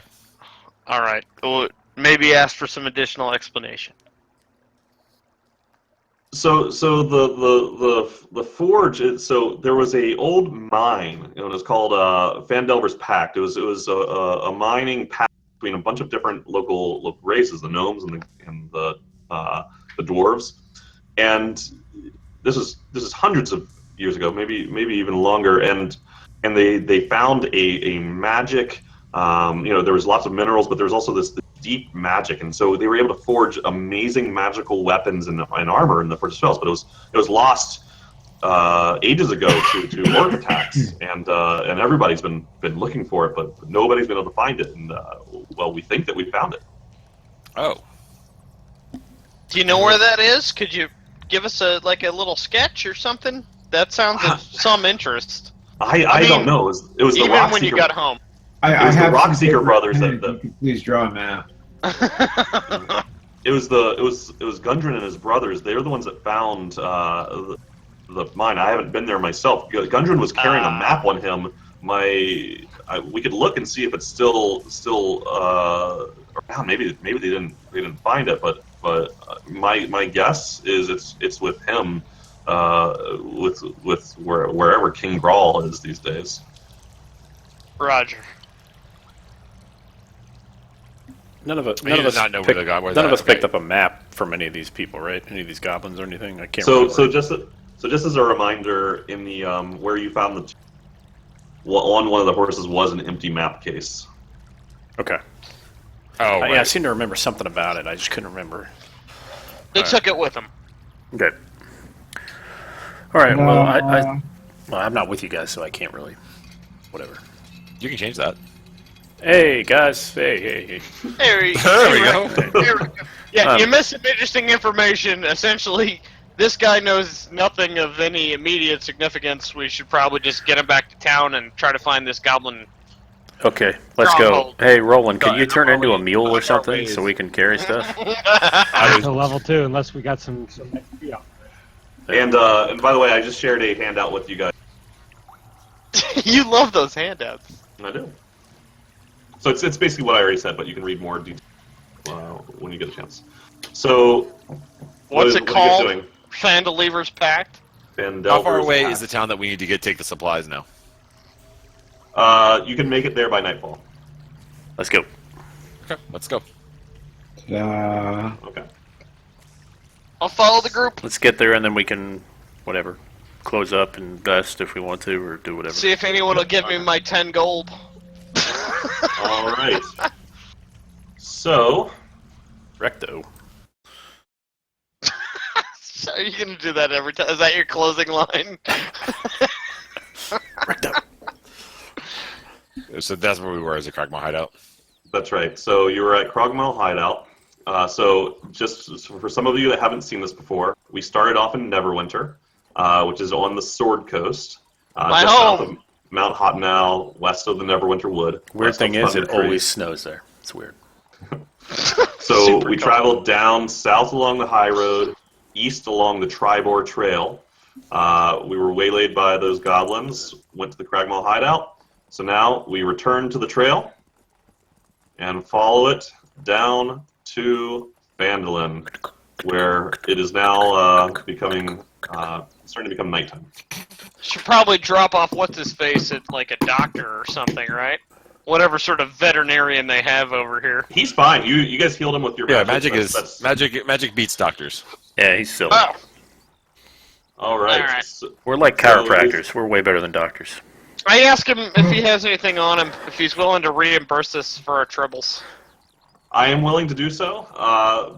All right. Well, maybe ask for some additional explanation. So the forge. So there was a old mine. It was called Phandalin Pact. It was a mining pact between a bunch of different local races, the gnomes and the dwarves. And this is hundreds of years ago, maybe even longer. And they found a magic. There was lots of minerals, but there was also this deep magic, and so they were able to forge amazing magical weapons and armor in the Forge of Spells. But it was lost ages ago to orc attacks, and everybody's been looking for it, but nobody's been able to find it. And well, we think that we found it. Oh. Do you know where that is? Could you give us a little sketch or something? That sounds of some interest. I don't know. It was the even Rock when you Seeker- got home. It was the Rock Seeker brothers If that you could please draw a map. it was Gundren and his brothers. They're the ones that found the mine. I haven't been there myself. Gundren was carrying a map on him. We could look and see if it's still around. Maybe they didn't find it, but my guess is it's with him, with wherever King Grawl is these days. Roger. None of us not know where they got. None of us picked up a map from any of these people, right? Any of these goblins or anything? I can't. So remember. just as a reminder, in the where you found on one of the horses was an empty map case. Okay. Oh, right. Yeah, I seem to remember something about it. I just couldn't remember. They took it with them. Okay. All right. Well, I'm not with you guys, so I can't really. Whatever. You can change that. Hey guys. Hey. There we go. There we go. Yeah, you missed some interesting information. Essentially, this guy knows nothing of any immediate significance. We should probably just get him back to town and try to find this goblin. Okay, let's go. Hey, Roland, can you turn into a mule or something ways. so we can carry stuff? I'm to level 2 unless we got some XP out. And by the way, I just shared a handout with you guys. You love those handouts. I do. So it's basically what I already said, but you can read more detail when you get a chance. So What's it called? What are you guys Phandalin Pact? doing? How far away Pact. is the town that we need to take the supplies now? You can make it there by nightfall. Let's go. Okay, let's go. Okay. I'll follow the group. Let's get there and then we can, whatever, close up and dust if we want to or do whatever. See if anyone will give me my 10 gold. All right. So, Recto. Are you going to do that every time? Is that your closing line? Recto. So that's where we were as a Kragma hideout. that's right. So you were at Krogmel Hideout. So just for some of you that haven't seen this before, we started off in Neverwinter, which is on the Sword Coast. My just south home. of Mount Hottenal, west of the Neverwinter Wood. Weird west thing of is, it Thunder always Tree. snows there. It's weird. So Super we cool. traveled down south along the high road, east along the Tribor Trail. We were waylaid by those goblins, went to the Kragmaw hideout. So now we return to the trail and follow it down to Phandalin, where it is now starting to become nighttime. Should probably drop off what's-his-face at, like, a doctor or something, right? Whatever sort of veterinarian they have over here. He's fine. You guys healed him with your Yeah, magic. magic beats doctors. Yeah, he's silly. Oh, All right. All right. So, We're like chiropractors. We're way better than doctors. I asked him if he has anything on him, if he's willing to reimburse us for our troubles. I am willing to do so,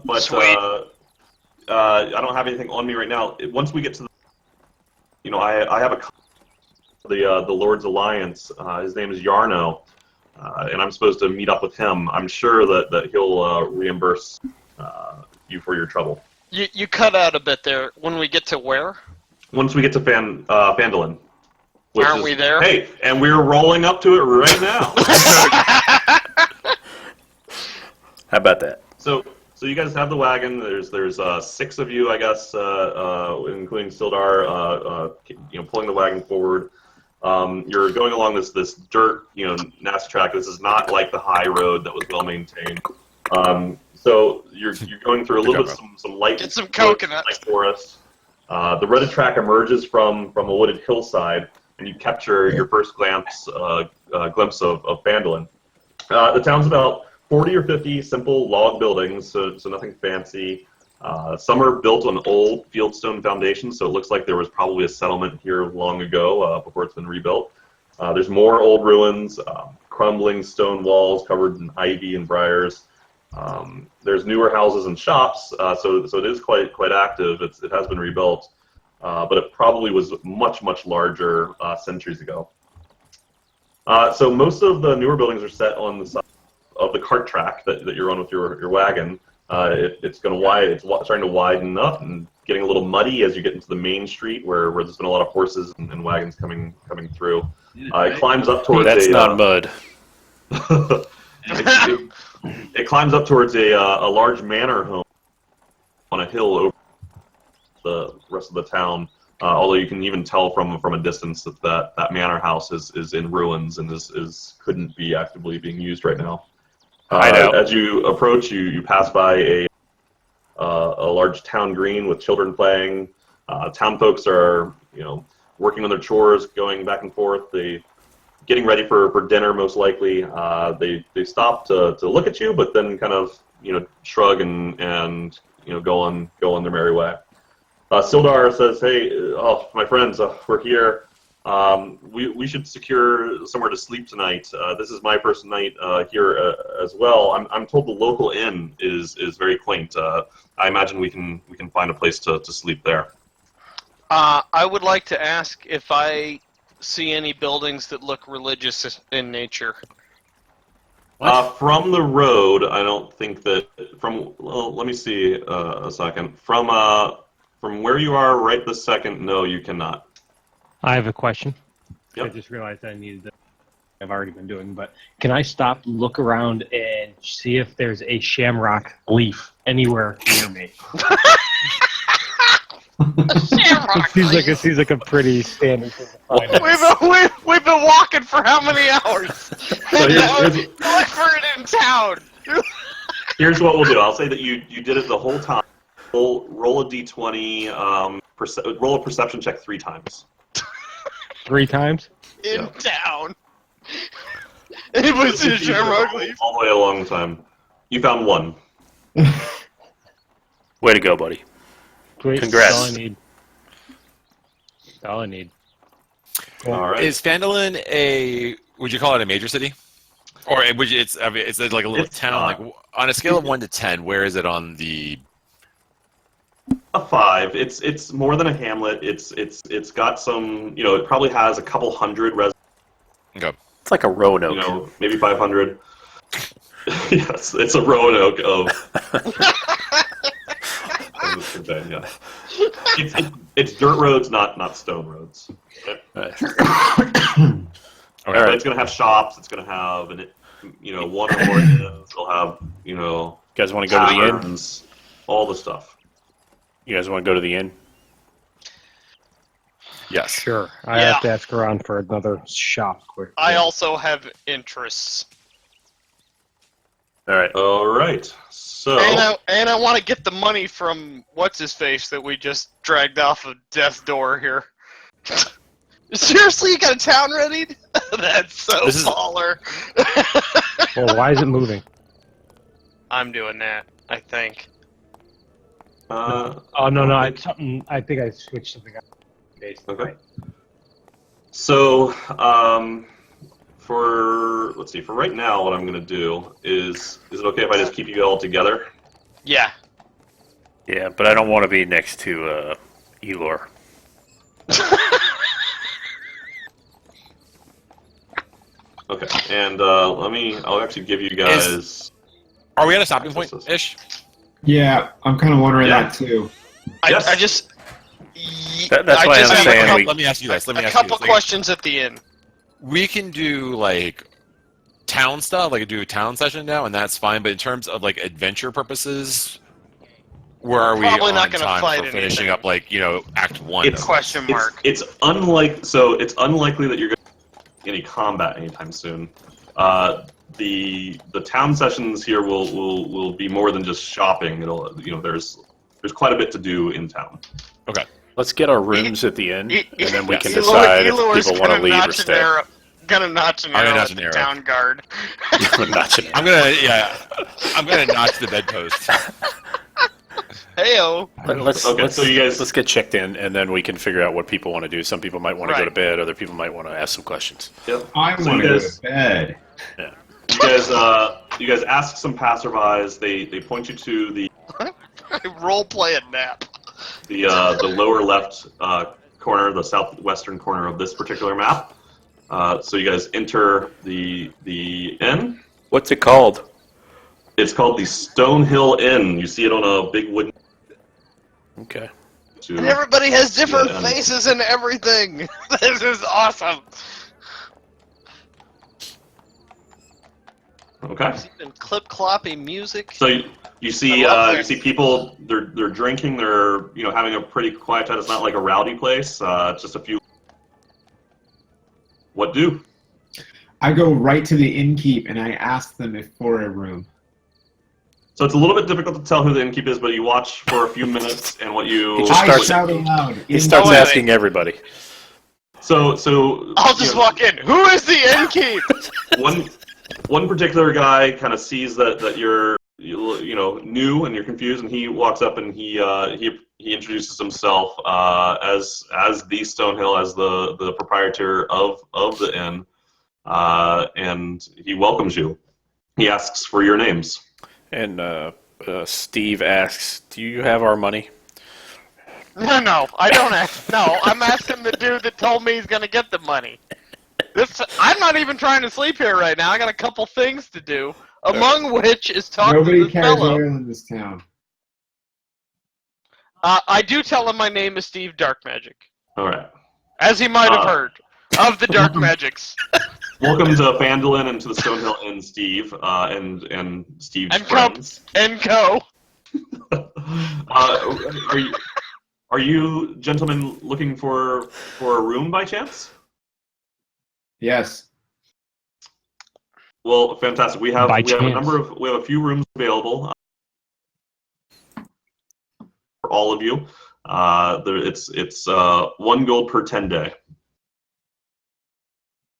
but Sweet. I don't have anything on me right now. Once we get to the, I have the Lord's Alliance. His name is Yarno, and I'm supposed to meet up with him. I'm sure that he'll reimburse you for your trouble. You cut out a bit there. When we get to where? Once we get to Phandalin. Aren't we there? Hey, and we're rolling up to it right now. How about that? So you guys have the wagon. There's 6 of you, I guess, including Sildar, pulling the wagon forward. You're going along this dirt, nasty track. This is not like the high road that was well maintained. So you're going through a little bit some light, Get some coconut. light forest. The Reddit track emerges from a wooded hillside, and you capture your first glimpse of Phandalin. The town's about 40 or 50 simple log buildings, so nothing fancy. Some are built on old fieldstone foundations, so it looks like there was probably a settlement here long ago before it's been rebuilt. There's more old ruins, crumbling stone walls covered in ivy and briars. There's newer houses and shops, so it is quite active. It has been rebuilt, but it probably was much larger centuries ago. So most of the newer buildings are set on the side of the cart track that you're on with your wagon. It's starting to widen up and getting a little muddy as you get into the main street where there's been a lot of horses and wagons coming through. It climbs up towards That's not mud. It climbs up towards a large manor home on a hill over the rest of the town. Although you can even tell from a distance that manor house is in ruins and couldn't be actively being used right now. As you approach, you pass by a large town green with children playing. Town folks are working on their chores, going back and forth. They getting ready for dinner most likely. They stop to look at you, but then kind of shrug and go on their merry way. Sildar says, "Hey, my friends, we're here. We should secure somewhere to sleep tonight. This is my first night here as well. I'm told the local inn is very quaint. I imagine we can find a place to sleep there." I would like to ask if I see any buildings that look religious in nature. From the road, I don't think that. Let me see a second. From where you are right this second, no, you cannot. I have a question. Yep. I just realized I needed to. I've already been doing, but can I stop, look around, and see if there's a shamrock leaf anywhere near me? Shamrock leaf. It seems like a pretty standard thing to find. We've been walking for how many hours? So Look for it in town. here's what we'll do. I'll say that you did it the whole time. Roll a d20. Roll a perception check 3 times. 3 times? In town. It was a shamrock leaf. All the way along the time. You found 1. Way to go, buddy. Great. Congrats. That's all I need. That's all I need. Cool. All right. Is Phandalin would you call it a major city? Or it's like a little town? Like on a scale of 1 to 10, where is it on the... A 5. It's more than a hamlet. It's got some. It probably has a couple hundred residents. Okay. It's like a Roanoke. Maybe 500. Yes, it's a Roanoke of. Yeah. It's dirt roads, not stone roads. Okay. Right. But it's gonna have shops. It's gonna have one or more inns. It'll have You guys want to go to the inn? taverns, all the stuff. You guys want to go to the inn? Yes. Sure. I Yeah. have to ask around for another shop quick. I also have interests. All right. All right. So And I want to get the money from what's-his-face that we just dragged off of death's door here. Seriously, you got a town ready? That's so baller. Well, why is it moving? I'm doing that, I think. Oh no! I think I switched something up. Okay. So, for right now, what I'm going to do is it okay if I just keep you all together? Yeah. Yeah, but I don't want to be next to Elor. Okay, and I'll actually give you guys. Are we at a stopping point ish? Yeah, I'm kind of wondering Yeah. that too. Yes. I just. That's why I'm have saying Let me ask you this. a couple questions at the end. We can do like town stuff, like do a town session now, and that's fine. But in terms of like adventure purposes, where are we Probably on not gonna time fight for finishing anything. up like Act 1? It's- Question mark. It's unlikely that you're going to any combat anytime soon. The town sessions here will be more than just shopping. It'll there's quite a bit to do in town. Okay. Let's get our rooms at the end, and then we can Yes. decide if Elor's people want to gonna leave or notch an stay. arrow. Gonna notch an I'm gonna arrow notch at an the arrow. town guard. I'm gonna notch the bedpost. Heyo. Let's Okay, so you guys- let's get checked in, and then we can figure out what people want to do. Some people might want to go to Right. bed. Other people might want to ask some questions. Yep. I So want you to go guys- to bed. You guys ask some passerbys. They point you to the Role play a nap. lower left corner, the southwestern corner of this particular map. So you guys enter the inn. What's it called? It's called the Stonehill Inn. You see it on a big wooden. Okay. And everybody has different Yeah. faces and everything. This is awesome. Okay. There's even clip-cloppy music. So you see I love you see people. They're drinking. They're having a pretty quiet time. It's not like a rowdy place. It's just a few. What do? I go right to the innkeep and I ask them if for a room. So it's a little bit difficult to tell who the innkeep is, but you watch for a few minutes, and what you He just I starts- shout aloud. He starts wait, asking everybody. So I'll just walk in. Who is the innkeep? one particular guy kind of sees that you're new and you're confused, and he walks up and he introduces himself as the Stonehill, as the proprietor of the inn, and he welcomes you. He asks for your names. And Steve asks, "Do you have our money?" No, I don't ask. No, I'm asking the dude that told me he's gonna get the money. I'm not even trying to sleep here right now. I got a couple things to do, among which is talk Nobody to this carries fellow. oil in this town. I do tell him my name is Steve Dark Magic, All right. as he might have heard of the Dark Magics. Welcome to Phandalin and to the Stonehill Inn, Steve, and Steve's And friends. And co. Are you gentlemen looking for a room by chance? Yes. Well, fantastic. We have By a chance. we have a few rooms available for all of you. It's 1 gold per 10 day.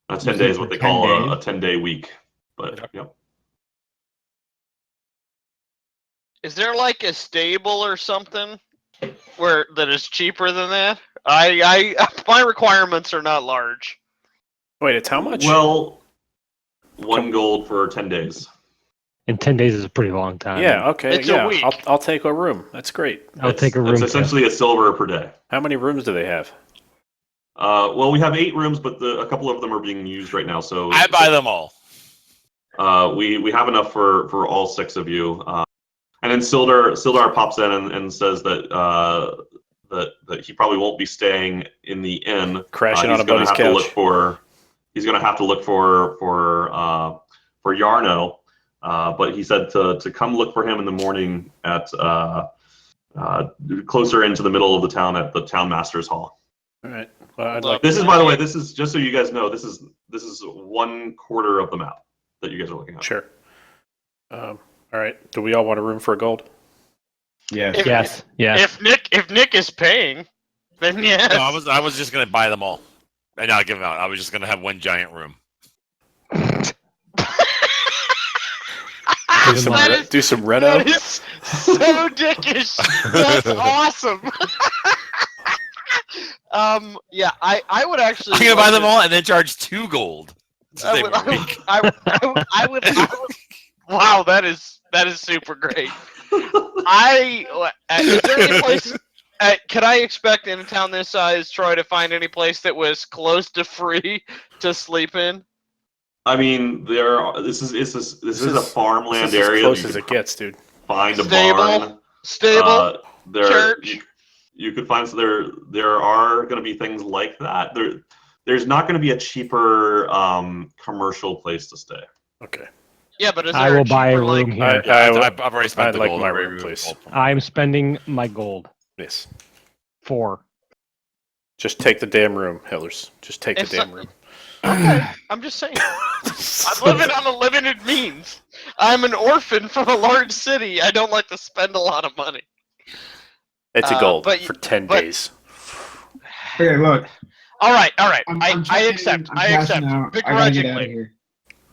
A 10 day is what they call a 10-day week. But yep. Is there like a stable or something that is cheaper than that? My requirements are not large. Wait, it's how much? Well, 1 gold for 10 days. And 10 days is a pretty long time. Yeah. Okay. It's a week. I'll take a room. That's great. I'll take a room. It's too. essentially a silver per day. How many rooms do they have? Well, we have 8 rooms, but a couple of them are being used right now. So I buy them all. we have enough for all 6 of you. And then Sildar pops in and says that he probably won't be staying in the inn. Crashing on a He's gonna buddy's have to couch. look for. He's going to have to look for Yarno, but he said to come look for him in the morning at closer into the middle of the town at the town master's hall. All right. Well, I'd Look, like. This is, by the way, this is just so you guys know, this is 1/4 of the map that you guys are looking at. Sure. All right. Do we all want a room for a gold? Yes. If- Yes. If Nick is paying, then yes. No, I was just gonna buy them all and not give them out. I was just gonna have one giant room. Do some reno. That is so dickish. That's awesome. Yeah, I would actually. I'm gonna buy love them to- all and then charge 2 gold. I would. Wow, that is super great. Is there any place? Could I expect in a town this size, Troy, to find any place that was close to free to sleep in? I mean, this is a farmland This is as area. close You as could it gets, dude. find a Stable? barn. Stable, There, church. you could find, so there are going to be things like that. There's not going to be a cheaper commercial place to stay. Okay. Yeah, but is there I will buy a cheaper, room like, here. I've already spent I'd the like gold. my I've already room, removed please. gold from- I'm spending my gold. Yes. 4. Just take the damn room, Hillers. Just take the It's damn not- room. Okay, I'm just saying. I'm living on a limited means. I'm an orphan from a large city. I don't like to spend a lot of money. It's a gold but- for 10 but- days. Okay, look. All right. I'm I checking accept. in, I'm I passing accept. out. I gotta get out of Begrudgingly. here.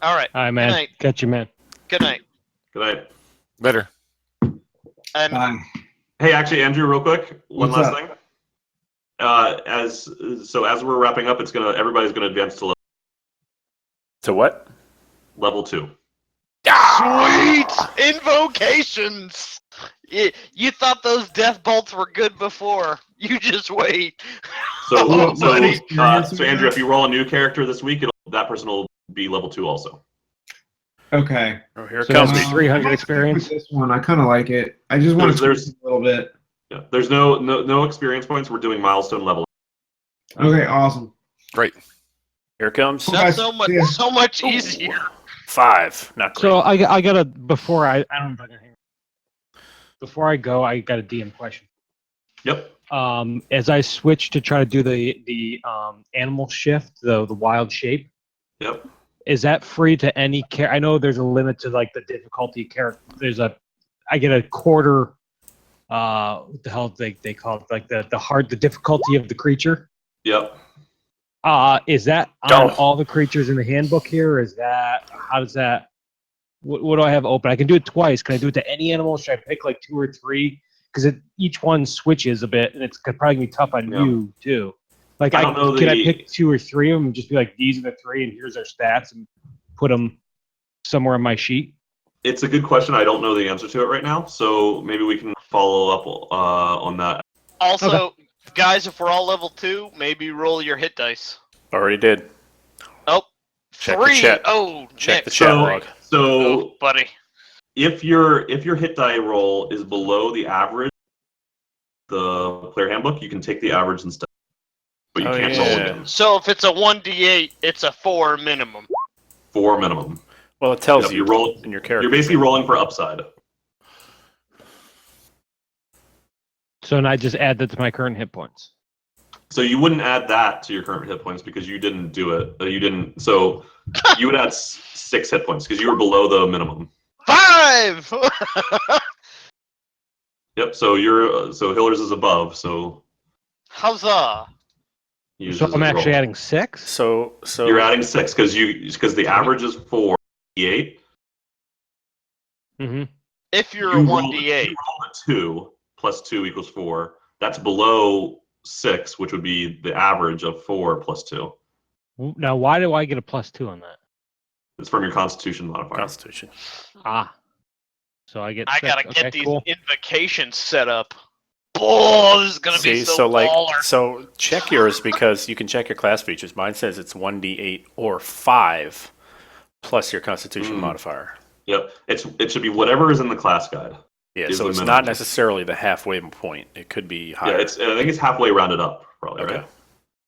All right. All right, man. Good night. Catch you, man. Good night. Good night. Later. And Bye. Hey, actually, Andrew, real quick, one What's last up? thing. As we're wrapping up, everybody's gonna advance to To what? level 2. sweet invocations. You thought those death bolts were good before. You just wait. So, What so, experience so we Andrew, got? if you roll a new character this week, that person will be level 2 also. Okay. Oh, here it So comes. that's 300 I'm gonna experience. stick with this one. I kind of like it. I just want to There's- tweak it a little bit. Yeah, there's no experience points. We're doing milestone level. Okay, awesome. Great. Here it comes. Cool. guys, That's see ya. so much easier. 5. Not great. So I gotta before I don't know if I can hang. Before I go, I got a DM question. Yep. As I switch to try to do the animal shift, the wild shape, Yep. is that free to any I know there's a limit to like the difficulty character. I get a quarter. What the hell they call it? Like the difficulty of the creature. Yep. Is that on Oh. all the creatures in the handbook here? Or is that how does that? What do I have open? I can do it twice. Can I do it to any animal? Should I pick like 2 or 3? Because each one switches a bit, and it's probably gonna be tough on Yeah. you too. Like, I don't know can I the- pick 2 or 3 of them and just be like, these are the 3, and here's their stats, and put them somewhere on my sheet? It's a good question. I don't know the answer to it right now, so maybe we can follow up on that. Also, guys, if we're all level 2, maybe roll your hit dice. Already did. Oh, Check the 3. chat. Oh, Check the Nick. chat log. So Oh, buddy. if your hit die roll is below the average, the player handbook, you can take the average instead, but you Oh, can't yeah. roll again. So if it's a 1d8, it's a 4 minimum. 4 minimum. Well, it tells Yep, you you roll. in your character. You're basically rolling for upside. So and I just add that to my current hit points. So you wouldn't add that to your current hit points because you didn't do it. You didn't. So you would add 6 hit points because you were below the minimum. 5! Yep. So Hiller's is above. So Huzzah! you So just I'm actually roll. adding 6. So You're adding 6 because the average is 4, 8. Mm-hmm. If you're You a roll 1d8. a 2 plus 2 equals 4. That's below 6, which would be the average of 4 plus 2. Now, why do I get a +2 on that? It's from your Constitution modifier. Constitution. So I get. I 6. gotta Okay, get these cool. invocations set up. Oh, this is gonna be See, so baller. so check yours because you can check your class features. Mine says it's 1d8 or 5 plus your Constitution modifier. Yep. It should be whatever is in the class guide. Yeah, Is so the it's minimum. not necessarily the halfway point. It could be higher. Yeah, I think it's halfway rounded up, probably, Okay. right?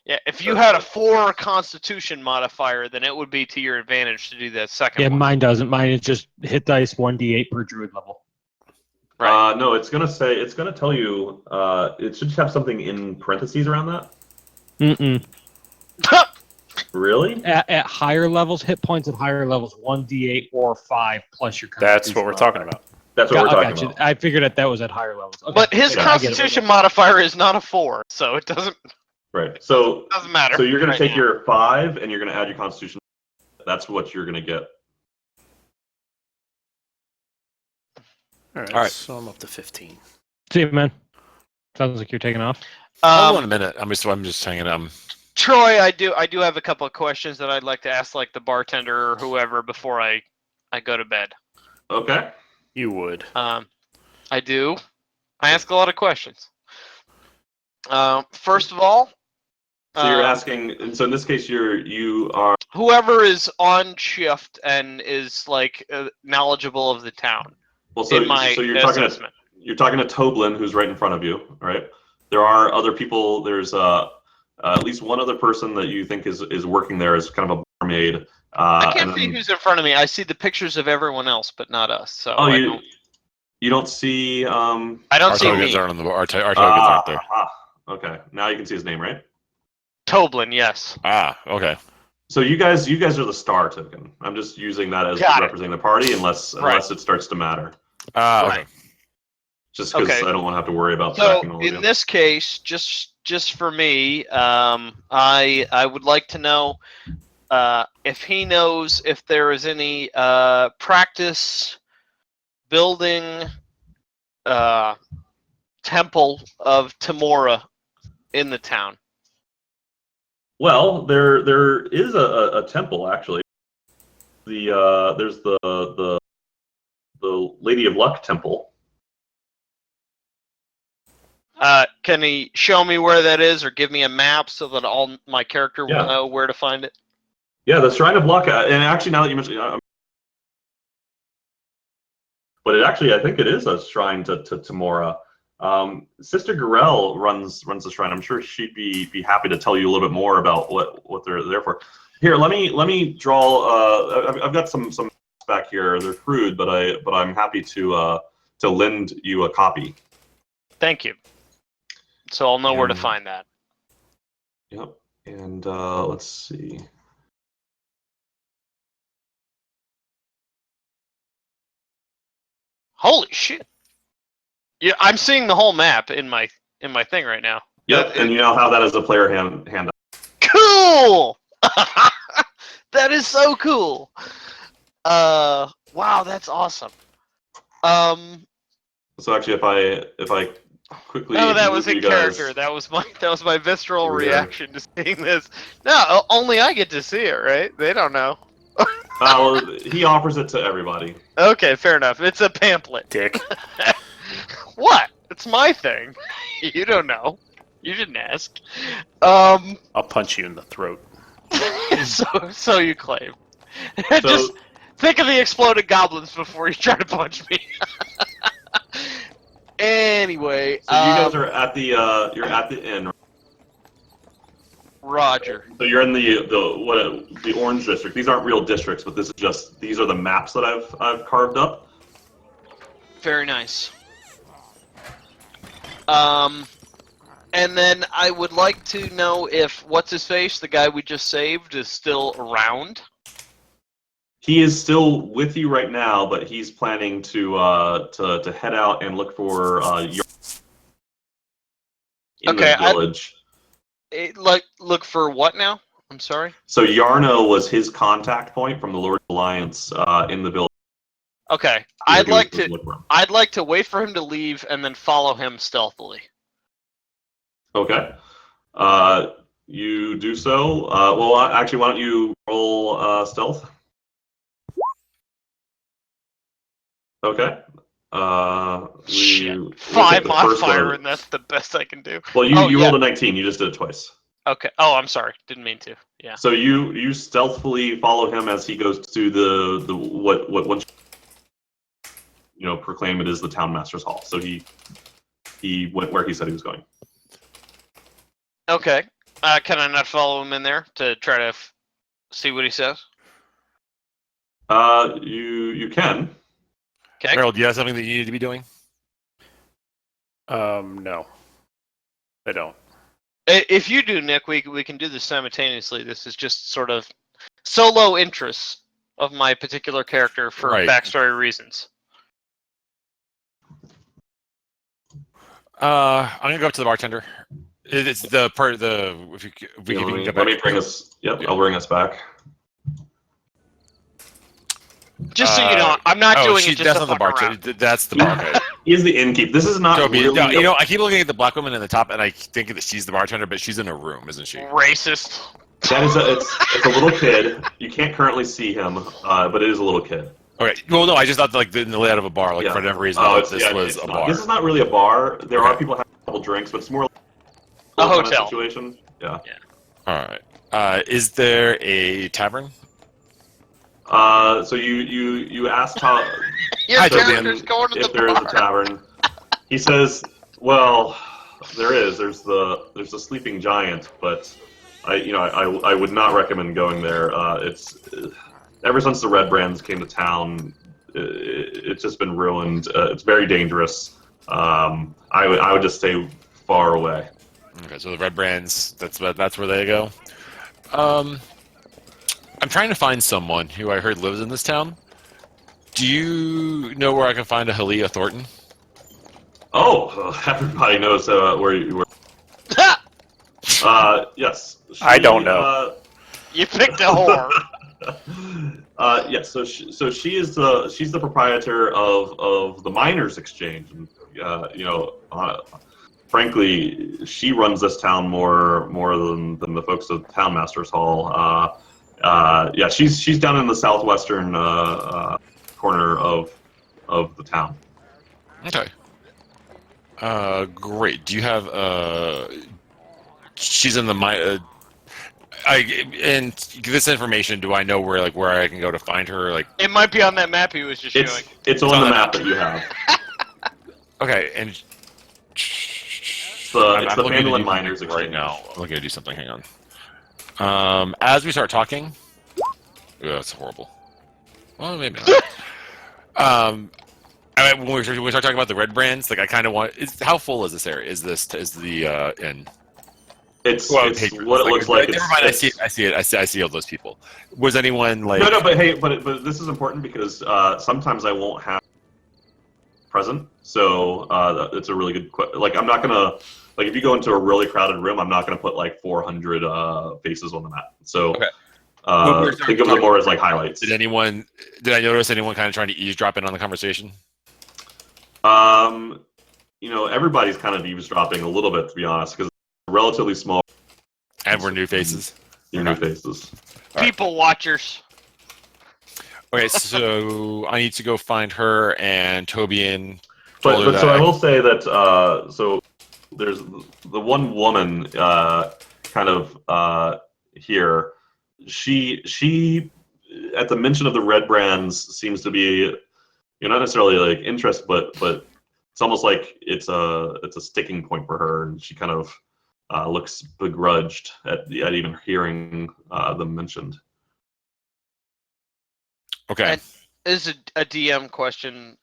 Yeah, if you had a 4 Constitution modifier, then it would be to your advantage to do that second Yeah, one. mine doesn't. Mine is just hit dice 1d8 per druid level. Right. No, it's gonna tell you. It should have something in parentheses around that. Mm-mm. Really? At higher levels, hit points at higher levels 1d8 or 5 plus your. That's what we're talking about. That's what we're talking Gotcha. about. I figured that was at higher levels. Okay. But his Yeah, I get it. Constitution modifier is not a 4, so it doesn't Right. So matter. So you're gonna right take now. your 5 and you're gonna add your Constitution. That's what you're gonna get. All right, All right. so I'm up to 15. See you, man. Sounds like you're taking off. Hold on a minute. I'm just hanging. Troy, I do have a couple of questions that I'd like to ask, like the bartender or whoever, before I go to bed. Okay. You would. I do. I ask a lot of questions. First of all, So you're asking, and so in this case, you are. whoever is on shift and is like knowledgeable of the town. Well, so in my you're assessment. You're talking to Toblin, who's right in front of you, right? There are other people. There's at least one other person that you think is working there as kind of a barmaid. I can't and see then- who's in front of me. I see the pictures of everyone else, but not us. So Oh, I you don't see. don't Our see tokens me. aren't on the our tokens aren't there. Okay, now you can see his name, right? Toblin, yes. Okay. So you guys are the star token. I'm just using that as Got it. representing the party, unless it starts to matter. Okay. Right. Just because Okay. I don't want to have to worry about So tracking all of you. in this case, just just for me, I would like to know if he knows if there is any practice building temple of Tamora in the town. Well, there is a temple actually. There's the Lady of Luck temple. Can he show me where that is, or give me a map so that all my character will Yeah. know where to find it? Yeah, the Shrine of Luck, and actually now that you mention, but it actually, I think it is a shrine to Tamora. Sister Garel runs the shrine. I'm sure she'd be happy to tell you a little bit more about what they're there for. Here, let me draw. I've got some back here. They're crude, but I'm happy to lend you a copy. Thank you. So I'll know where to find that. Yep. And let's see. Holy shit! Yeah, I'm seeing the whole map in my thing right now. Yep, and you now have that as a player handout. Cool. That is so cool. Wow, that's awesome. So actually, if I quickly that was move in you guys- character. That was my visceral Yeah. reaction to seeing this. No, only I get to see it, right? They don't know. Well, he offers it to everybody. Okay, fair enough. It's a pamphlet. Dick. What? It's my thing. You don't know. You didn't ask. I'll punch you in the throat. So you claim. So, Just think of the exploded goblins before you try to punch me. Anyway, so you guys are at the you're at the inn. Roger. So you're in the orange district. These aren't real districts, but these are the maps that I've carved up. Very nice. And then I would like to know if what's his face, the guy we just saved, is still around. He is still with you right now, but he's planning to head out and look for in Okay, the village. Look for what now? I'm sorry. So Yarno was his contact point from the Lord's Alliance in the village. Okay, I'd like to wait for him to leave and then follow him stealthily. Okay. You do so. Well, actually, why don't you roll stealth? Okay. Shit. We'll take 5 the first modifier, one. and that's the best I can do. Well, you yeah. rolled a 19. You just did it twice. Okay. Oh, I'm sorry. Didn't mean to. Yeah. So you stealthily follow him as he goes to the what once proclaim it is the town master's hall. So he went where he said he was going. Okay. Can I not follow him in there to try to see what he says? You can. Okay. Harold, do you have something that you need to be doing? No. I don't. If you do, Nick, we can do this simultaneously. This is just sort of solo interest of my particular character for backstory reasons. I'm gonna go up to the bartender. It's the part of the. If we can get back. Let me bring us. Yep, I'll bring us back. Just so you know, I'm not doing it just that's to not the fuck bar. around. That's the bartender. He is the innkeep. This is not Toby, really. I keep looking at the black woman in the top, and I think that she's the bartender, but she's in a room, isn't she? Racist. That is it's a little kid. You can't currently see him, but it is a little kid. Okay. Well, no, I just thought like in the layout of a bar, like Yeah. for whatever reason, this was a bar. This is not really a bar. There are people having a couple drinks, but it's more like A kind of hotel. situation. Yeah. All right. Is there a tavern? So you asked how Your Hi, Toby. character's going to if the there is bar. a tavern. He says, "Well, there is. There's the sleeping giant, but I would not recommend going there. It's ever since the Red Brands came to town, it's just been ruined. It's very dangerous. I would just stay far away." Okay, so the Red Brands, that's where they go. I'm trying to find someone who I heard lives in this town. Do you know where I can find a Halia Thornton? Oh, everybody knows where you were. Yes. I don't know. You picked a whore. Yes. So she's the proprietor of the Miners Exchange, and frankly, she runs this town more than the folks of Townmasters Hall. Yeah, she's down in the southwestern corner of the town. Okay. Great. Do you have she's in the and this information, do I know where I can go to find her? Like, It might be on that map he was just showing. It's on the map that you have. okay, and It's the Phandalin Miners Exchange. right now. I'm looking to do something. Hang on. As we start talking, that's horrible. Well, maybe not. When we start talking about the red brands, like I kind of want. How full is this area? Is the inn? It's Well, what it patrons, looks like. Never mind. I see it. I see all those people. Was anyone like? No. But hey, but this is important because sometimes I won't have present. So it's a really good. Like I'm not gonna if you go into a really crowded room, I'm not gonna put like 400 faces on the map. So. Okay. Think of them more as like highlights. Did I notice anyone kind of trying to eavesdrop in on the conversation? Everybody's kind of eavesdropping a little bit, to be honest, because it's relatively small. And we're new faces. New faces. People watchers. Okay, so I need to go find her and Tobian. But so I will say that so there's the one woman kind of here. She at the mention of the red brands seems to be not necessarily like interest, but it's almost like it's a sticking point for her, and she kind of looks begrudged at even hearing them mentioned. Okay. And this is a DM question.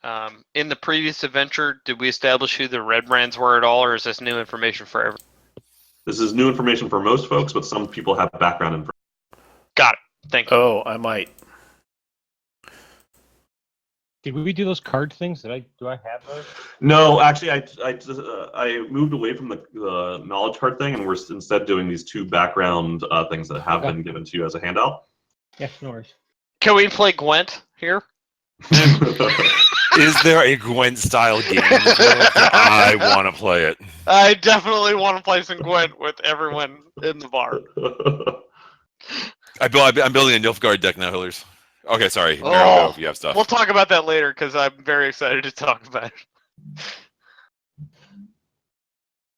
In the previous adventure, did we establish who the red brands were at all, or is this new information for everyone? This is new information for most folks, but some people have background information. Got it. Thank you. Oh, I might. Did we do those card things? Do I have those? No, actually, I moved away from the knowledge card thing, and we're instead doing these two background things that have been given to you as a handout. Yeah, no worries. Can we play Gwent here? Is there a Gwent style game? I want to play it. I definitely want to play some Gwent with everyone in the bar. I'm building a Nilfgaard deck now, Hillers. Okay, sorry. Oh. Meryl, go if you have stuff. We'll talk about that later because I'm very excited to talk about it.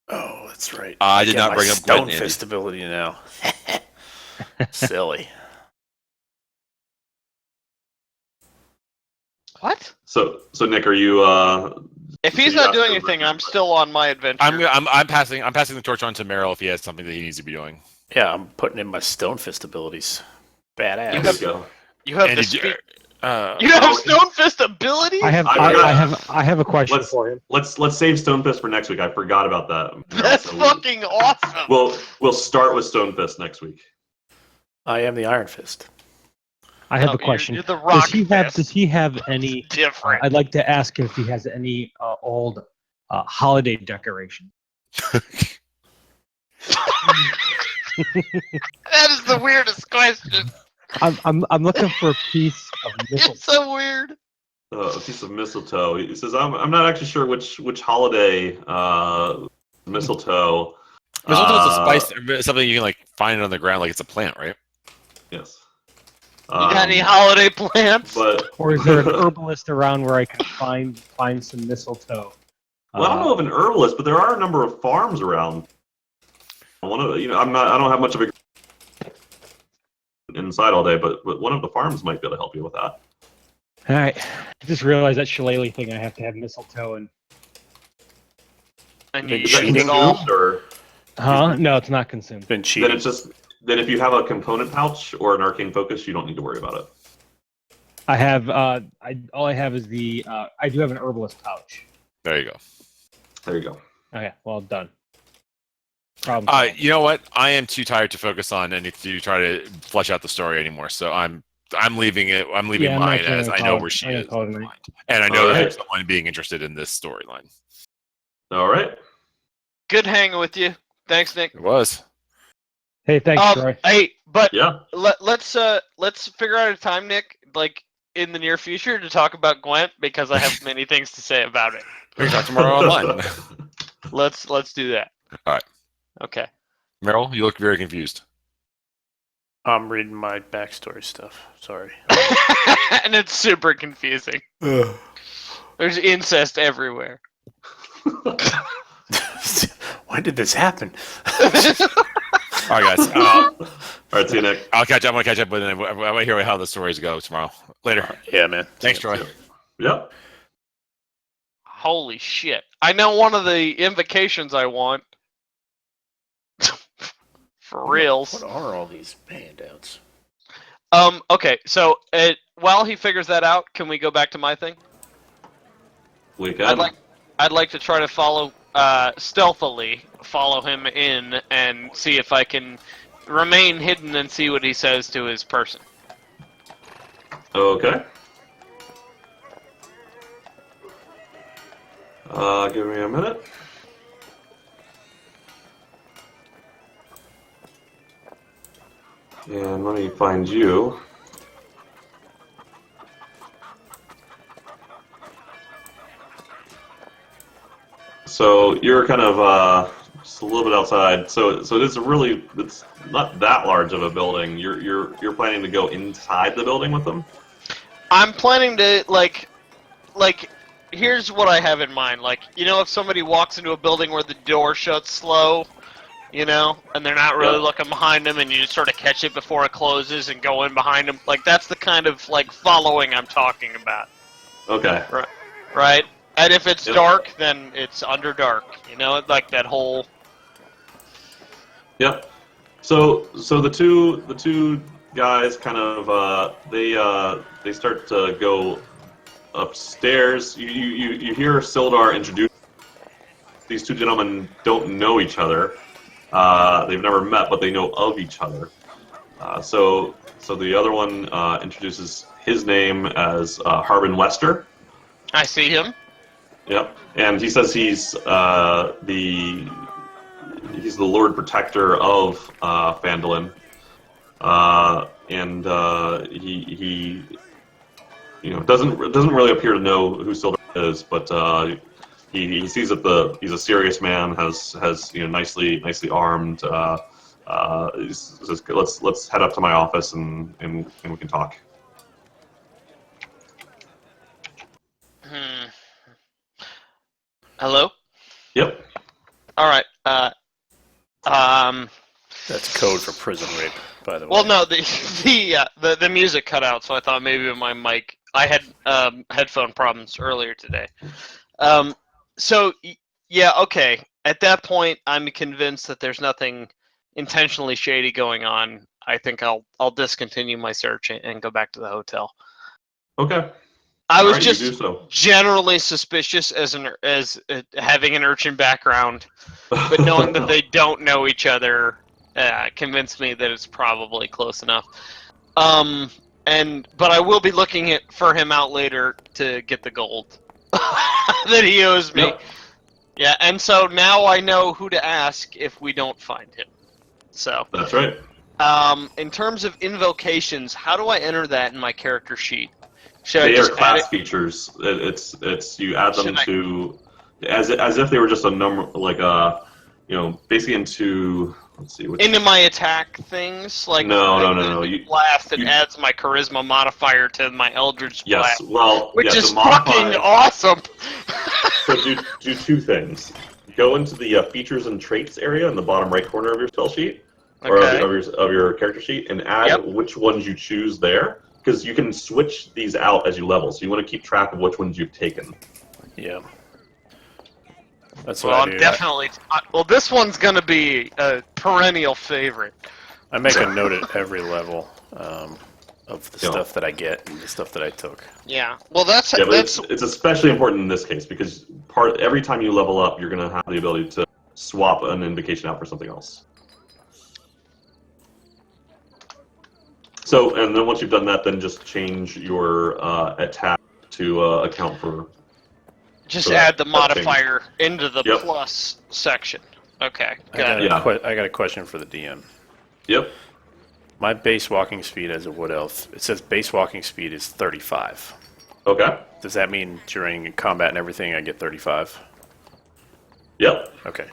Oh, that's right. I did Get not my bring up stone Gwent, fist ability now. Silly. What? So Nick, are you? If he's not doing anything, I'm still on my adventure. I'm passing the torch on to Meryl if he has something that he needs to be doing. Yeah, I'm putting in my stone fist abilities. Badass. You There you go. You have And this. did you- You have Stone Fist ability? I have a question Let's- for him. Let's save Stonefist for next week. I forgot about that. That's So fucking awesome. We'll start with Stonefist next week. I am the Iron Fist. I have No, a question. You're the rock Does he have any? different. I'd like to ask him if he has any old holiday decoration. That is the weirdest question. I'm looking for a piece of mistletoe. It's so weird. A piece of mistletoe. He says, I'm not actually sure which holiday mistletoe. Mistletoe is a spice, something you can like find on the ground, like it's a plant, right? Yes. You got any holiday plants? But Or is there an herbalist around where I can find some mistletoe? well, I don't know of an herbalist, but there are a number of farms around. I don't have much of a inside all day, but one of the farms might be able to help you with that. All right. I just realized that shillelagh thing. I have to have mistletoe and. And Big you Is that use cheating. it all. consumed, or Huh? No, it's not consumed. Been then cheating. it's just then if you have a component pouch or an arcane focus, you don't need to worry about it. I have. All I have is the. I do have an herbalist pouch. There you go. There you go. Okay. Well done. Problem solved. You know what? I am too tired to focus on and to try to flesh out the story anymore. So I'm leaving it. I'm leaving Yeah, I'm not mine gonna as I call know it- where she I'm gonna is, call it mine. and I know All that right. there's someone being interested in this storyline. All right. Good hanging with you. Thanks, Nick. It was. Hey, thanks, Troy. Hey, but Yeah. let's figure out a time, Nick, like in the near future, to talk about Gwent because I have many things to say about it. We can talk tomorrow online. Let's do that. All right. Okay. Meryl, you look very confused. I'm reading my backstory stuff. Sorry. And it's super confusing. There's incest everywhere. When did this happen? All right, guys. All right, see you, Nick. I'm gonna catch up with it. I want to hear how the stories go tomorrow. Later. Yeah, man. Thanks, Troy. Yep. Holy shit. I know one of the invocations I want. For reals. What are all these handouts? Okay, so while he figures that out, can we go back to my thing? We can. I'd like to try to follow stealthily follow him in and see if I can remain hidden and see what he says to his person. Okay. Give me a minute. And let me find you. So you're kind of just a little bit outside. So it's not that large of a building. You're planning to go inside the building with them? I'm planning to like here's what I have in mind. Like, you know, if somebody walks into a building where the door shuts slow, you know, and they're not really looking behind them, and you just sort of catch it before it closes and go in behind them. Like, that's the kind of like following I'm talking about. Okay. Right. And if it's dark, then it's under dark. You know, like that whole. Yep. So the two guys kind of they start to go upstairs. You hear Sildar introduce these two gentlemen. Don't know each other. They've never met, but they know of each other. So the other one introduces his name as Harbin Wester. I see him. Yep, and he says he's the Lord Protector of Phandalin, and he doesn't really appear to know who Sildar is, but he sees that he's a serious man, has nicely armed. He says, let's head up to my office and we can talk. Hello? Yep. All right. That's code for prison rape, by the way. Well, no, the music cut out, so I thought maybe my mic. I had headphone problems earlier today. So yeah, okay. At that point, I'm convinced that there's nothing intentionally shady going on. I think I'll discontinue my search and go back to the hotel. Okay. I was Alright, just you do so. generally suspicious as having an urchin background, but knowing that they don't know each other convinced me that it's probably close enough. But I will be looking for him out later to get the gold that he owes me. Yep. Yeah, and so now I know who to ask if we don't find him. So That's right. in terms of invocations, how do I enter that in my character sheet? Should I They are just add class it? Features. It's you add them Should I- to as if they were just a number, like basically into, let's see, Into my attack things? Like No. Blast, it adds my charisma modifier to my Eldritch Yes, Blast. well, Which yeah, is to modify, fucking awesome! So do two things. Go into the features and traits area in the bottom right corner of your spell sheet, or Okay. of your character sheet, and add Yep. which ones you choose there, because you can switch these out as you level. So you want to keep track of which ones you've taken. Yeah. That's Well, what I I'm do. definitely. Well, this one's gonna be a perennial favorite. I make a note at every level of the stuff that I get and the stuff that I took. Yeah. Well, that's Yeah, but it's especially important in this case because every time you level up, you're going to have the ability to swap an invocation out for something else. So, and then once you've done that, then just change your attack to account for. just for add the that modifier into the Yep. plus section. Okay. I Got got, it. Yeah. I got a question for the DM. Yep. My base walking speed as a wood elf, it says base walking speed is 35. Okay. Does that mean during combat and everything I get 35? Yep. Okay.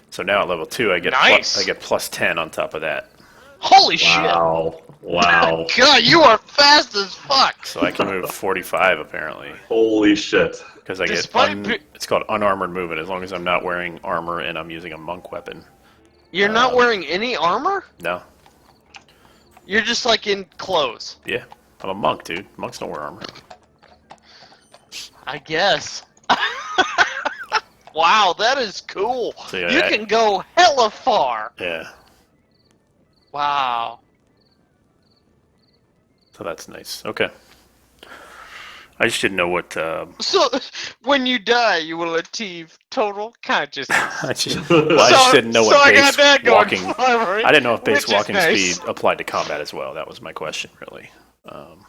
So now at level 2 I get Nice. I get plus 10 on top of that. Holy shit! Wow. Wow. God, you are fast as fuck. So I can move 45 apparently. Holy shit. Because I Despite get it's called unarmored movement as long as I'm not wearing armor and I'm using a monk weapon. You're not wearing any armor? No. You're just like in clothes. Yeah. I'm a monk, dude. Monks don't wear armor. I guess. Wow, that is cool. So, yeah, You can go hella far. Yeah. Wow. So that's nice. Okay. I just didn't know what So, when you die, you will achieve total consciousness. I just didn't know so what I got base that going walking. forward, I didn't know if base which is walking nice. speed applied to combat as well. That was my question, really.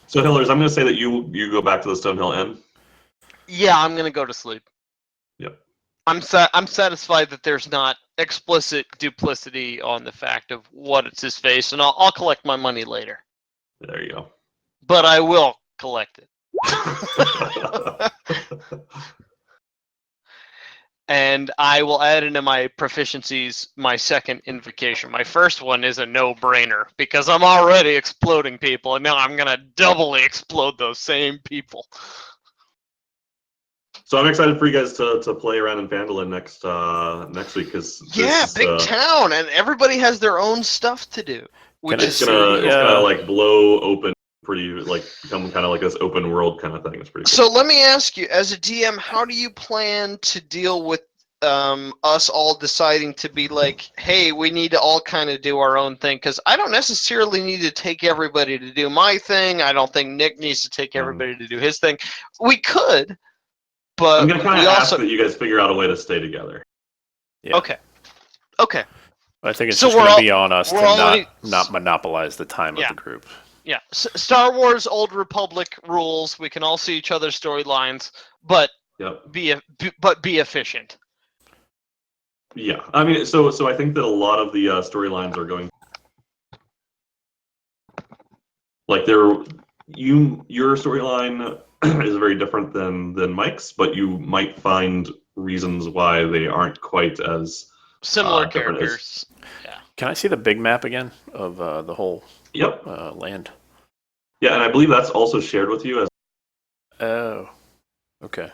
So, Hillers, I'm going to say that you go back to the Stonehill Inn. Yeah, I'm gonna go to sleep. Yep. I'm satisfied that there's not explicit duplicity on the fact of what it's his face, and I'll collect my money later. There you go. But I will collect it. And I will add into my proficiencies my second invocation. My first one is a no-brainer because I'm already exploding people, and now I'm gonna doubly explode those same people. So I'm excited for you guys to play around in Phandalin next week because Yeah, big town, and everybody has their own stuff to do. Which Can I is it's gonna like blow open pretty like become kind of like this open world kind of thing. It's pretty cool. So let me ask you, as a DM, how do you plan to deal with us all deciding to be like, hey, we need to all kind of do our own thing? Because I don't necessarily need to take everybody to do my thing. I don't think Nick needs to take everybody to do his thing. We could, but I'm gonna kind we of ask also... that you guys figure out a way to stay together. Yeah. Okay. Okay. I think it's So just we're going to all- be on us to we're all not monopolize the time Yeah. of the group. Yeah. Star Wars Old Republic rules. We can all see each other's storylines, but Yep. be efficient. Yeah. I mean, so I think that a lot of the storylines are going like your storyline is very different than Mike's, but you might find reasons why they aren't quite as Similar different as- characters. Can I see the big map again of the whole Yep. land? Yeah, and I believe that's also shared with you as Oh. Okay.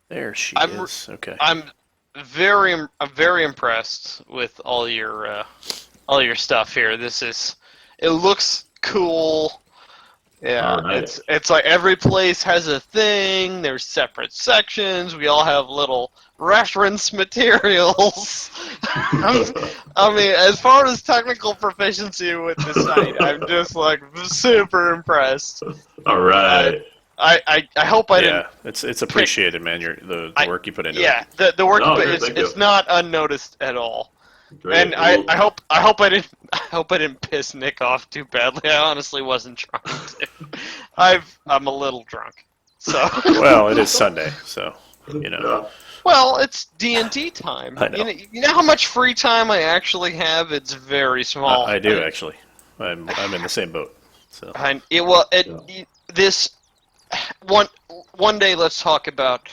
There she I'm- is. Okay. I'm very impressed with all your stuff here. It looks cool. Yeah, Alright. it's like every place has a thing. There's separate sections. We all have little reference materials. I mean, as far as technical proficiency with the site, I'm just like super impressed. All right. I hope I didn't. Yeah, it's appreciated, man. The work you put into Yeah, it. the work, No, but good, thank it's you. not unnoticed at all. Great. And I hope I didn't piss Nick off too badly. I honestly wasn't trying to. I'm a little drunk, so. Well, it is Sunday, so you know. Yeah. Well, it's D&D time. I know. You know how much free time I actually have? It's very small. I do actually. I'm in the same boat. So This one day let's talk about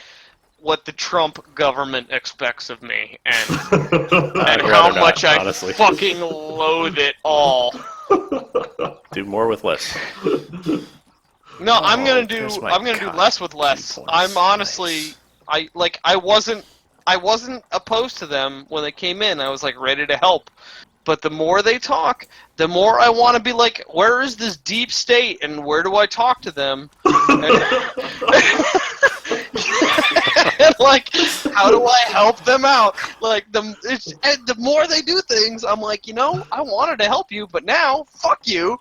what the Trump government expects of me and I'd how rather much not, I honestly. fucking loathe it all. do more with less. No, I'm gonna do there's my less with less. points. I'm honestly I wasn't opposed to them when they came in. I was like ready to help. But the more they talk, the more I want to be like, where is this deep state and where do I talk to them? And like, how do I help them out? Like, the more they do things, I'm like, I wanted to help you, but now, fuck you.